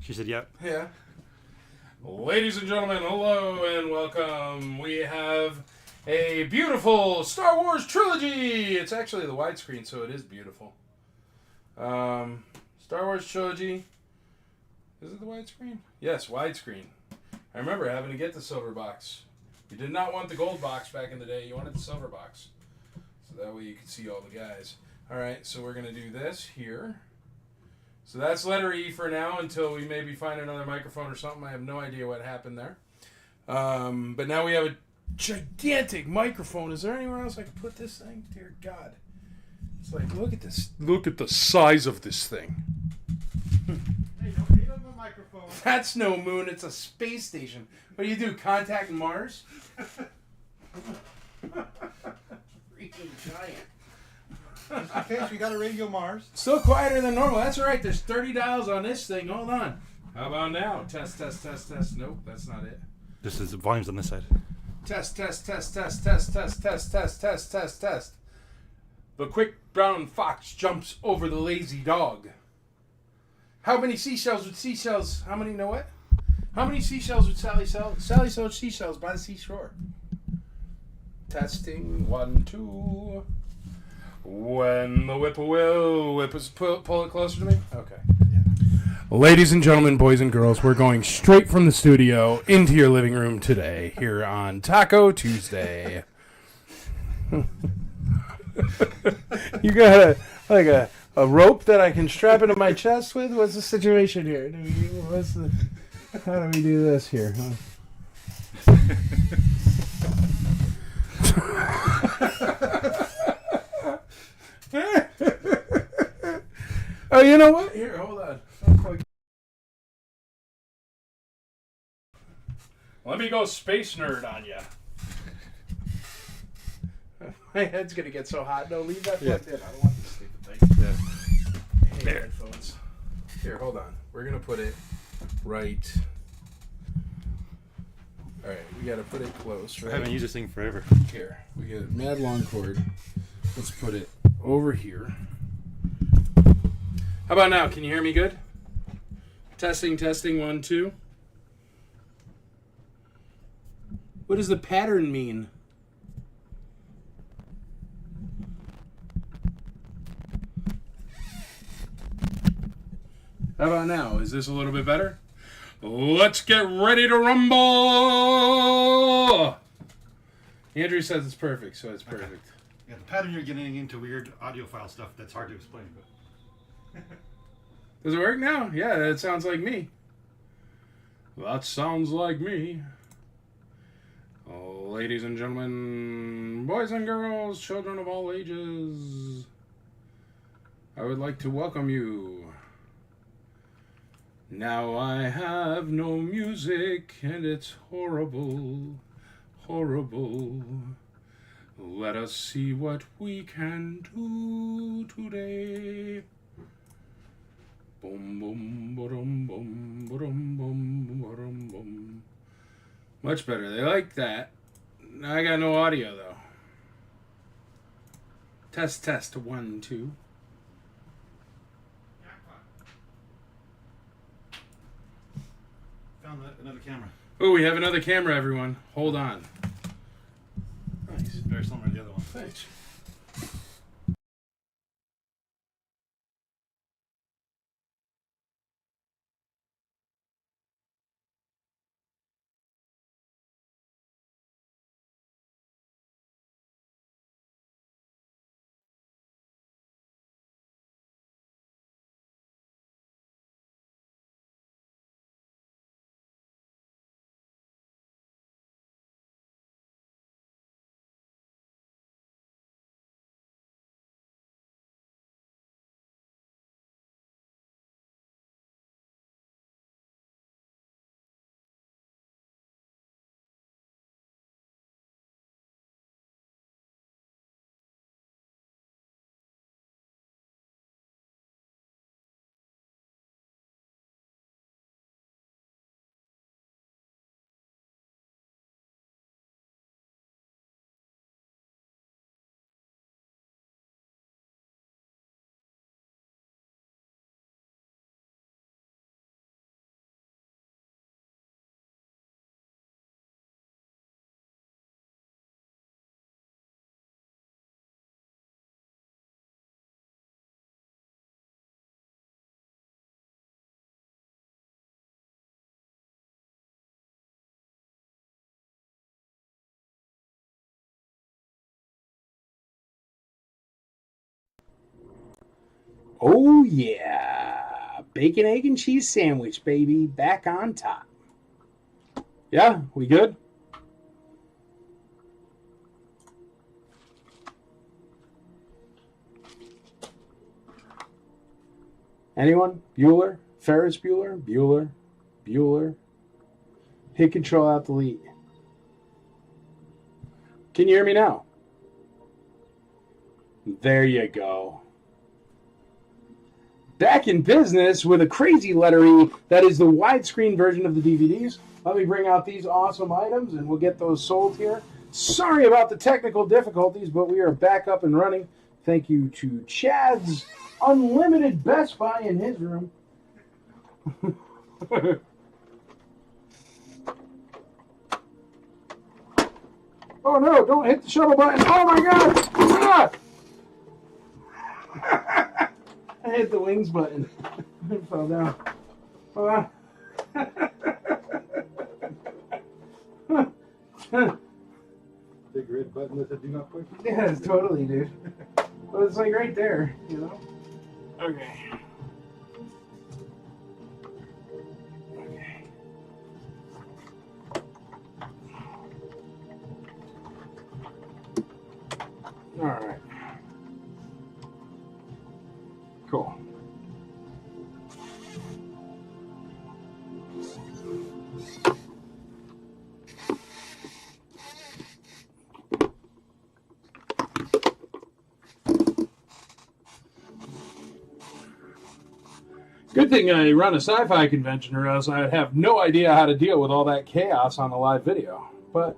She said, yep. Yeah. Ladies and gentlemen, hello and welcome. We have a beautiful Star Wars trilogy. It's actually the widescreen, so it is beautiful. Star Wars trilogy. Is it the widescreen? Yes, widescreen. I remember having to get the silver box. You did not want the gold box back in the day. You wanted the silver box. So that way you could see all the guys. All right, so we're going to do this here. So that's letter E for now until we maybe find another microphone or something. I have no idea what happened there. But now we have a gigantic microphone. Is there anywhere else I can put this thing? Dear God. It's like, look at this. Look at the size of this thing. Hey, don't need a microphone. That's no moon. It's a space station. What do you do? Contact Mars? Freaking giant. In case we got a Radio Mars. Still quieter than normal. That's all right. There's 30 dials on this thing. Hold on. How about now? Test, test, test, test. Nope, that's not it. This is the volumes on this side. Test, test, test, test, test, test, test, test, test, test, test. The quick brown fox jumps over the lazy dog. How many seashells would seashells? How many know what? How many seashells would Sally sell? Sally sold seashells by the seashore. Testing 1, 2. When the whip-a-will whip us, pull it closer to me. Okay. Yeah. Ladies and gentlemen, boys and girls, we're going straight from the studio into your living room today here on Taco Tuesday. You got a rope that I can strap into my chest with? What's the situation here? How do we do this here? Oh, you know what? Here, hold on. Let me go space nerd on you. My head's gonna get so hot. No, leave that plugged in. I don't want this stupid thing. Yeah. Hey, headphones. Here, hold on. We're gonna put it right. All right, we gotta put it close. Right? I haven't used this thing forever. Here, we get a mad long cord. Let's put it over here. How about now? Can you hear me good? Testing, testing, 1, 2. What does the pattern mean? How about now? Is this a little bit better? Let's get ready to rumble! Andrew says it's perfect, so it's perfect. Okay. Yeah, the pattern you're getting into weird audio file stuff that's hard to explain. But does it work now? Yeah, that sounds like me. That sounds like me. Ladies and gentlemen, boys and girls, children of all ages, I would like to welcome you. Now I have no music and it's horrible, horrible. Let us see what we can do today. Boom, boom, boom, boom, boom, boom, boom, boom. Much better. They like that. Now I got no audio though. Test, test, 1, 2. found another camera. Oh, we have another camera, everyone. Hold on. Nice. Very similar to the other one. Thanks. Oh, yeah. Bacon, egg, and cheese sandwich, baby. Back on top. Yeah, we good? Anyone? Bueller? Ferris Bueller? Bueller? Bueller? Hit Control Alt Delete. Can you hear me now? There you go. Back in business with a crazy lettering that is the widescreen version of the DVDs. Let me bring out these awesome items and we'll get those sold here. Sorry about the technical difficulties, but we are back up and running. Thank you to Chad's Unlimited Best Buy in his room. Oh no, don't hit the shuttle button. Oh my god! Ah! I hit the wings button. It fell down. Big red button that said do not push. Yeah, totally, dude. Well, it's like right there, you know? Okay. Okay. All right. Cool. Good thing I run a sci-fi convention, or else I'd have no idea how to deal with all that chaos on a live video. But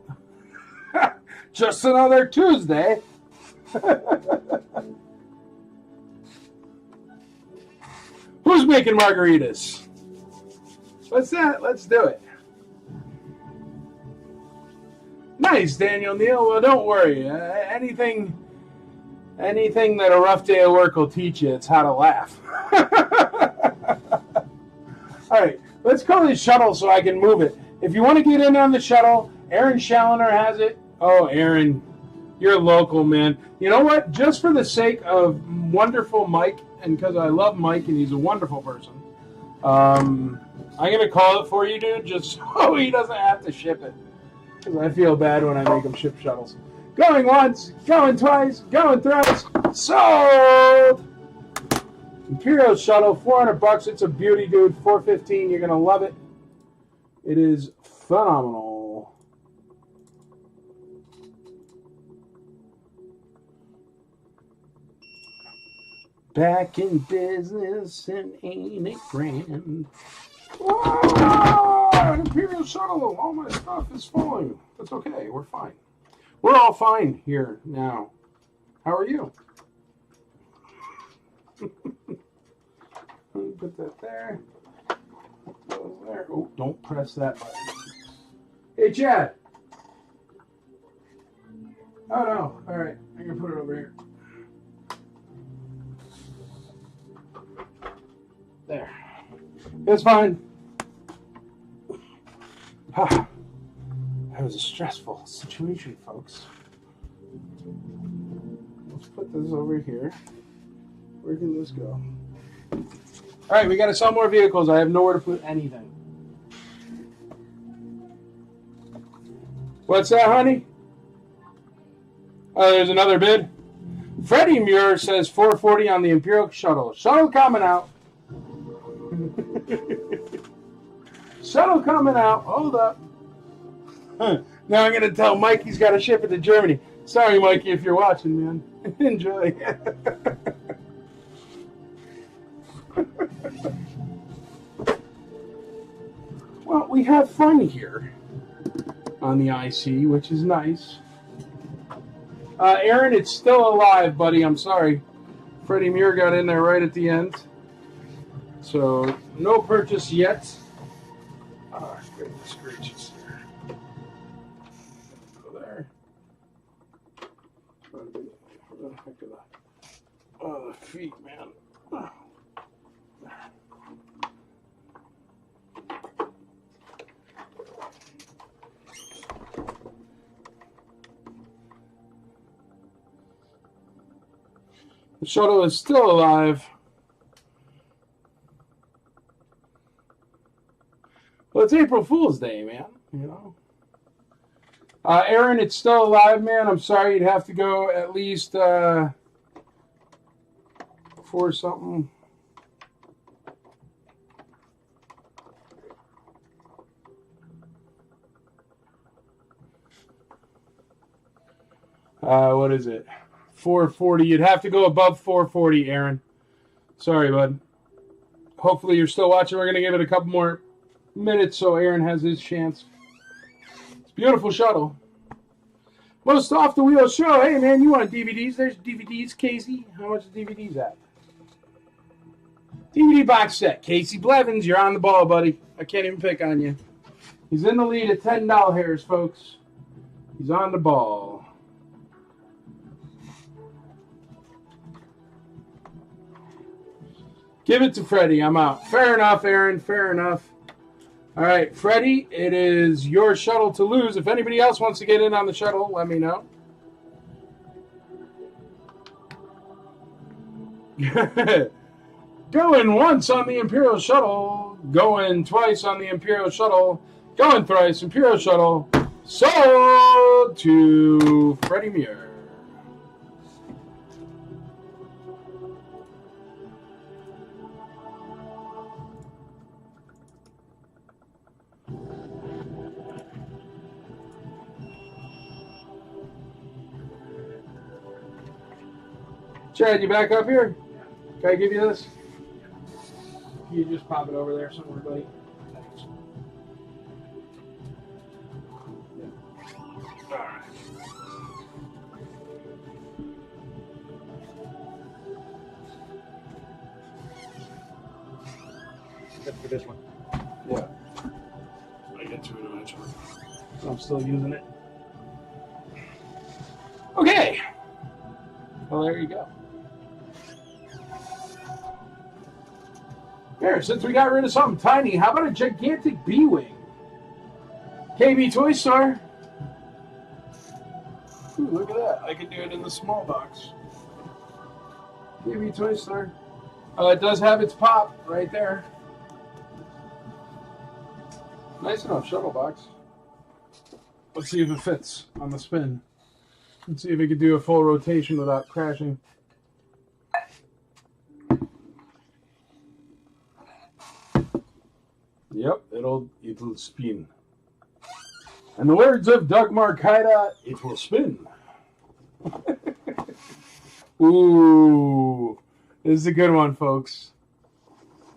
just another Tuesday. Who's making margaritas? What's that? Let's do it. Nice, Daniel Neal. Well, don't worry. Anything that a rough day of work will teach you, it's how to laugh. All right, let's call this shuttle so I can move it. If you want to get in on the shuttle, Aaron Schallner has it. Oh, Aaron, you're local, man. You know what? Just for the sake of wonderful Mike, and because I love Mike and he's a wonderful person, I'm going to call it for you, dude, just so he doesn't have to ship it. Because I feel bad when I make him ship shuttles. Going once, going twice, going thrice. Sold! Imperial shuttle, $400. It's a beauty, dude. $415. You're going to love it. It is phenomenal. Back in business and ain't it grand? Oh, an Imperial shuttle. All my stuff is falling. That's okay. We're fine. We're all fine here now. How are you? Let me put that there. Put those there. Oh, don't press that button. Hey, Chad. Oh, no. All right. I'm going to put it over here. There. It's fine. Ah, that was a stressful situation, folks. Let's put this over here. Where can this go? All right, we got to sell more vehicles. I have nowhere to put anything. What's that, honey? Oh, there's another bid. Freddie Muir says $440 on the Imperial shuttle. Shuttle coming out. Shuttle coming out. Hold up. Now I'm going to tell Mike he's got to ship it to Germany. Sorry, Mikey, if you're watching, man. Enjoy. Well, we have fun here on the IC, which is nice. Aaron, it's still alive, buddy. I'm sorry. Freddie Muir got in there right at the end. So, no purchase yet. Oh, goodness gracious. Go there. Where the heck are the... Oh, the feet, man. Oh. The shuttle is still alive. Well, it's April Fool's Day, man. You know. Aaron, it's still alive, man. I'm sorry you'd have to go at least for something. What is it? 440. You'd have to go above 440, Aaron. Sorry, bud. Hopefully you're still watching. We're going to give it a couple more minutes so Aaron has his chance. It's a beautiful shuttle. Most off the wheel show. Hey, man, you want DVDs? There's DVDs, Casey. How much is DVDs at? DVD box set. Casey Blevins, you're on the ball, buddy. I can't even pick on you. He's in the lead at $10, folks. He's on the ball. Give it to Freddie. I'm out. Fair enough, Aaron. Fair enough. All right, Freddie, it is your shuttle to lose. If anybody else wants to get in on the shuttle, let me know. Going once on the Imperial Shuttle. Going twice on the Imperial Shuttle. Going thrice. Imperial Shuttle. Sold to Freddie Muir. Chad, you back up here? Can I give you this? You just pop it over there somewhere, buddy. Thanks. All right. Good for this one. Yeah. I get to it eventually. I'm still using it. Okay. Well, there you go. Here, since we got rid of something tiny, how about a gigantic B-Wing? KB Toy Store. Ooh, look at that. I can do it in the small box. KB Toy Store. It does have its pop right there. Nice enough shuttle box. Let's see if it fits on the spin. Let's see if it can do a full rotation without crashing. Yep, it'll spin. In the words of Doug Marcaida, it will spin. Ooh, this is a good one, folks.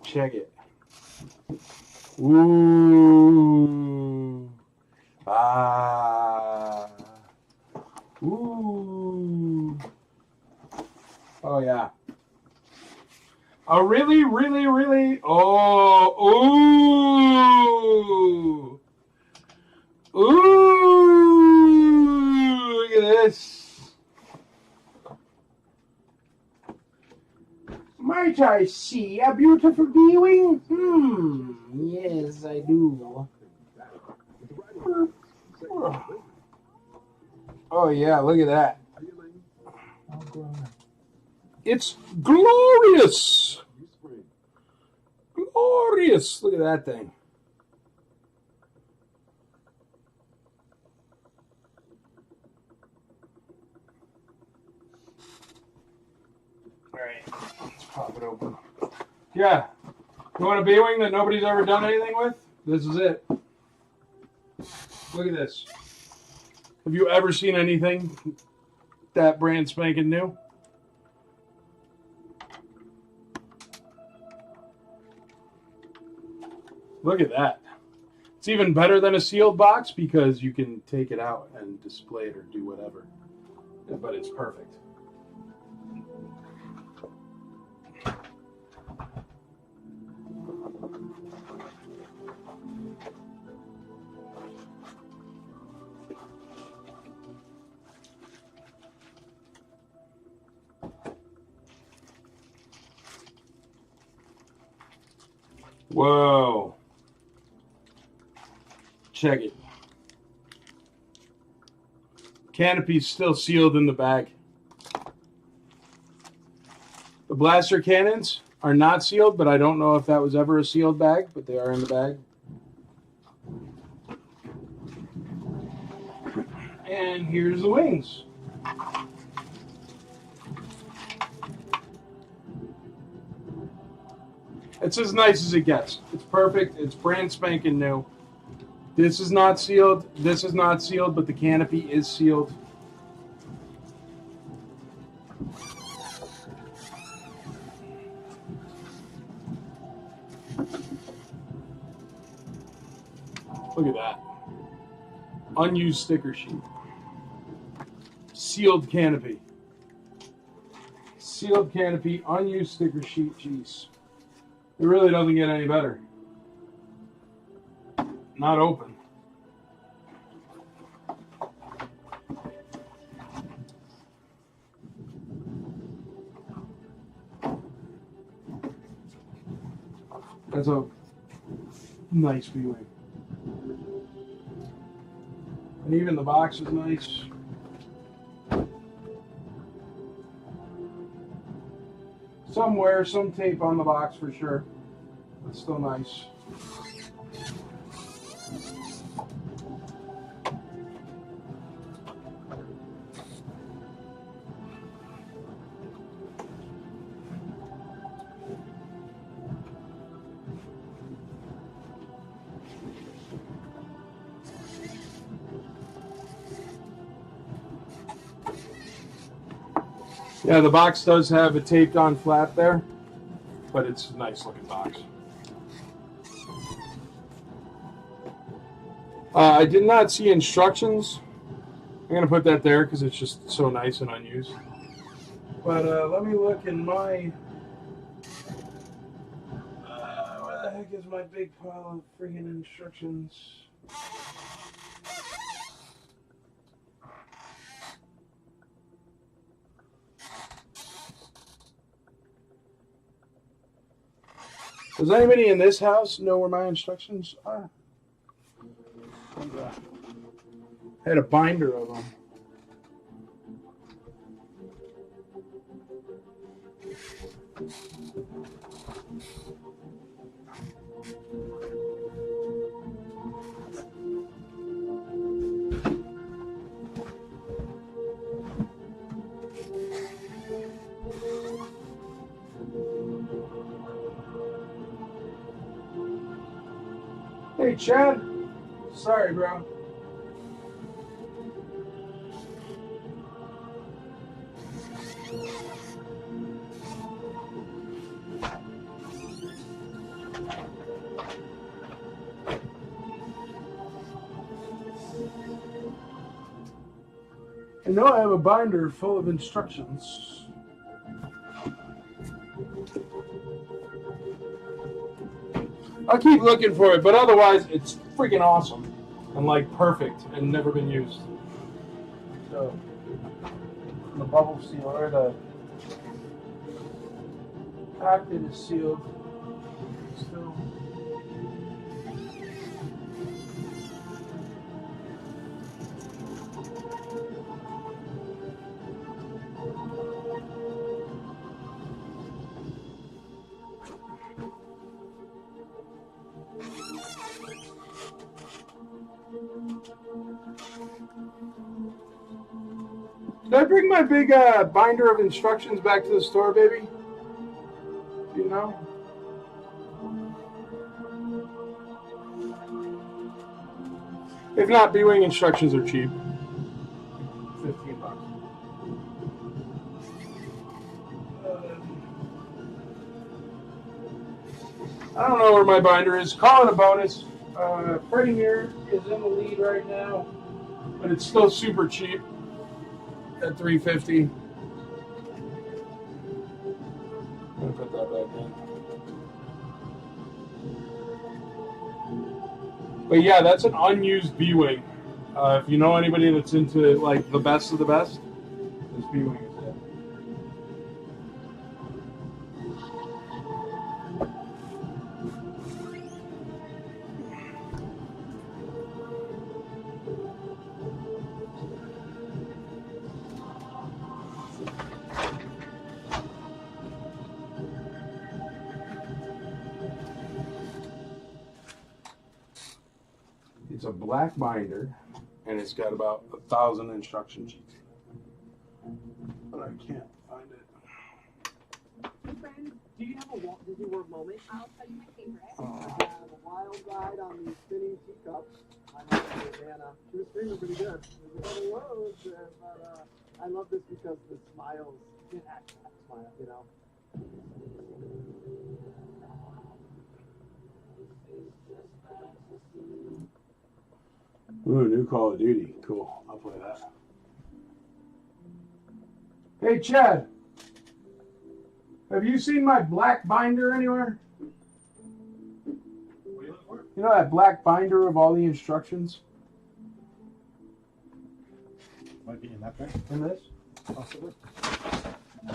Check it. Ooh. Ah. Ooh. Oh, yeah. A really, really, really. Oh. Ooh. Ooh. Look at this. Might I see a beautiful B-Wing? Yes, I do. Oh, yeah, look at that. It's glorious. Glorious. Look at that thing. All right, let's pop it open. Yeah, you want a B-Wing that nobody's ever done anything with? This is it. Look at this. Have you ever seen anything that brand spanking new? Look at that. It's even better than a sealed box because you can take it out and display it or do whatever. Yeah, but it's perfect. Whoa. Check it. Canopy's still sealed in the bag. The blaster cannons are not sealed, but I don't know if that was ever a sealed bag, but they are in the bag. And here's the wings. It's as nice as it gets. It's perfect. It's brand spanking new. This is not sealed. This is not sealed, but the canopy is sealed. Look at that. Unused sticker sheet. Sealed canopy. Sealed canopy, unused sticker sheet. Jeez. It really doesn't get any better. Not open. That's a nice viewing. And even the box is nice. Somewhere, some tape on the box for sure. But still nice. Yeah, the box does have a taped on flap there, but it's a nice looking box. I did not see instructions. I'm going to put that there because it's just so nice and unused. But let me look in my... where the heck is my big pile of freaking instructions? Does anybody in this house know where my instructions are? I had a binder of them. Hey, Chad. Sorry, bro. I know I have a binder full of instructions. I'll keep looking for it, but otherwise it's freaking awesome and like perfect and never been used. So the bubble sealer, the packet is sealed still. Did I bring my big binder of instructions back to the store, baby? Do you know? If not, B-Wing instructions are cheap. $15. I don't know where my binder is. Call it a bonus. Premier is in the lead right now, but it's still super cheap at $3.50. I'm gonna put that back in. But yeah, that's an unused B-Wing. If you know anybody that's into like the best of the best, this B-Wing is it. It's a black binder and it's got about 1,000 instruction sheets. But I can't find it. Hey friends, do you have a Walt Disney World moment? I'll tell you my favorite. The wild ride on the spinning teacup. I love it, Nana. She was screaming pretty good. But I love this because the smiles, you can't act that smile, you know? Ooh, new Call of Duty. Cool. I'll play that. Hey, Chad. Have you seen my black binder anywhere? What are you looking for? You know that black binder of all the instructions? Might be in that thing. In this? Possibly. I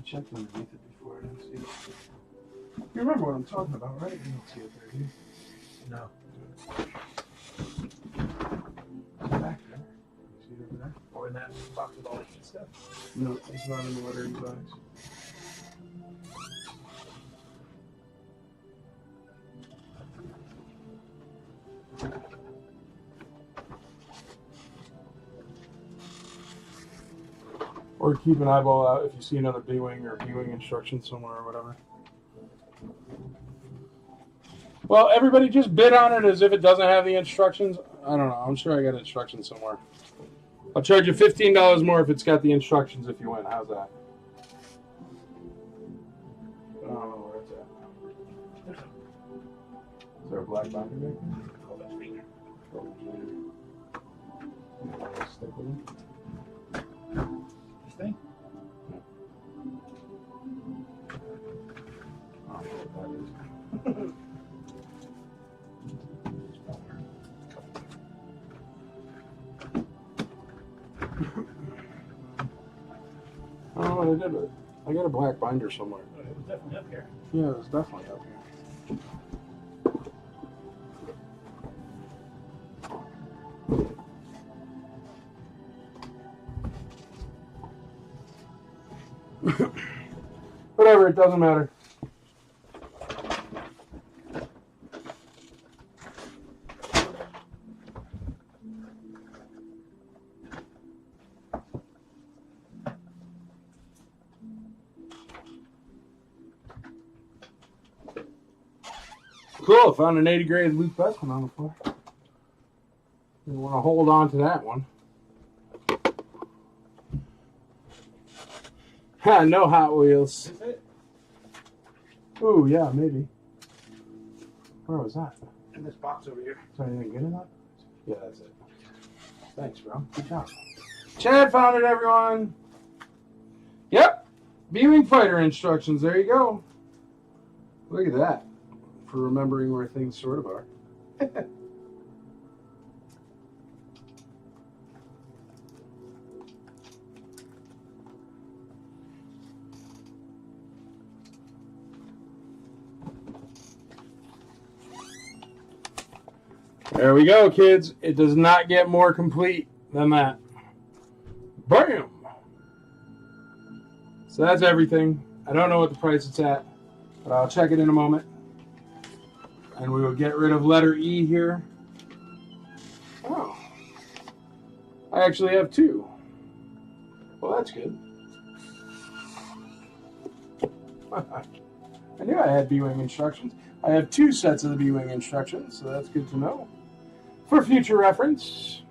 checked underneath it before. I didn't see it. You remember what I'm talking about, right? You don't see it there, do you? No. It's back there. You see it over there? Or in that box with all the stuff. No, it's not in the lettering box. Or keep an eyeball out if you see another B-wing or B-wing instruction somewhere or whatever. Well, everybody just bid on it as if it doesn't have the instructions. I don't know. I'm sure I got instructions somewhere. I'll charge you $15 more if it's got the instructions if you win. How's that? I don't know where it's at. Is there a black binder there? Call that finger. Stick with it. This thing? I don't know what that is. I don't know what I did with it. I got a black binder somewhere. Oh, it was definitely up here. Yeah, it was definitely up here. Whatever, it doesn't matter. Cool, found an 80 grade Luke Bessman on the floor. You want to hold on to that one. Ha, no Hot Wheels. Is it? Ooh, yeah, maybe. Where was that? In this box over here. Is there anything good in that? Yeah, that's it. Thanks, bro. Good job. Chad found it, everyone. Yep. B-Wing fighter instructions. There you go. Look at that. For remembering where things sort of are. There we go, kids. It does not get more complete than that. Bam! So that's everything. I don't know what the price it's at, but I'll check it in a moment. And we will get rid of letter E here. Oh. I actually have two. Well, that's good. I knew I had B-Wing instructions. I have two sets of the B-Wing instructions, so that's good to know. For future reference.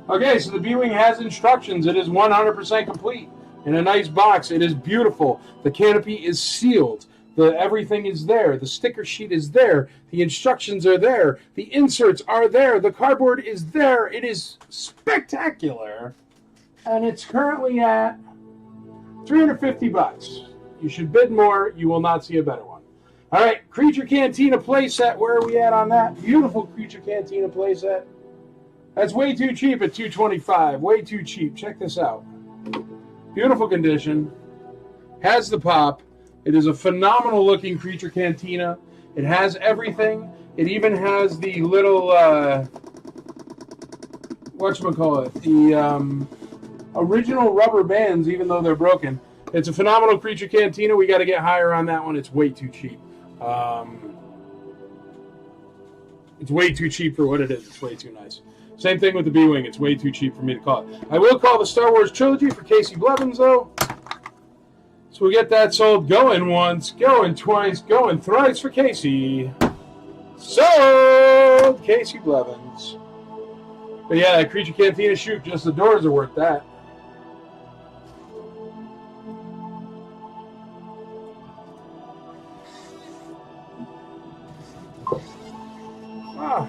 Okay, so the B-Wing has instructions. It is 100% complete. In a nice box. It is beautiful. The canopy is sealed. Everything is there. The sticker sheet is there. The instructions are there. The inserts are there. The cardboard is there. It is spectacular. And it's currently at $350. You should bid more. You will not see a better one. All right, Creature Cantina playset. Where are we at on that? Beautiful Creature Cantina playset. That's way too cheap at $225. Way too cheap. Check this out. Beautiful condition. Has the pop. It is a phenomenal looking Creature Cantina. It has everything. It even has the little whatchamacallit, original rubber bands, even though they're broken. It's a phenomenal Creature Cantina. We got to get higher on that one. It's way too cheap. It's way too cheap for what it is. It's way too nice. Same thing with the B-Wing. It's way too cheap for me to call it. I will call the Star Wars Trilogy for Casey Blevins, though. So we get that sold. Going once, going twice, going thrice for Casey. Sold! Casey Blevins. But yeah, that Creature Cantina, shoot, just the doors are worth that. Ah.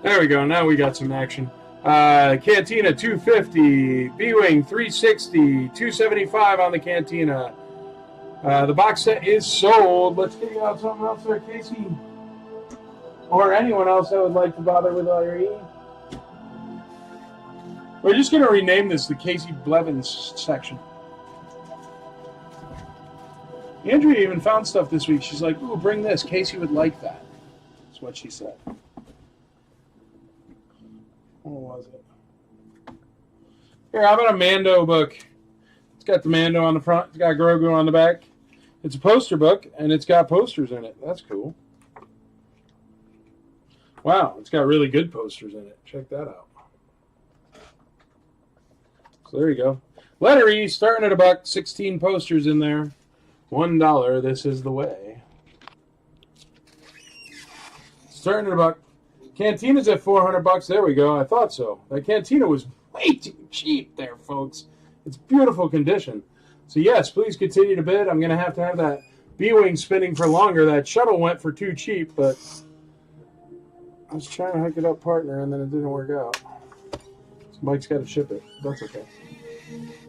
There we go. Now we got some action. Cantina 250, B-Wing 360, 275 on the Cantina. The box set is sold. Let's get you out something else there, Casey. Or anyone else that would like to bother with all your E. We're just going to rename this the Casey Blevins section. Andrea even found stuff this week. She's like, ooh, bring this. Casey would like that. That's what she said. What was it? Here, how about a Mando book? It's got the Mando on the front. It's got Grogu on the back. It's a poster book, and it's got posters in it. That's cool. Wow, it's got really good posters in it. Check that out. So there you go. Letter E, starting at $1. 16 posters in there. $1. This is the way. Starting at $1. Cantina's at $400. There we go. I thought so. That Cantina was way too cheap there, folks. It's beautiful condition. So yes, please continue to bid. I'm going to have that B-Wing spinning for longer. That shuttle went for too cheap, but I was trying to hook it up, partner, and then it didn't work out. So Mike's got to ship it. That's okay.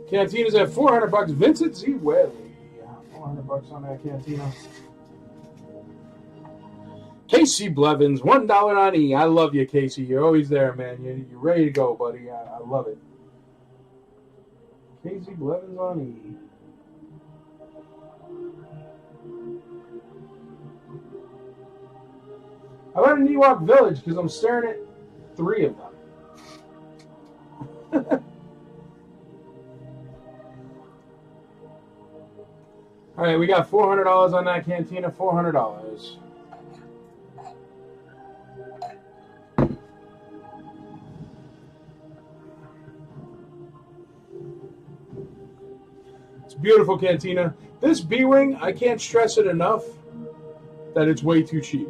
Cantina's at $400. Vincent Z. Welly. $400 on that Cantina. Casey Blevins, $1 on E. I love you, Casey. You're always there, man. You're ready to go, buddy. I love it. Casey Blevins on E. I went to Ewok Village because I'm staring at 3 of them. All right, we got $400 on that Cantina. $400. It's a beautiful Cantina. This B-Wing, I can't stress it enough that it's way too cheap.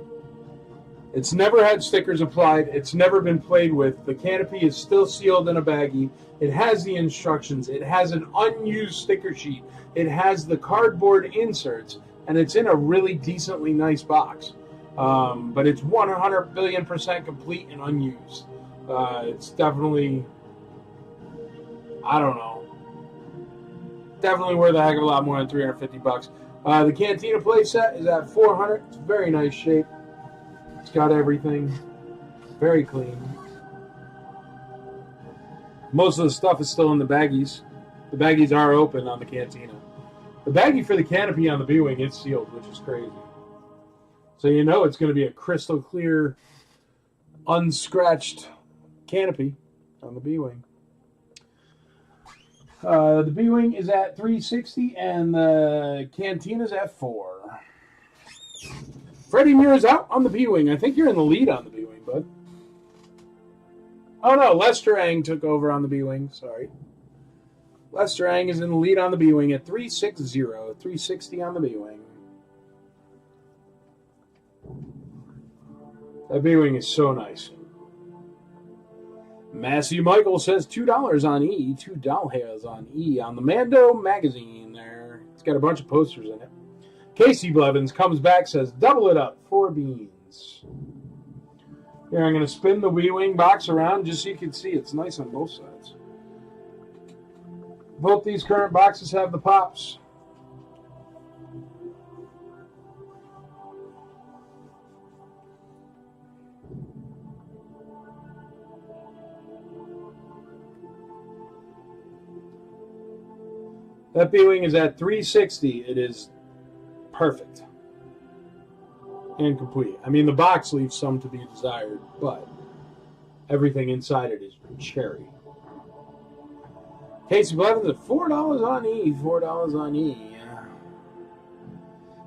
It's never had stickers applied. It's never been played with. The canopy is still sealed in a baggie. It has the instructions. It has an unused sticker sheet. It has the cardboard inserts, and it's in a really decently nice box. But it's 100 billion% complete and unused. It's definitely, I don't know, definitely worth a heck of a lot more than $350. The Cantina play set is at $400. It's very nice shape. It's got everything. Very clean. Most of the stuff is still in the baggies. The baggies are open on the Cantina. The baggie for the canopy on the B-Wing is sealed, which is crazy. So you know it's going to be a crystal clear, unscratched canopy on the B-Wing. The B-Wing is at $360 and the Cantina's at $4. Freddie Muir is out on the B-Wing. I think you're in the lead on the B-Wing, bud. Oh no, Lester Ang took over on the B-Wing. Sorry. Lester Ang is in the lead on the B-Wing at $360. $360 on the B-Wing. That B-Wing is so nice. Matthew Michael says $2 on E. $2 on E on the Mando magazine there. It's got a bunch of posters in it. Casey Blevins comes back, says double it up. 4 beans. Here, I'm going to spin the B-Wing box around just so you can see. It's nice on both sides. Both these current boxes have the pops. That B-Wing is at 360. It is perfect and complete. I mean, the box leaves some to be desired, but everything inside it is cherry. Casey Blevins at $4 on E. $4 on E.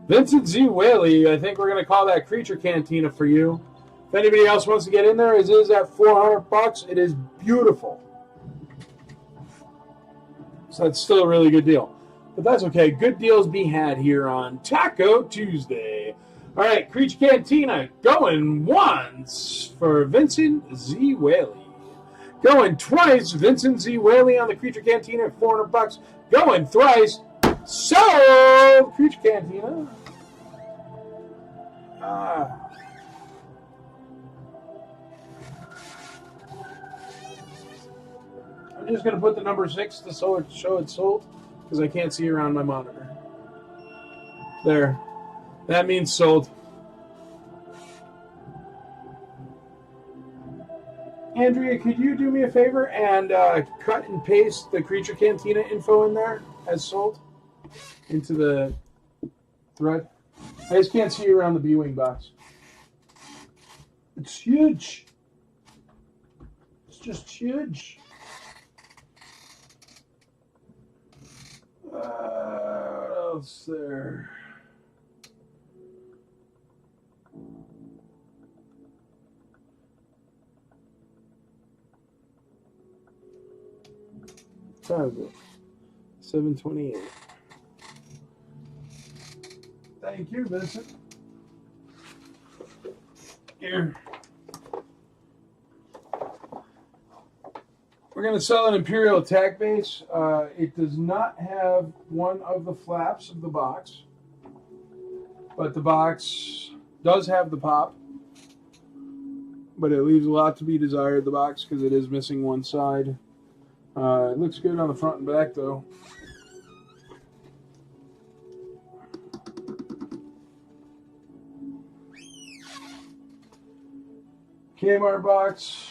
Vincent Z. Whaley, I think we're going to call that Creature Cantina for you. If anybody else wants to get in there, it is at $400. It is beautiful. So that's still a really good deal. But that's okay. Good deals be had here on Taco Tuesday. All right, Creature Cantina going once for Vincent Z. Whaley. Going twice, Vincent Z. Whaley on the Creature Cantina at $400. Going thrice, sold Creature Cantina. I'm just going to put the number 6 to show it sold because I can't see around my monitor. There. That means sold. Andrea, could you do me a favor and cut and paste the Creature Cantina info in there as sold into the thread? I just can't see around the B-Wing box. It's huge. It's just huge. What else there? Time is it? 7:28. Thank you, Vincent. Here. We're going to sell an Imperial attack base. It does not have one of the flaps of the box, but the box does have the pop. But it leaves a lot to be desired, the box, because it is missing one side. It looks good on the front and back, though. Kmart box.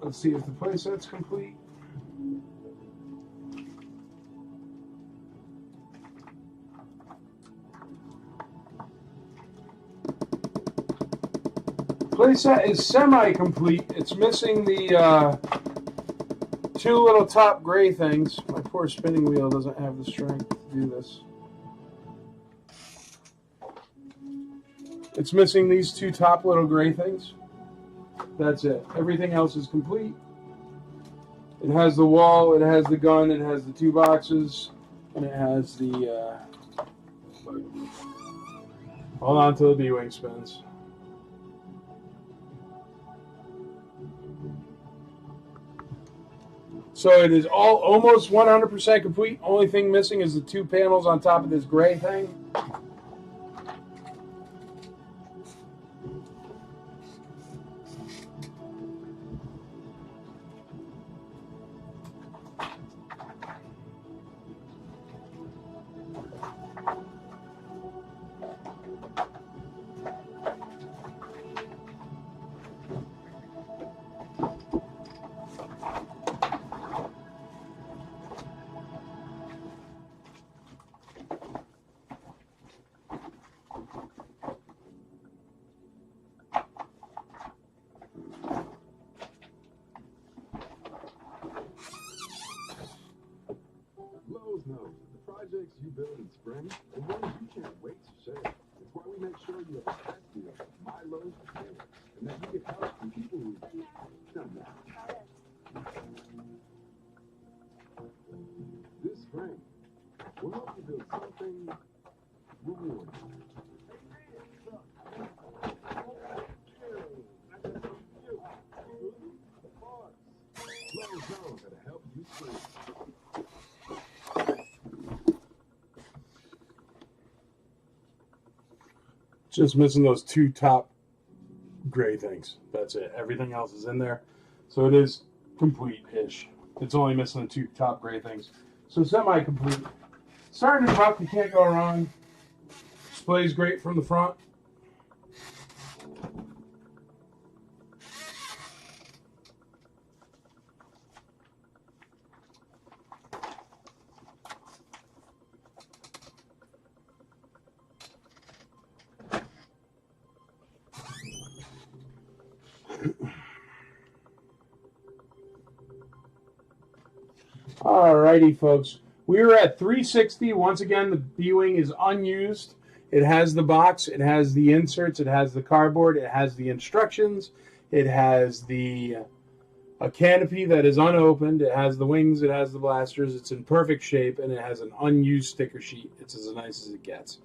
Let's see if the playset's complete. Playset is semi-complete. It's missing the two little top gray things. My poor spinning wheel doesn't have the strength to do this. It's missing these two top little gray things. That's it. Everything else is complete. It has the wall, it has the gun, it has the two boxes, and it has the... hold on till the B-Wing spins. So it is all almost 100% complete. Only thing missing is the two panels on top of this gray thing. knows that the projects you build in spring are ones you can't wait to share. It's why we make sure you have the best deal, buy Lowe's together, and that you get help from people who've done that. This spring, we'll help you build something rewarding. Lowe's knows how to help you spring. Just missing those two top gray things. That's it. Everything else is in there. So it is complete-ish. It's only missing the two top gray things. So semi-complete. Starting it up, you can't go wrong. Display's great from the front. Alrighty, folks. We are at 360. Once again, the B-Wing is unused. It has the box. It has the inserts. It has the cardboard. It has the instructions. It has a canopy that is unopened. It has the wings. It has the blasters. It's in perfect shape, and it has an unused sticker sheet. It's as nice as it gets.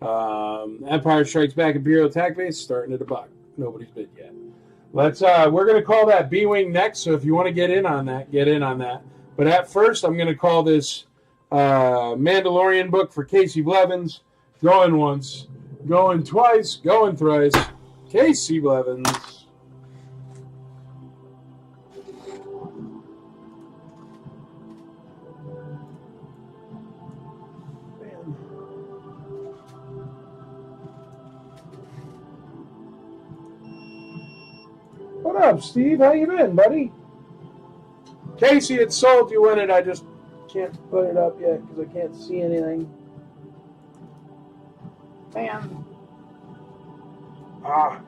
Empire Strikes Back Imperial Attack Base starting at $1. Nobody's bid yet. We're going to call that B-Wing next, so if you want to get in on that, get in on that. But at first, I'm going to call this Mandalorian book for Casey Blevins. Going once, going twice, going thrice. Casey Blevins. What up, Steve? How you been, buddy? Casey, it's sold. You win it. I just can't put it up yet because I can't see anything. Man. Ah.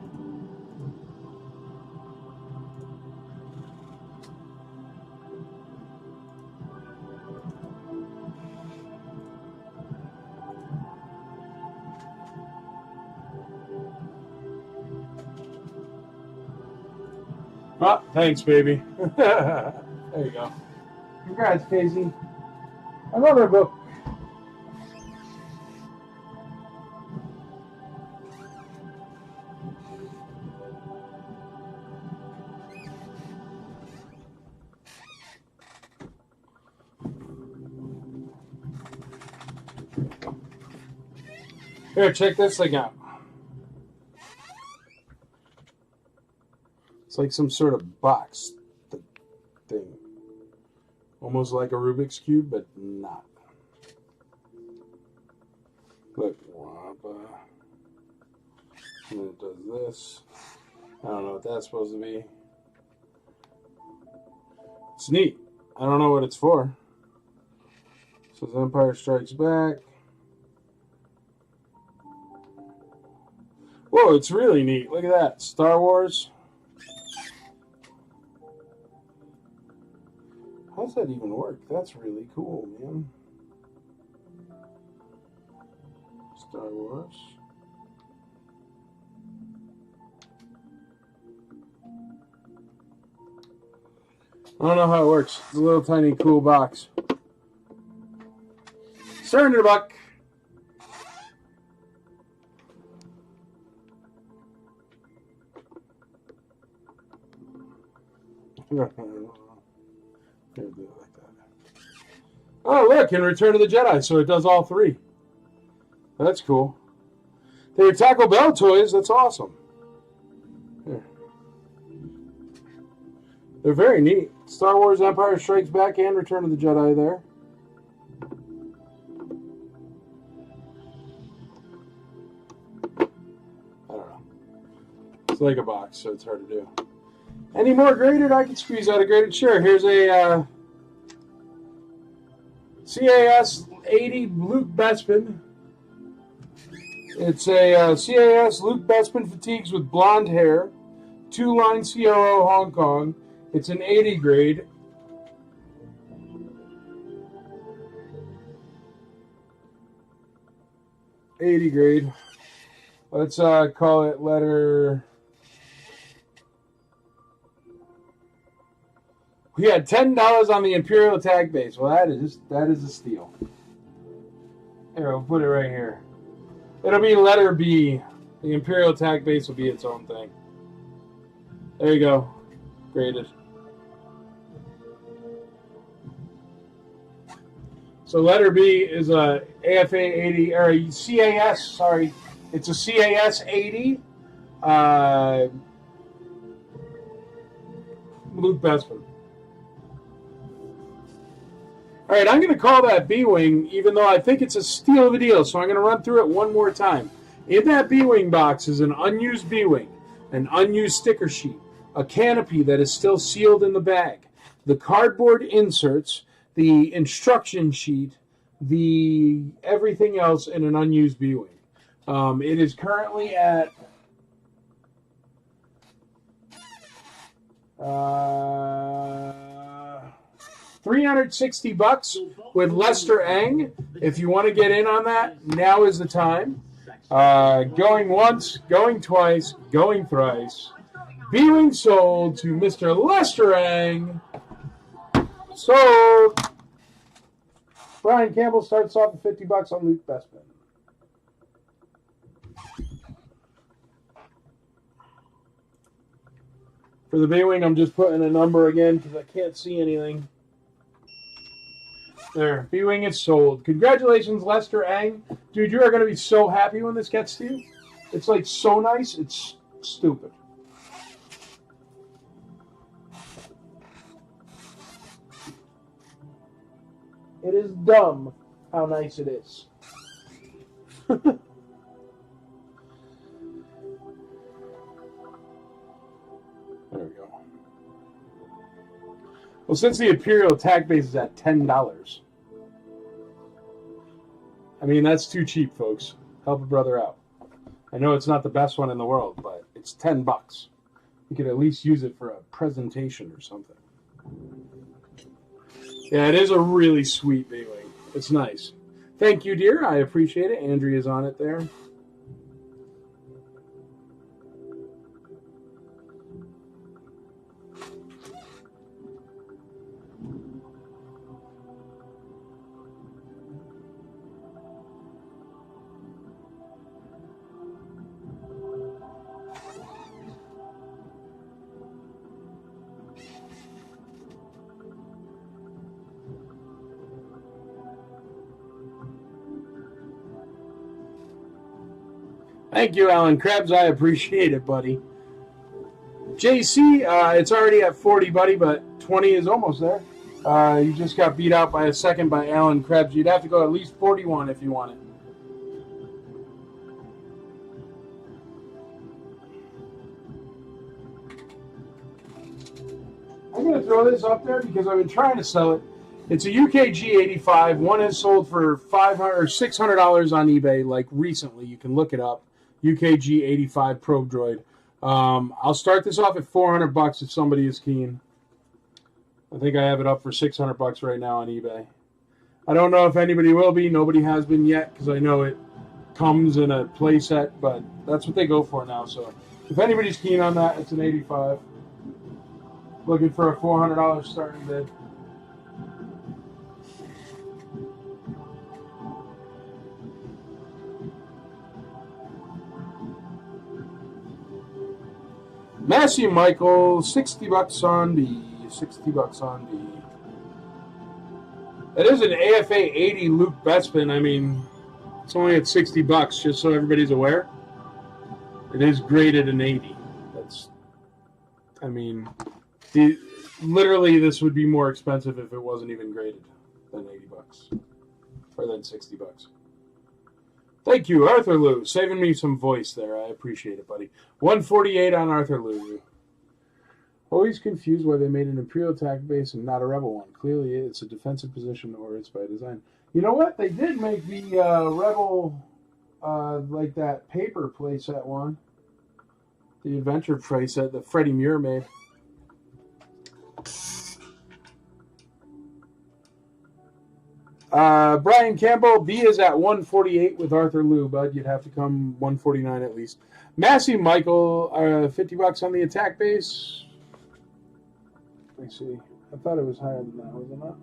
Oh, thanks, baby. There you go. Congrats, Casey. Another book. Here, check this thing out. It's like some sort of box thing. Almost like a Rubik's Cube, but not. Look. And it does this. I don't know what that's supposed to be. It's neat. I don't know what it's for. It says Empire Strikes Back. Whoa, it's really neat. Look at that. Star Wars. How does that even work? That's really cool, man. Star Wars. I don't know how it works. It's a little tiny cool box. Starting at $1. Oh, look, in Return of the Jedi, so it does all three. That's cool. They're Taco Bell toys. That's awesome. Here. They're very neat. Star Wars Empire Strikes Back and Return of the Jedi there. I don't know. It's like a box, so it's hard to do. Any more graded? I can squeeze out a graded. Sure. Here's a CAS 80 Luke Bespin. It's a CAS Luke Bespin fatigues with blonde hair. 2-line COO Hong Kong. It's an 80 grade. Let's call it letter. We had $10 on the Imperial Attack Base. Well, that is a steal. Here, I'll put it right here. It'll be letter B. The Imperial Attack Base will be its own thing. There you go. Graded. So letter B is a AFA 80 or a CAS. Sorry, it's a CAS 80. Luke Bespin. All right, I'm going to call that B-Wing, even though I think it's a steal of a deal, so I'm going to run through it one more time. In that B-Wing box is an unused B-Wing, an unused sticker sheet, a canopy that is still sealed in the bag, the cardboard inserts, the instruction sheet, the everything else in an unused B-Wing. It is currently at $360 with Lester Eng. If you want to get in on that, now is the time. Going once, going twice, going thrice. B-Wing sold to Mr. Lester Eng. Sold. Brian Campbell starts off at $50 on Luke Bestman. For the B-Wing, I'm just putting a number again because I can't see anything. There, B-Wing is sold. Congratulations, Lester Eng. Dude, you are going to be so happy when this gets to you. It's like so nice, it's stupid. It is dumb how nice it is. There we go. Well, since the Imperial attack base is at $10, I mean, that's too cheap, folks. Help a brother out. I know it's not the best one in the world, but it's $10. You could at least use it for a presentation or something. Yeah, it is a really sweet B-Wing. It's nice. Thank you, dear. I appreciate it. Andrea's on it there. Thank you, Alan Krebs. I appreciate it, buddy. JC, it's already at 40, buddy, but 20 is almost there. You just got beat out by a second by Alan Krebs. You'd have to go at least 41 if you want it. I'm going to throw this up there because I've been trying to sell it. It's a UKG 85. One is sold for $500 or $600 on eBay, like recently. You can look it up. UKG 85 Probe Droid. I'll start this off at $400 if somebody is keen. I think I have it up for $600 right now on eBay. I don't know if anybody will be. Nobody has been yet because I know it comes in a playset, but that's what they go for now. So if anybody's keen on that, it's an 85. Looking for a $400 starting bid. Massey Michael, $60 on B. $60 on B. That is an AFA 80 Luke Bespin. I mean, it's only at $60, just so everybody's aware. It is graded an 80. That's, I mean, literally this would be more expensive if it wasn't even graded than $80 or than $60. Thank you, Arthur Lou. Saving me some voice there. I appreciate it, buddy. 148 on Arthur Lou. Always confused why they made an Imperial attack base and not a Rebel one. Clearly, it's a defensive position or it's by design. You know what? They did make the Rebel, like that paper playset one. The adventure playset that Freddie Muir made. Brian Campbell, B is at 148 with Arthur Lou, bud. You'd have to come 149 at least. Massey Michael, $50 on the attack base. Let me see. I thought it was higher than that, was it not?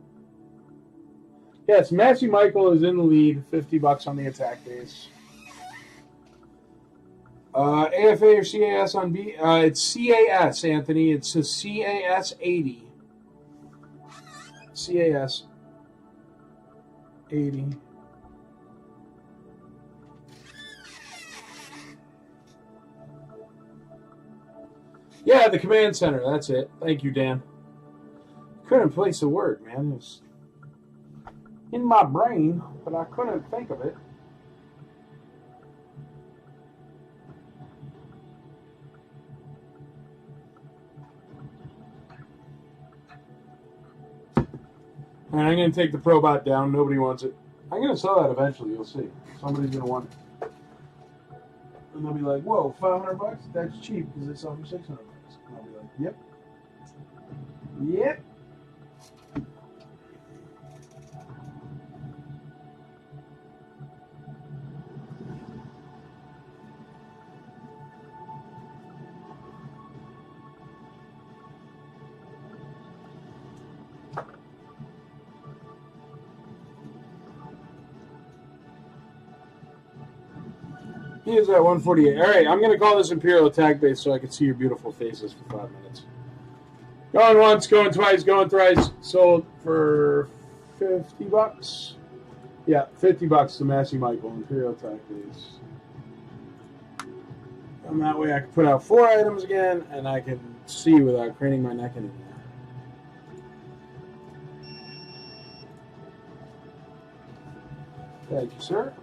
Yes, Massey Michael is in the lead, $50 on the attack base. AFA or CAS on B? It's CAS, Anthony. It's a CAS 80. CAS 80. Yeah, the command center. That's it. Thank you, Dan. Couldn't place a word, man. It was in my brain, but I couldn't think of it. And I'm going to take the Probot down. Nobody wants it. I'm going to sell that eventually. You'll see. Somebody's going to want it. And they'll be like, whoa, $500? That's cheap because they sell for $600. And I'll be like, yep. Yep. He is at 148. All right, I'm going to call this Imperial Attack Base so I can see your beautiful faces for 5 minutes. Going once, going twice, going thrice. Sold for $50. Yeah, $50 to Massey Michael, Imperial Attack Base. And that way I can put out 4 items again, and I can see without craning my neck anymore. Thank you, sir.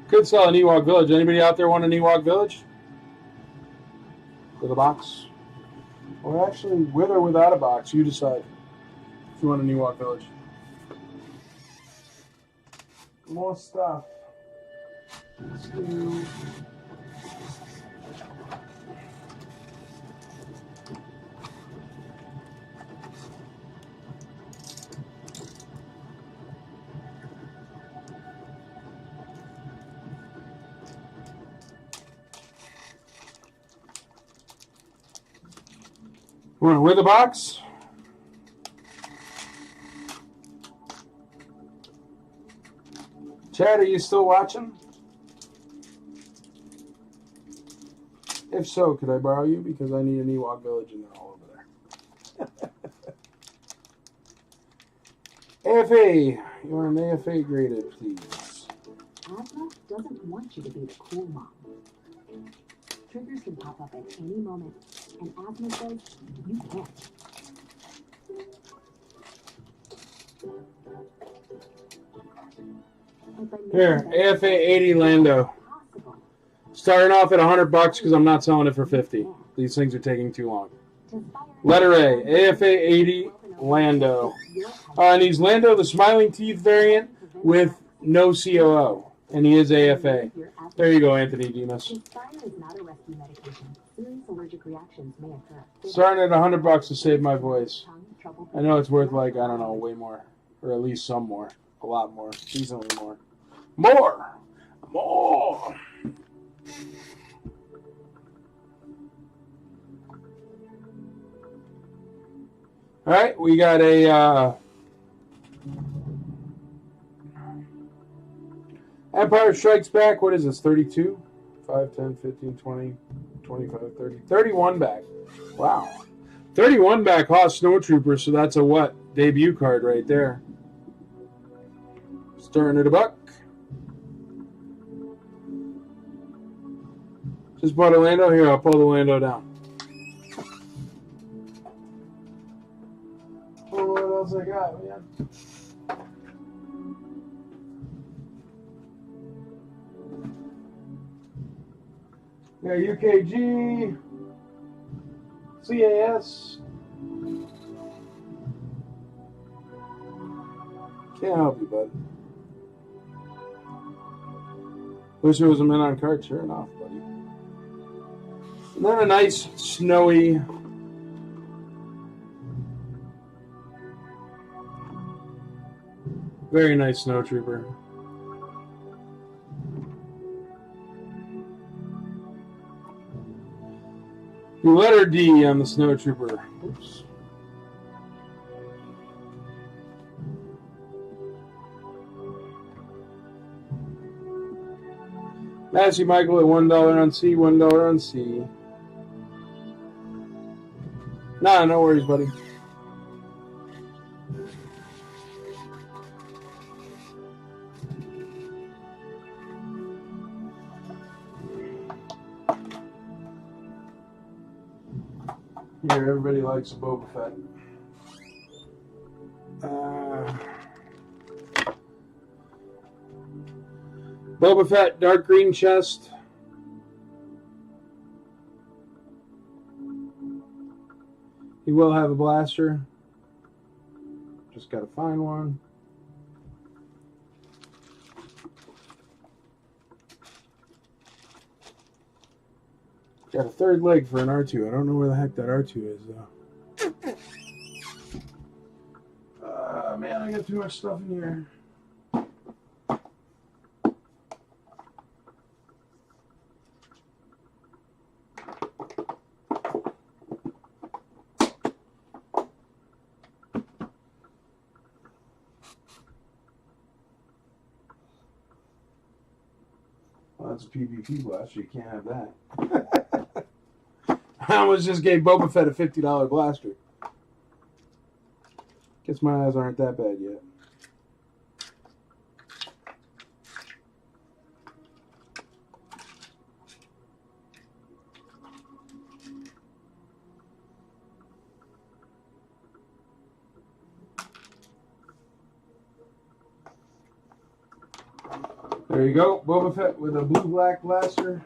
Could sell an Ewok Village. Anybody out there want an Ewok Village? With a box? Or actually, with or without a box, you decide if you want an Ewok Village. More stuff. Let's do... Want it with a box? Chad, are you still watching? If so, could I borrow you? Because I need an Ewok Village and they're all over there. AFA. You want an AFA graded, please? Asthma doesn't want you to be the cool mom. Triggers can pop up at any moment, and Asthma says you can't. Here, AFA 80 Lando. Starting off at $100 because I'm not selling it for 50. These things are taking too long. Letter A, AFA 80 Lando. And he's Lando, the Smiling Teeth variant with no COO. And he is AFA. There you go, Anthony Demas. Starting at $100 to save my voice. I know it's worth like, I don't know, way more. Or at least some more. A lot more. Decently more. More! More! Alright, we got a Empire Strikes Back. What is this? 32? 5, 10, 15, 20, 25, 30. 31 back. Wow. 31 back Hoth Snowtrooper, so that's a what? Debut card right there. Starting at $1. Just bought a Lando. Here, I'll pull the Lando down. Oh, what else I got, man? Yeah, UKG, CAS. Can't help you, bud. Wish there was a mint on card. Sure enough, buddy. And then a nice snowy very nice Snowtrooper. The letter D on the Snowtrooper. Oops. Massey Michael at $1 on C, $1 on C. Nah, no worries, buddy. Here, everybody likes Boba Fett. Boba Fett, dark green chest. He will have a blaster. Just gotta find one. Got a third leg for an R2. I don't know where the heck that R2 is, though. Man, I got too much stuff in here. ounce of PvP blaster. You can't have that. I almost just gave Boba Fett a $50 blaster. Guess my eyes aren't that bad yet. There you go, Boba Fett with a blue-black blaster.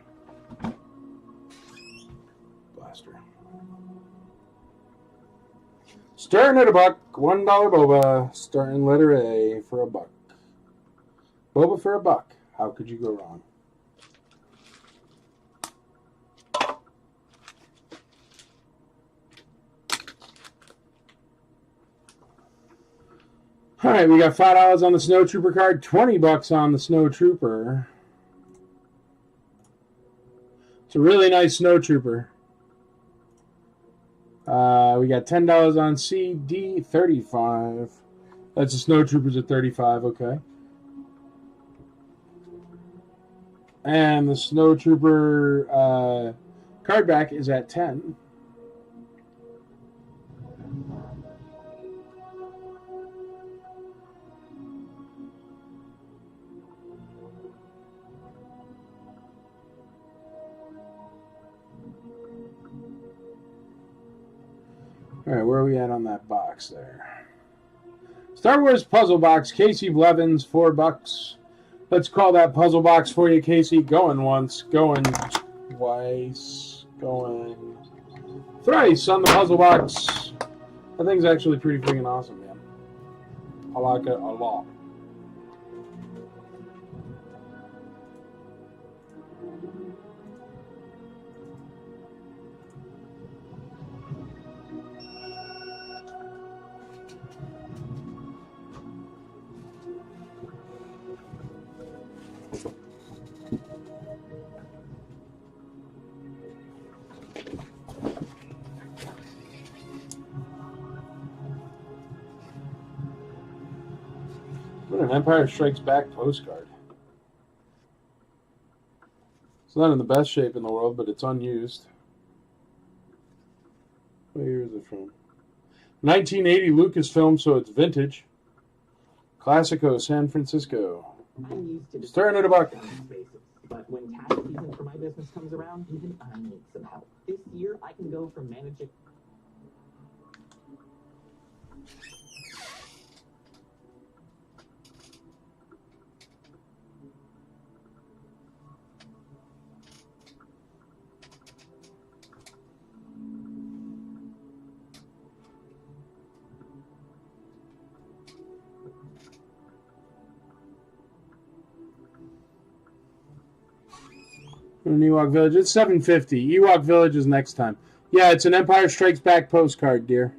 Starting at $1, $1 Boba. Starting letter A for $1. Boba for $1. How could you go wrong? All right, we got $5 on the Snow Trooper card, $20 on the Snow Trooper. It's a really nice Snow Trooper. We got $10 on CD, 35. That's the Snow Troopers at 35, okay. And the Snow Trooper card back is at 10. All right, where are we at on that box there? Star Wars puzzle box, Casey Blevins, $4. Let's call that puzzle box for you, Casey. Going once, going twice, going thrice on the puzzle box. That thing's actually pretty freaking awesome, man. I like it a lot. What an Empire Strikes Back postcard. It's not in the best shape in the world, but it's unused. What year is it from? 1980 Lucasfilm, so it's vintage. Classico, San Francisco. I'm used to Starting at $1. But when tax season for my business comes around, even I need some help. This year, I can go from managing. In Ewok Village. It's $7.50. Ewok Village is next time. Yeah, it's an Empire Strikes Back postcard, dear.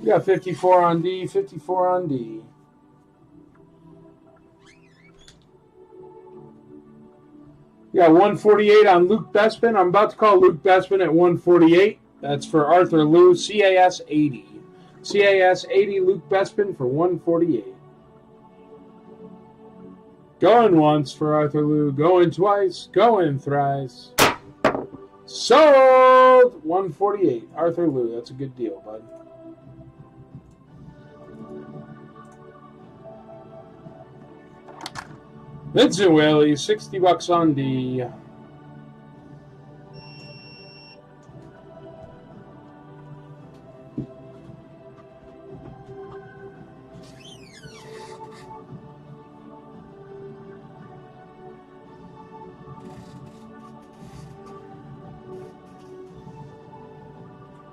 We got 54 on D, 54 on D. We got 148 on Luke Bespin. I'm about to call Luke Bespin at 148. That's for Arthur Liu, CAS 80. CAS 80, Luke Bespin for 148. Going once for Arthur Liu, going twice, going thrice. Sold! 148. Arthur Liu, that's a good deal, bud. Vincent Whaley, $60 on D.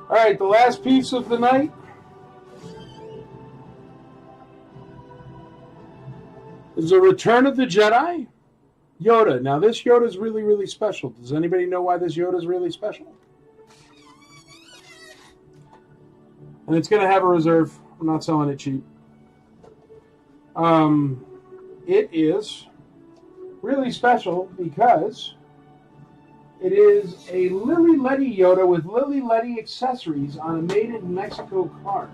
All right, the last piece of the night is a Return of the Jedi Yoda. Now, this Yoda is really, really special. Does anybody know why this Yoda is really special? And it's going to have a reserve. I'm not selling it cheap. It is really special because it is a Lily Letty Yoda with Lily Letty accessories on a Made in Mexico card.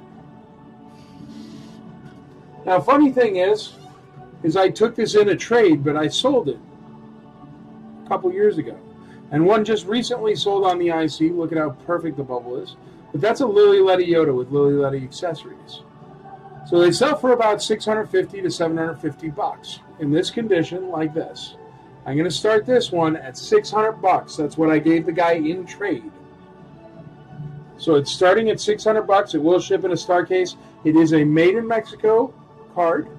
Now, funny thing is, is I took this in a trade, but I sold it a couple years ago. And one just recently sold on the IC. Look at how perfect the bubble is. But that's a Lily Letty Yoda with Lily Letty accessories. So they sell for about $650 to $750 in this condition, like this. I'm going to start this one at $600. That's what I gave the guy in trade. So it's starting at $600. It will ship in a star case. It is a made in Mexico card,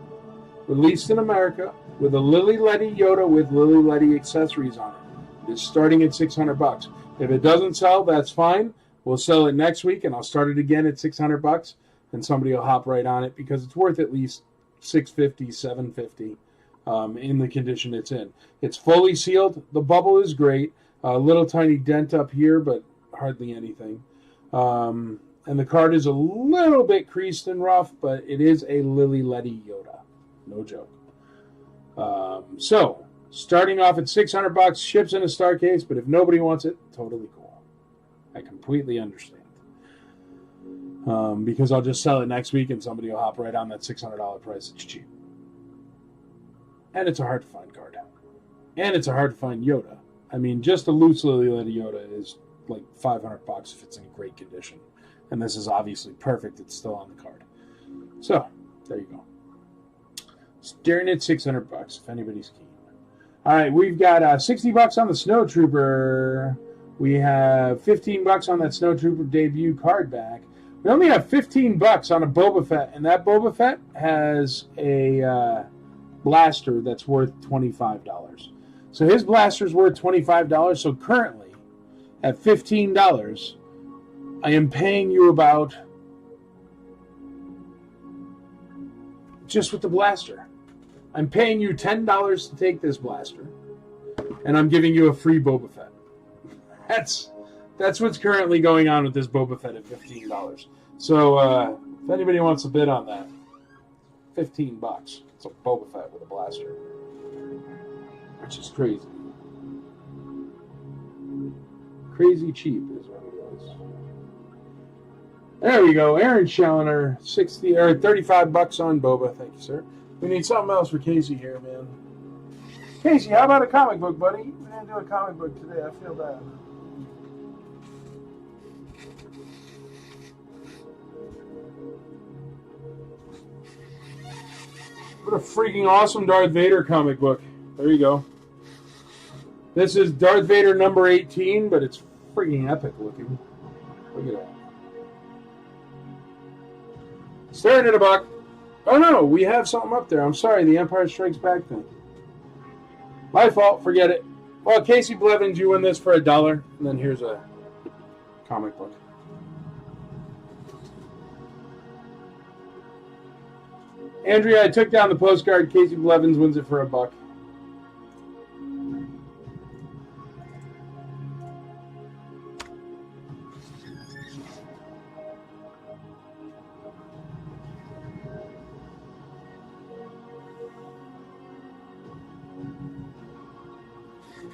released in America, with a Lily Letty Yoda with Lily Letty accessories on it. It's starting at $600. If it doesn't sell, that's fine. We'll sell it next week, and I'll start it again at $600, and somebody will hop right on it because it's worth at least $650, $750 in the condition it's in. It's fully sealed. The bubble is great. A little tiny dent up here, but hardly anything. And the card is a little bit creased and rough, but it is a Lily Letty Yoda. No joke. So, starting off at $600, ships in a star case, but if nobody wants it, totally cool. I completely understand. Because I'll just sell it next week and somebody will hop right on that $600 price. It's cheap. And it's a hard to find card. And it's a hard to find Yoda. I mean, just a loose Lily Letty Yoda is like $500 if it's in great condition. And this is obviously perfect. It's still on the card. So, there you go. Staring at $600 if anybody's keen. All right, we've got $60 on the Snow Trooper. We have $15 on that Snow Trooper debut card back. We only have $15 on a Boba Fett, and that Boba Fett has a blaster that's worth $25. So his blaster's worth $25. So currently, at $15, I am paying you about, just with the blaster, I'm paying you $10 to take this blaster, and I'm giving you a free Boba Fett. That's what's currently going on with this Boba Fett at $15. So if anybody wants to bid on that, $15. It's a Boba Fett with a blaster, which is crazy. Crazy cheap is what it is. There we go. Aaron Challoner, $35 on Boba. Thank you, sir. We need something else for Casey here, man. Casey, how about a comic book, buddy? We didn't do a comic book today. I feel bad. What a freaking awesome Darth Vader comic book. There you go. This is Darth Vader number 18, but it's freaking epic looking. Look at that. Staring at a buck. Oh no, we have something up there. I'm sorry, the Empire Strikes Back thing. My fault, forget it. Well, Casey Blevins, you win this for $1, and then here's a comic book. Andrea, I took down the postcard. Casey Blevins wins it for $1.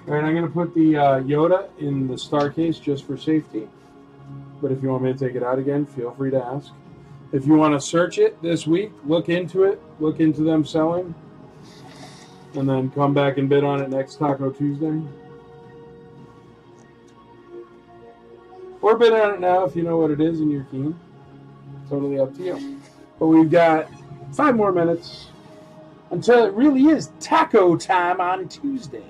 All right, I'm going to put the Yoda in the star case just for safety. But if you want me to take it out again, feel free to ask. If you want to search it this week, look into it. Look into them selling. And then come back and bid on it next Taco Tuesday. Or bid on it now if you know what it is and you're keen. Totally up to you. But we've got 5 more minutes until it really is taco time on Tuesday.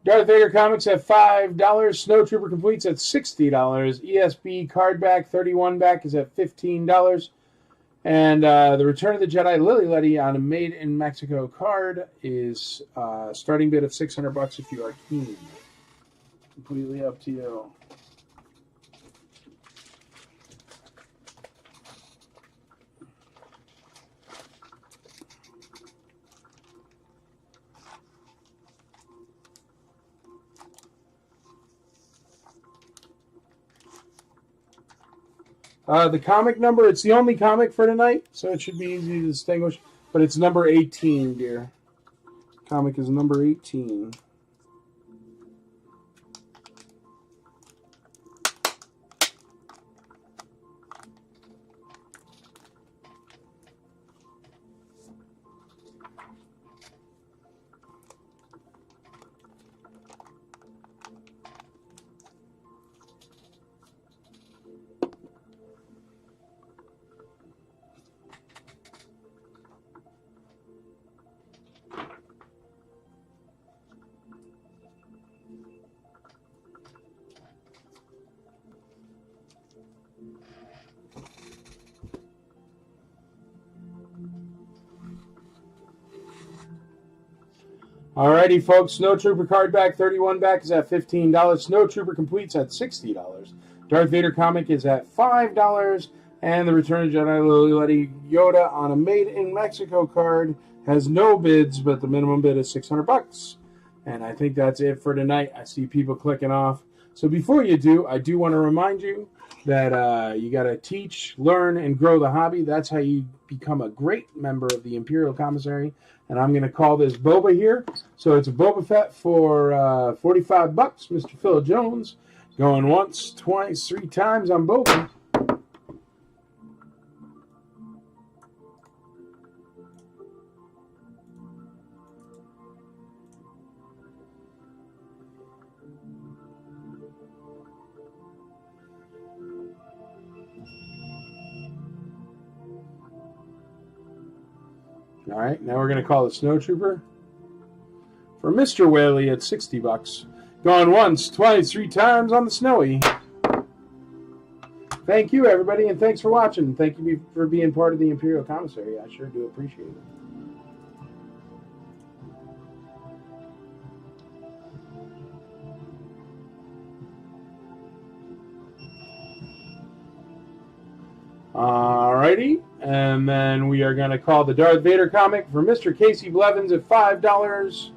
Darth Vader comics at $5. Snow Trooper Completes at $60. ESB card back, 31 back, is at $15. And the Return of the Jedi Lily Letty on a Made in Mexico card is starting bid of $600 if you are keen. Completely up to you. The comic number, it's the only comic for tonight, so it should be easy to distinguish. But it's number 18, dear. Comic is number 18. Alrighty, folks. Snow Trooper card back, 31 back is at $15. Snow Trooper completes at $60. Darth Vader comic is at $5. And the Return of Jedi Lily Yoda on a Made in Mexico card has no bids, but the minimum bid is $600. And I think that's it for tonight. I see people clicking off. So before you do, I do want to remind you that you got to teach, learn, and grow the hobby. That's how you become a great member of the Imperial Commissary. And I'm going to call this Boba here. So it's a Boba Fett for $45, Mr. Phil Jones. Going once, twice, 3 times on Boba. All right, now we're going to call the Snow Trooper for Mr. Whaley at $60. Going once, twice, 3 times on the Snowy. Thank you, everybody, and thanks for watching. Thank you for being part of the Imperial Commissary. I sure do appreciate it. Alrighty, and then we are going to call the Darth Vader comic for Mr. Casey Blevins at $5.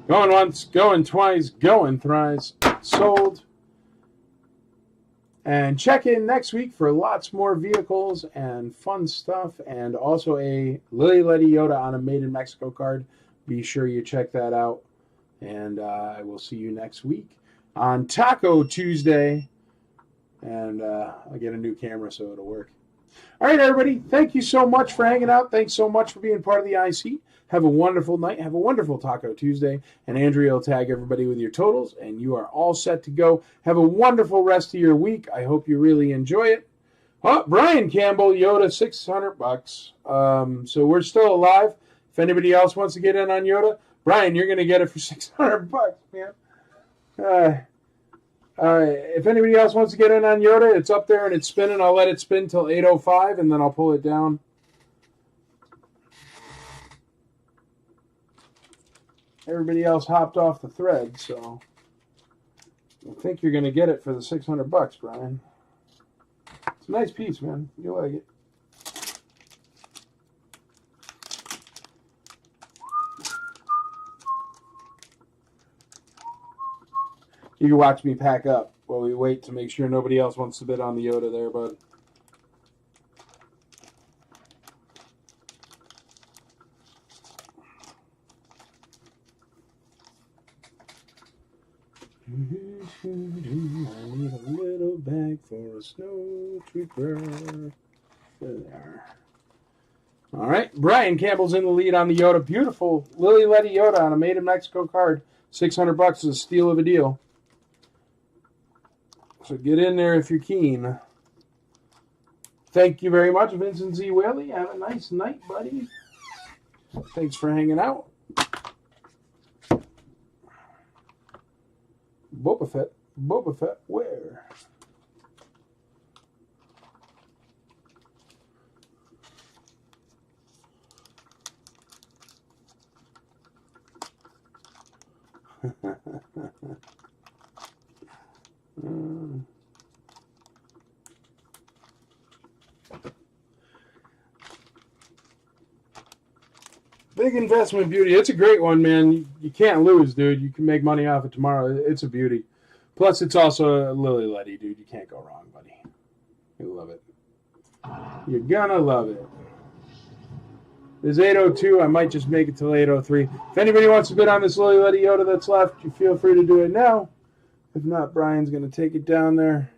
Going once, going twice, going thrice. Sold. And check in next week for lots more vehicles and fun stuff, and also a Lily Letty Yoda on a Made in Mexico card. Be sure you check that out, and I will see you next week on Taco Tuesday. And I'll get a new camera so it'll work. All right, everybody. Thank you so much for hanging out. Thanks so much for being part of the IC. Have a wonderful night. Have a wonderful Taco Tuesday. And Andrea will tag everybody with your totals, and you are all set to go. Have a wonderful rest of your week. I hope you really enjoy it. Oh, Brian Campbell, Yoda, $600. So we're still alive. If anybody else wants to get in on Yoda, Brian, you're going to get it for $600, man. If anybody else wants to get in on Yoda, it's up there and it's spinning. I'll let it spin till 8:05, and then I'll pull it down. Everybody else hopped off the thread, so I think you're going to get it for the $600, Brian. It's a nice piece, man. You'll like it. You can watch me pack up while we wait to make sure nobody else wants to bid on the Yoda there, bud. I need a little bag for a Snow Trooper. There. All right, Brian Campbell's in the lead on the Yoda. Beautiful Lily Letty Yoda on a Made in Mexico card. $600 is a steal of a deal. So get in there if you're keen. Thank you very much, Vincent Z. Whaley. Have a nice night, buddy. Thanks for hanging out. Boba Fett, where? Big investment, beauty. It's a great one, man. You can't lose, dude. You can make money off it tomorrow. It's a beauty. Plus, it's also a Lily Letty, dude. You can't go wrong, buddy. You'll love it. You're gonna love it. There's 8:02. I might just make it till 8:03. If anybody wants to bid on this Lily Letty Yoda that's left, you feel free to do it now. If not, Brian's gonna take it down there.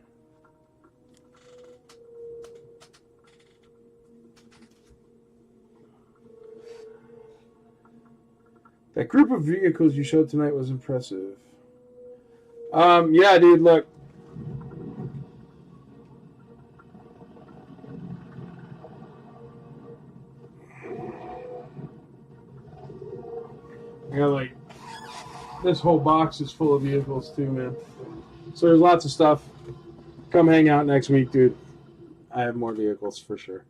That group of vehicles you showed tonight was impressive. Yeah, dude, look. I got like, this whole box is full of vehicles too, man. So there's lots of stuff. Come hang out next week, dude. I have more vehicles for sure.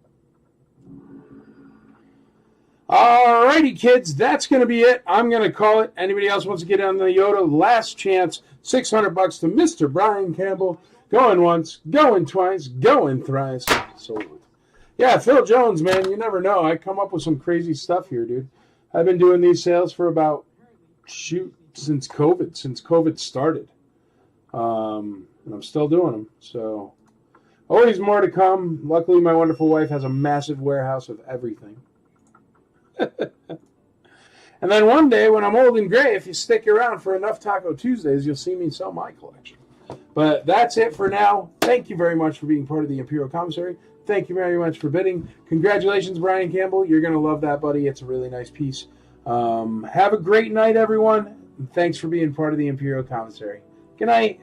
Alrighty, kids, that's going to be it. I'm going to call it. Anybody else wants to get on the Yoda? Last chance, $600 to Mr. Brian Campbell. Going once, going twice, going thrice. Sold. Yeah, Phil Jones, man, you never know. I come up with some crazy stuff here, dude. I've been doing these sales for about, since COVID started. And I'm still doing them. So, always more to come. Luckily, my wonderful wife has a massive warehouse of everything. And then one day when I'm old and gray, if you stick around for enough Taco Tuesdays, you'll see me sell my collection. But that's it for now. Thank you very much for being part of the Imperial Commissary. Thank you very much for bidding. Congratulations, Brian Campbell. You're going to love that, buddy. It's a really nice piece. Have a great night, everyone. And thanks for being part of the Imperial Commissary. Good night.